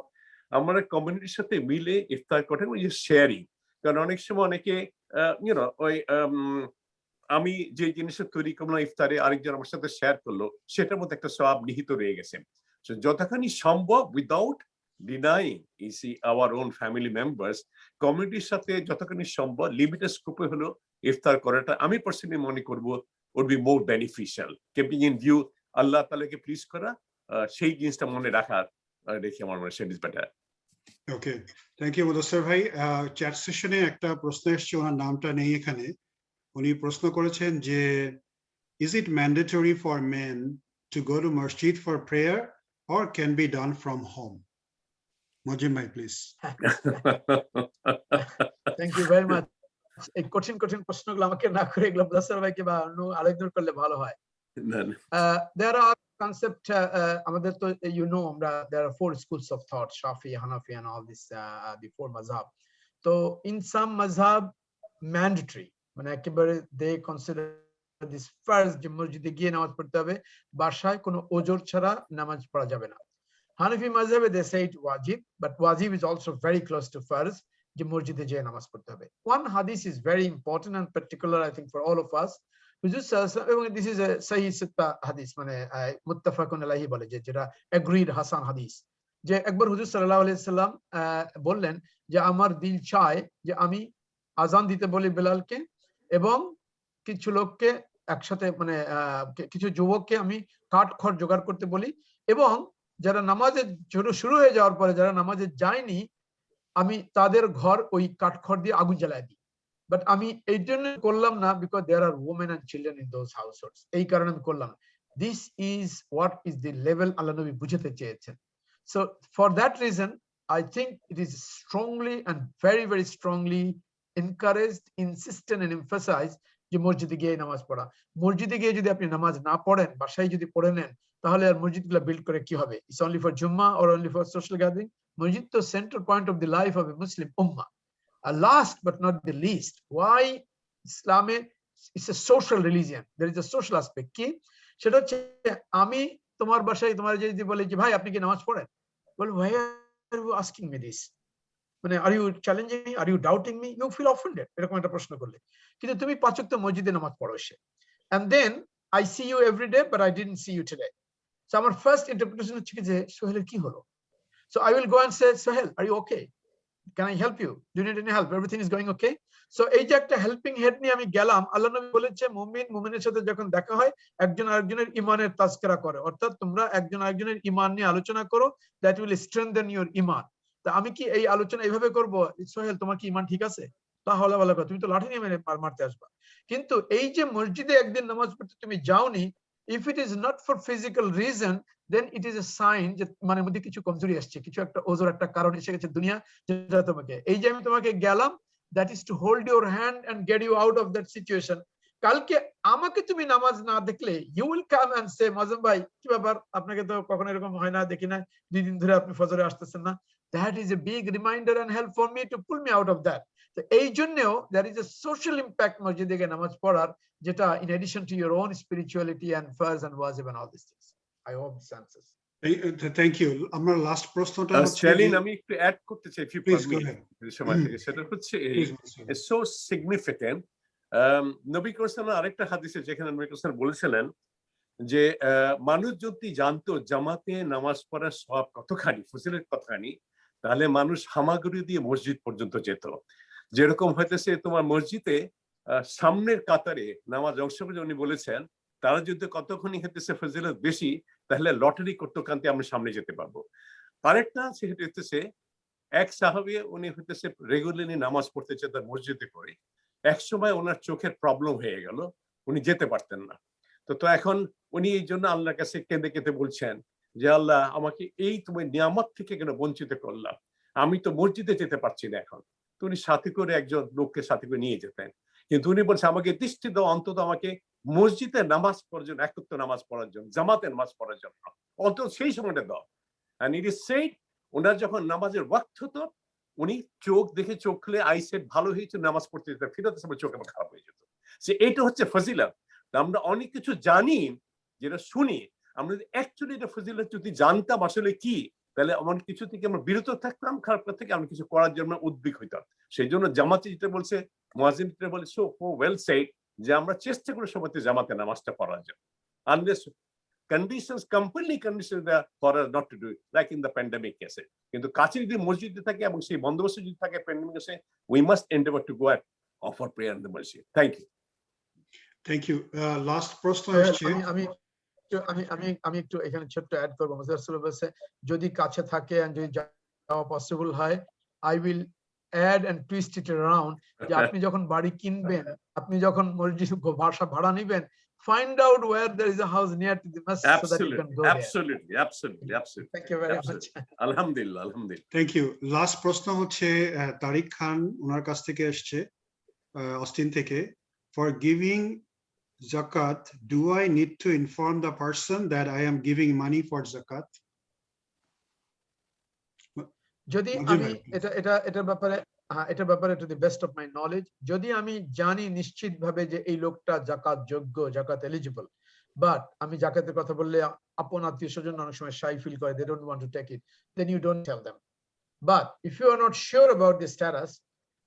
আমরা কমিউনিটির সাথে মিলে ইফতার করেন, ওই যে শেয়ারিং। কারণ অনেক সময় অনেকে ওই আমি যে জিনিসটা তৈরি করলাম ইফতারে আরেকজন আমার সাথে শেয়ার করলো, সেটার মধ্যে একটা সওয়াব নিহিত রয়ে গেছে। যতখানি সম্ভব without denying our own family members, কমিউনিটির সাথে যতখানি সম্ভব লিমিটেড স্কোপে হলো ইফতার করাটা আমি পার্সোনালি মনে করবো would be more beneficial, keeping in view Allah তাআলাকে প্লিজ করা, সেই জিনিসটা মনে রাখার দেখি আমার মনে হয় better. Okay, thank you Mudassir ভাই। চ্যাট সেশনে একটা প্রশ্ন এসেছে, ওনার নামটা নেই এখানে। উনি প্রশ্ন করেছেন যে is it mandatory for men to go to masjid for prayer or can be done from home? Mojim bhai, please. Thank you very much. এই কঠিন কঠিন প্রশ্নগুলো আমাকে না করে এগুলো মুদাসসির ভাইকে বা অন্য আরেকজন করলে ভালো হয়। There are concept আমাদের তো আমরা there are four schools of thought, Shafi, Hanafi and all this the four mazhab. So in some mazhab mandatory, মানে একেবারে they consider this first যে মসজিদে গিয়ে নামাজ পড়তে হবে, বাসায় কোনো ওজর ছাড়া নামাজ পড়া যাবে না। Hanafi mazhab they say it wajib, but wajib is also very close to farz, যে মসজিদে গিয়ে নামাজ পড়তে হবে। One hadith is very important and particular I think for all of us. এবং this is a sahih sitta hadith, মানে মুত্তাফাকুন আলাইহি বলে, যেটা agreed হাসান হাদিস, যে একবার হুজুর সাল্লাল্লাহু আলাইহি সাল্লাম বললেন যে আমার দিল চায় যে আমি আজান দিতে বলি বেলালকে এবং কিছু লোককে একসাথে, মানে কিছু যুবককে আমি কাঠখড় জোগাড় করতে বলি, এবং যারা নামাজে শুরু হয়ে যাওয়ার পরে যারা নামাজে যায়নি আমি তাদের ঘর ওই কাঠখড় দিয়ে আগুন জ্বালায় দিই। বাট আমি এই জন্য করলাম না because there are women and children in those households, এই কারণে আমি করলাম। This is what is the level Allah নবী বুঝাতে চেয়েছেন। So for that reason I think it is strongly and very very strongly encouraged, insistent and emphasise যে মসজিদে গিয়ে নামাজ পড়া। মসজিদে গিয়ে যদি আপনি নামাজ না পড়েন, বাসায় যদি পড়ে নেন, তাহলে আর মসজিদগুলো বিল্ড করে কি হবে? It's only for Jumma or only for social gathering? মসজিদ তো centre point of the life of a Muslim ummah. Last but not the least, why Islam is a social religion, there is a social aspect কি, সেটা হচ্ছে আমি তোমার বাসায় তোমার যদি বলি যে ভাই আপনি কি নামাজ পড়েন, বল why are you asking me this, মানে are you challenging me, are you doubting me, you feel offended এরকম একটা প্রশ্ন করলে। কিন্তু তুমি পাঁচ ওয়াক্ত মসজিদে নামাজ পড়ো এসে, and then I see you every day but I didn't see you today, so আমার first interpretation হচ্ছে যে সোহেলের কি হলো, so I will go and say Sohel, are you okay, can I help you, do you need any help, everything is going okay? So এই যে একটা helping head নিয়ে আমি গেলাম, আল্লাহ নবী বলেছে মুমিন মুমিনের সাথে যখন দেখা হয় একজন আরেকজনের ঈমানের তাজকিরা করে, অর্থাৎ তোমরা একজন আরেকজনের ঈমান নিয়ে আলোচনা করো, that will strengthen your ঈমান। তা আমি কি এই আলোচনা এইভাবে করব, সোহেল তোমার কি ঈমান ঠিক আছে, তাহলে ভালো কথা, তুমি তো লাঠি নিয়ে মারতে আসবা। কিন্তু এই যে মসজিদে একদিন নামাজ পড়তে তুমি যাওনি, if it is not for physical reason then it is a sign যে মনের মধ্যে কিছু কমজোরি আসছে, কিছু একটা ওজোর একটা কারণ এসে গেছে দুনিয়া, যেটা তোমাকে এই যে আমি তোমাকে গেলাম, that is to hold your hand and get you out of that situation. কালকে আমাকে তুমি নামাজ না দেখলে you will come and say মাজুম ভাই কি ব্যাপার, আপনাকে তো কখনো এরকম হয় না, দেখি না, 2 দিন ধরে আপনি ফজরে আসতেছেন না। That is a big reminder and help for me to pull me out of that. তো এই জন্যও there is a social impact মসজিদে গিয়ে নামাজ পড়ার, যেটা in addition to your own spirituality and farz and wajib and all these things. I hope this answers. Thank you. আমার last প্রশ্নটা হচ্ছে স্ট্যালিন, আমি একটু অ্যাড করতে চাই সময় থেকে, সেটা হচ্ছে so significant. নবী করিম আরেকটা হাদিসে যেখানে নবী করিম বলেছিলেন যে মানুষ যদি জানতো জামাতে নামাজ পড়ার সওয়াব কতখানি, ফজিলত কতখানি, তাহলে মানুষ হামাগুড়ি দিয়ে মসজিদ পর্যন্ত যেত। যেরকম হইতেছে তোমার মসজিদে সামনের কাতারে নামাজ অংশগ্রহণ উনি বলেছেন, তারা যদি কতক্ষণই হইতেছে ফজিলত বেশি, তাহলে লটারি করতে কান্তে আমরা সামনে যেতে পারবো। আরেকটা সেটা হইতেছে এক সাহাবী, উনি হইতেছে রেগুলারলি নামাজ পড়তে যেতেন মসজিদে করে, একসময় ওনার চোখের প্রবলেম হয়ে গেল, উনি যেতে পারতেন না। তো এখন উনি এই জন্য আল্লাহর কাছে কেঁদে কেঁদে বলছেন যে আল্লাহ আমাকে এই তুমি নিয়ামত থেকে কেন বঞ্চিত করলাম, আমি তো মসজিদে যেতে পারছি না এখন। তো উনি সাথে করে একজন লোককে সাথে করে নিয়ে যেতেন, কিন্তু উনি বলছে আমাকে দৃষ্টি দাও, অন্তত আমাকে মসজিদে নামাজ পড়ার জন্য, একত্র নামাজ পড়ার জন্য, জামাতে নামাজ পড়ার জন্য অন্তত সেই সময়টা দাও। And it is said ওনার যখন নামাজের ওয়াক্ত হতো উনি চোখ দেখে চোখ খুলে আইসেট ভালো হয়েছে, নামাজ পড়তে যেত, ফিরাতে সময় চোখ আমার খারাপ হয়ে যেত। সে এটা হচ্ছে ফজিলত। আমরা অনেক কিছু জানি, যেটা শুনি, আমরা যদি অ্যাকচুয়ালি এটা ফজিলত যদি জানতাম আসলে কি, তাহলে অনেক কিছু থেকে আমরা বিরত থাকতাম, খারাপ থেকে আমরা কিছু করার জন্য উদ্বিগ হইতাম। সেই জন্য জামাতে যেটা বলছে, মুয়াজ্জিন যেটা বলে, সো ওয়েল সেড, যে আমরা চেষ্টা করি সবাইতে জামাতে নামাজটা পড়ার জন্য, unless conditions, completely conditions are for us not to do it, like in the pandemic case. কিন্তু কাছে যদি মসজিদে থাকে এবং সেই বন্দোবস্ত যদি থাকে প্যান্ডেমিক এসে, we must endeavor to go and offer prayer in the masjid. Thank you. Thank you. Last প্রশ্ন আসছে। আমি একটু এখানে ছোট্ট অ্যাড করব। মুজাহিদ বলছে যদি কাছে থাকে and যদি যাওয়া পসিবল হয়, I will add and twist it around, যে আপনি যখন বাড়ি কিনবেন, আপনি যখন মসজিদ বাসা ভাড়া নেবেন, find out where there is a house near to the masjid so that you can go there. Absolutely. Thank you very much. Alhamdulillah. Thank you. Last প্রশ্ন হচ্ছে তারিক খান, ওনার কাছ থেকে আসছে, অস্টিন থেকে। For giving zakat, do I need to inform the person that I am giving money for zakat? যদি আমি এটার ব্যাপারে to the best of my knowledge, যদি আমি জানি নিশ্চিতভাবে যে এই লোকটা জাকাত যোগ্য, জাকাত এলিজিবল, বাট আমি জাকাতের কথা বললে আপন আত্মীয়-স্বজন অনেক সময় shy feel করে, they don't want to take it, then you don't tell them. But if you are not sure about the status,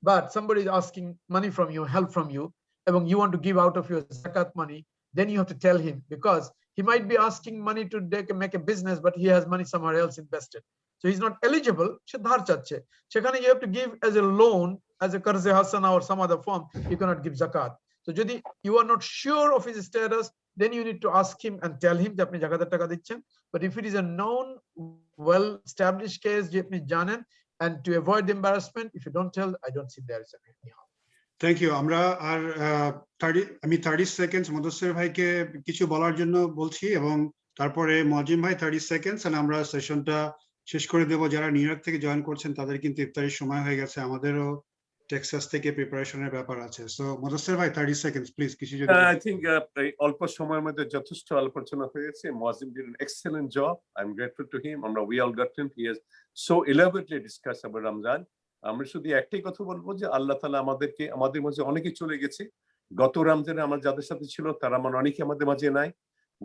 but somebody is asking money from you, help from you, এবং you want to give out of your zakat money, then you have to tell him, because he might be asking money to make a business, but he has money somewhere else invested. So he's not eligible, সে ধার চাচ্ছে, সেখানে you have to give as a loan, as a qarz hasana or some other form, you cannot give zakat. So যদি you are not sure of his status, then you need to ask him and tell him যে আপনি জাকাতের টাকা দিচ্ছেন। But if it is a known, well established case যে আপনি জানেন, and to avoid the embarrassment, if you don't tell, I don't see there is any harm. Thank you. আমরা আর 30 seconds মুদস্সির ভাইকে কিছু বলার জন্য বলছি, এবং তারপরে মুয়াজ্জিম ভাই 30 সেকেন্ডস, আর আমরা সেশনটা শেষ করে দেব। যারা নিউ ইয়র্ক থেকে জয়েন করছেন তাদের কিন্তু ইফতারের সময় হয়ে গেছে, আমাদেরও টেক্সাস থেকে প্রিপারেশনের ব্যাপার আছে। সো মুদস্সির ভাই 30 সেকেন্ডস প্লিজ কিছু যদি। I think অল্প সময়ের মধ্যে যথেষ্ট আলোচনা হয়েছে। মুয়াজ্জিম did an excellent job. I'm grateful to him. We all got him. He has so elaborately discussed about Ramadan. আমরা শুধু একটাই কথা বলবো যে আল্লাহ তাআলা আমাদের মাঝে অনেকে চলে গেছে। গত রমজানে আমরা যাদের সাথে ছিল তারা অনেকে আমাদের মাঝে নাই।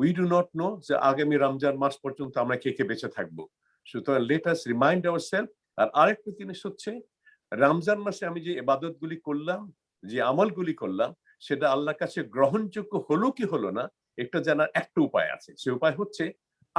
We do not know যে আগামী রমজান মাস পর্যন্ত আমরা কে বেঁচে থাকবো। সুতরাং let us remind ourselves। আর আরেকটা জিনিস হচ্ছে, রমজান মাসে আমি যে ইবাদতগুলি করলাম, যে আমলগুলি করলাম, সেটা আল্লাহর কাছে গ্রহণযোগ্য হলো কি হলো না, একটা জানার একটা উপায় আছে। সে উপায় হচ্ছে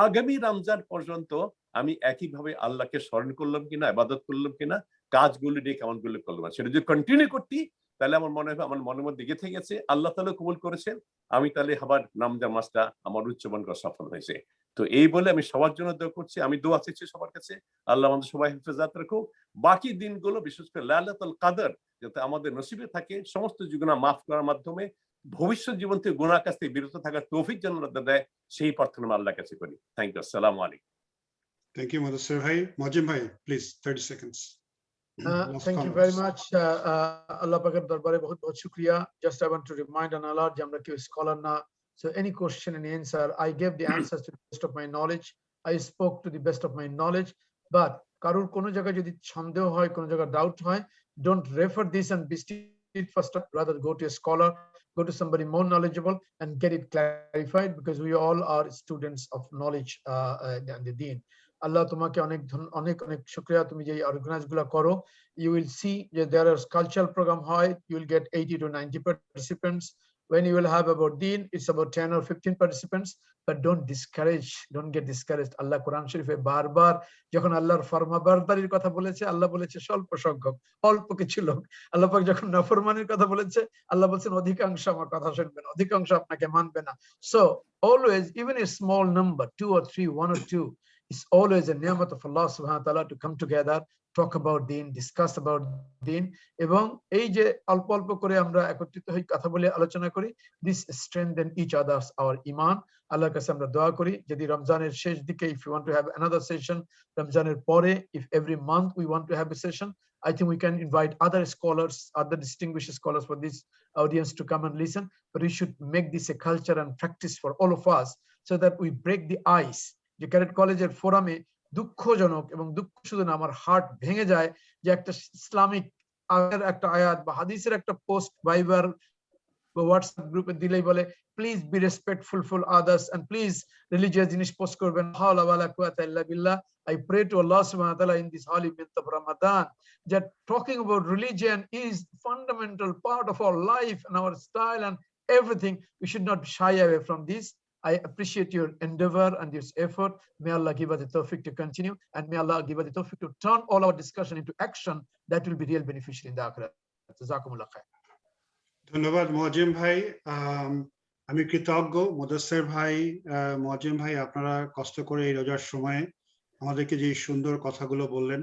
আগামী রমজান পর্যন্ত আমি একইভাবে আল্লাহকে স্মরণ করলাম কিনা, ইবাদত করলাম কিনা, কাজগুলি নিয়ে কেমনগুলো করলাম, সেটা যদি কন্টিনিউ করতি, তাহলে আমার মনে হয় আমার মনের মধ্যে গেঁথে গেছে, আল্লাহ তাআলা কবুল করেছেন, আমি তাহলে আবার রমজান মাসটা আমার উচ্চমান করা সফল হয়েছে। তো এই বলে আমি সবার জন্য দোয়া করছি, আমি দোয়া চাইছি সবার কাছে, আল্লাহ আমাদের সবাই হেফাজত রাখুক। বাকি দিনগুলো বিশেষ করে লাইলাতুল কদর যাতে আমাদের নসিবে থাকে, সমস্ত গুনাহ মাফ করার মাধ্যমে ভবিষ্যৎ জীবন থেকে গুনাহ কাজ থেকে বিরত থাকার তৌফিক যেন আল্লাহ দেয়, সেই প্রার্থনা আমি আল্লাহর কাছে করি। Thank you. আসসালামু আলাইকুম। থ্যাংক ইউ মুদস্সির ভাই। মুয়াজ্জিম ভাই please 30 seconds. Thank you very much. Allah পাকের দরবারে বহুত বহুত শুকরিয়া। Just I want to remind an alert যে আমরা কেউ স্কলার না, so any question and answer, I gave the answers to the best of my knowledge, I spoke to the best of my knowledge, but কারোর কোনো জায়গায় যদি সন্দেহ হয়, কোনো জায়গায় ডাউট হয়, don't refer this and beat it first, rather go to a scholar, go to somebody more knowledgeable and get it clarified, because we all are students of knowledge and the deen. আল্লাহ তোমাকে অনেক অনেক শুকরিয়া, তুমি যে organise গুলো করো। You will see that there are cultural program হয়, you will get 80 to 90 participants. When you will have about deen, it's about 10 or 15 participants, but don't get discouraged. আল্লাহ কোরআন শরীফে বারবার যখন আল্লাহর ফরমাবরদারির কথা বলেছে, আল্লাহ বলেছে স্বল্প সংখ্যক, অল্প কিছু লোক। আল্লাহ পাক যখন নাফরমানির কথা বলেছে, আল্লাহ বলেছেন অধিকাংশ আমার কথা শুনবে না, অধিকাংশ আপনাকে মানবে না। So always, even a small number, 2 or 3, 1 or 2, it's always a ni'mat of Allah subhanahu wa ta'ala to come together, talk about deen, discuss about deen, এবং এই যে অল্প অল্প করে আমরা একত্রিত হই, কথা বলে আলোচনা করি, this strengthen each other's our iman. আল্লাহর কাছে আমরা দোয়া করি যদি রমজানের শেষ দিকে, if you want to have another session, রমজানের পরে, if every month we want to have a session, I think we can invite other scholars, other distinguished scholars for this audience to come and listen, but we should make this a culture and practice for all of us so that we break the ice. যে cadet কলেজের ফোরামে দুঃখজনক এবং দুঃখ শুধু না, আমার heart ভেঙে যায় যে একটা ইসলামিক একটা আয়াত বা হাদিসের একটা পোস্ট ভাইবার বা হোয়াটসঅ্যাপ গ্রুপে দিলেই বলে please be respectful for others and please religious জিনিস পোস্ট করবেন। হাওলা ওয়ালা কুওয়াতা ইল্লা বিল্লাহ। I pray to Allah subhanahu wa ta'ala in this holy month of Ramadan that talking about religion is fundamental part of our life and our style and everything. We should not shy away from this. I appreciate your endeavor and your effort. May Allah give us the tawfiq to continue, and may Allah give us the tawfiq to turn all our discussion into action that will be real beneficial in the akhirah. Jazakumullah khair. ধন্যবাদ মুয়াজ্জিম ভাই। আমি কৃতজ্ঞ মুদাসসির ভাই, মুয়াজ্জিম ভাই, আপনারা কষ্ট করে এই রোজার সময়ে আমাদেরকে যে সুন্দর কথাগুলো বললেন,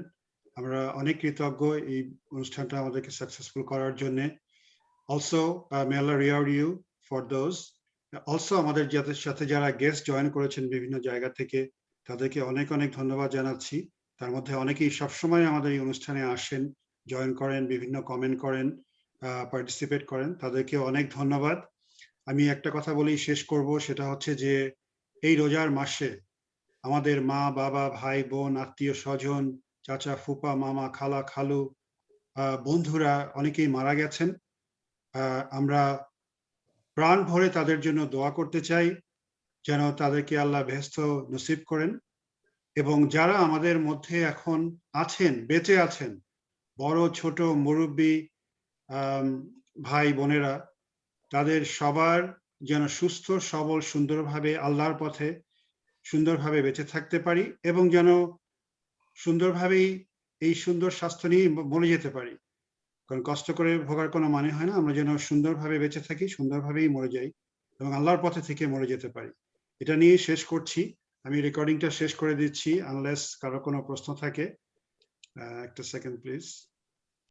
আমরা অনেক কৃতজ্ঞ এই অনুষ্ঠানটা আমাদেরকে সাকসেসফুল করার জন্য। Also may Allah reward you for those. Also আমাদের সাথে যারা গেস্ট জয়েন করেছেন বিভিন্ন জায়গা থেকে, তাদেরকে অনেক অনেক ধন্যবাদ জানাচ্ছি। তার মধ্যে অনেকেই সবসময় আমাদের এই অনুষ্ঠানে আসেন, জয়েন করেন, বিভিন্ন কমেন্ট করেন, পার্টিসিপেট করেন, তাদেরকে অনেক ধন্যবাদ। আমি একটা কথা বলেই শেষ করব, সেটা হচ্ছে যে এই রোজার মাসে আমাদের মা বাবা ভাই বোন আত্মীয় স্বজন চাচা ফুপা মামা খালা খালু বন্ধুরা অনেকেই মারা গেছেন। আমরা প্রাণ ভরে তাদের জন্য দোয়া করতে চাই যেন তাদেরকে আল্লাহ বেহেশত নসিব করেন। এবং যারা আমাদের মধ্যে এখন আছেন, বেঁচে আছেন, বড় ছোট মুরব্বী ভাই বোনেরা, তাদের সবার যেন সুস্থ সবল সুন্দরভাবে আল্লাহর পথে সুন্দরভাবে বেঁচে থাকতে পারি এবং যেন সুন্দরভাবেই এই সুন্দর স্বাস্থ্য নিয়ে মরে যেতে পারি। কারণ কষ্ট করে ভোগার কোনো মানে হয় না। আমরা যেন সুন্দরভাবে বেঁচে থাকি, সুন্দরভাবেই মরে যাই এবং আল্লাহর পথে থেকে মরে যেতে পারি। এটা নিয়ে শেষ করছি। আমি রেকর্ডিংটা শেষ করে দিচ্ছি আনলেস কারো কোনো প্রশ্ন থাকে। একটা সেকেন্ড প্লিজ।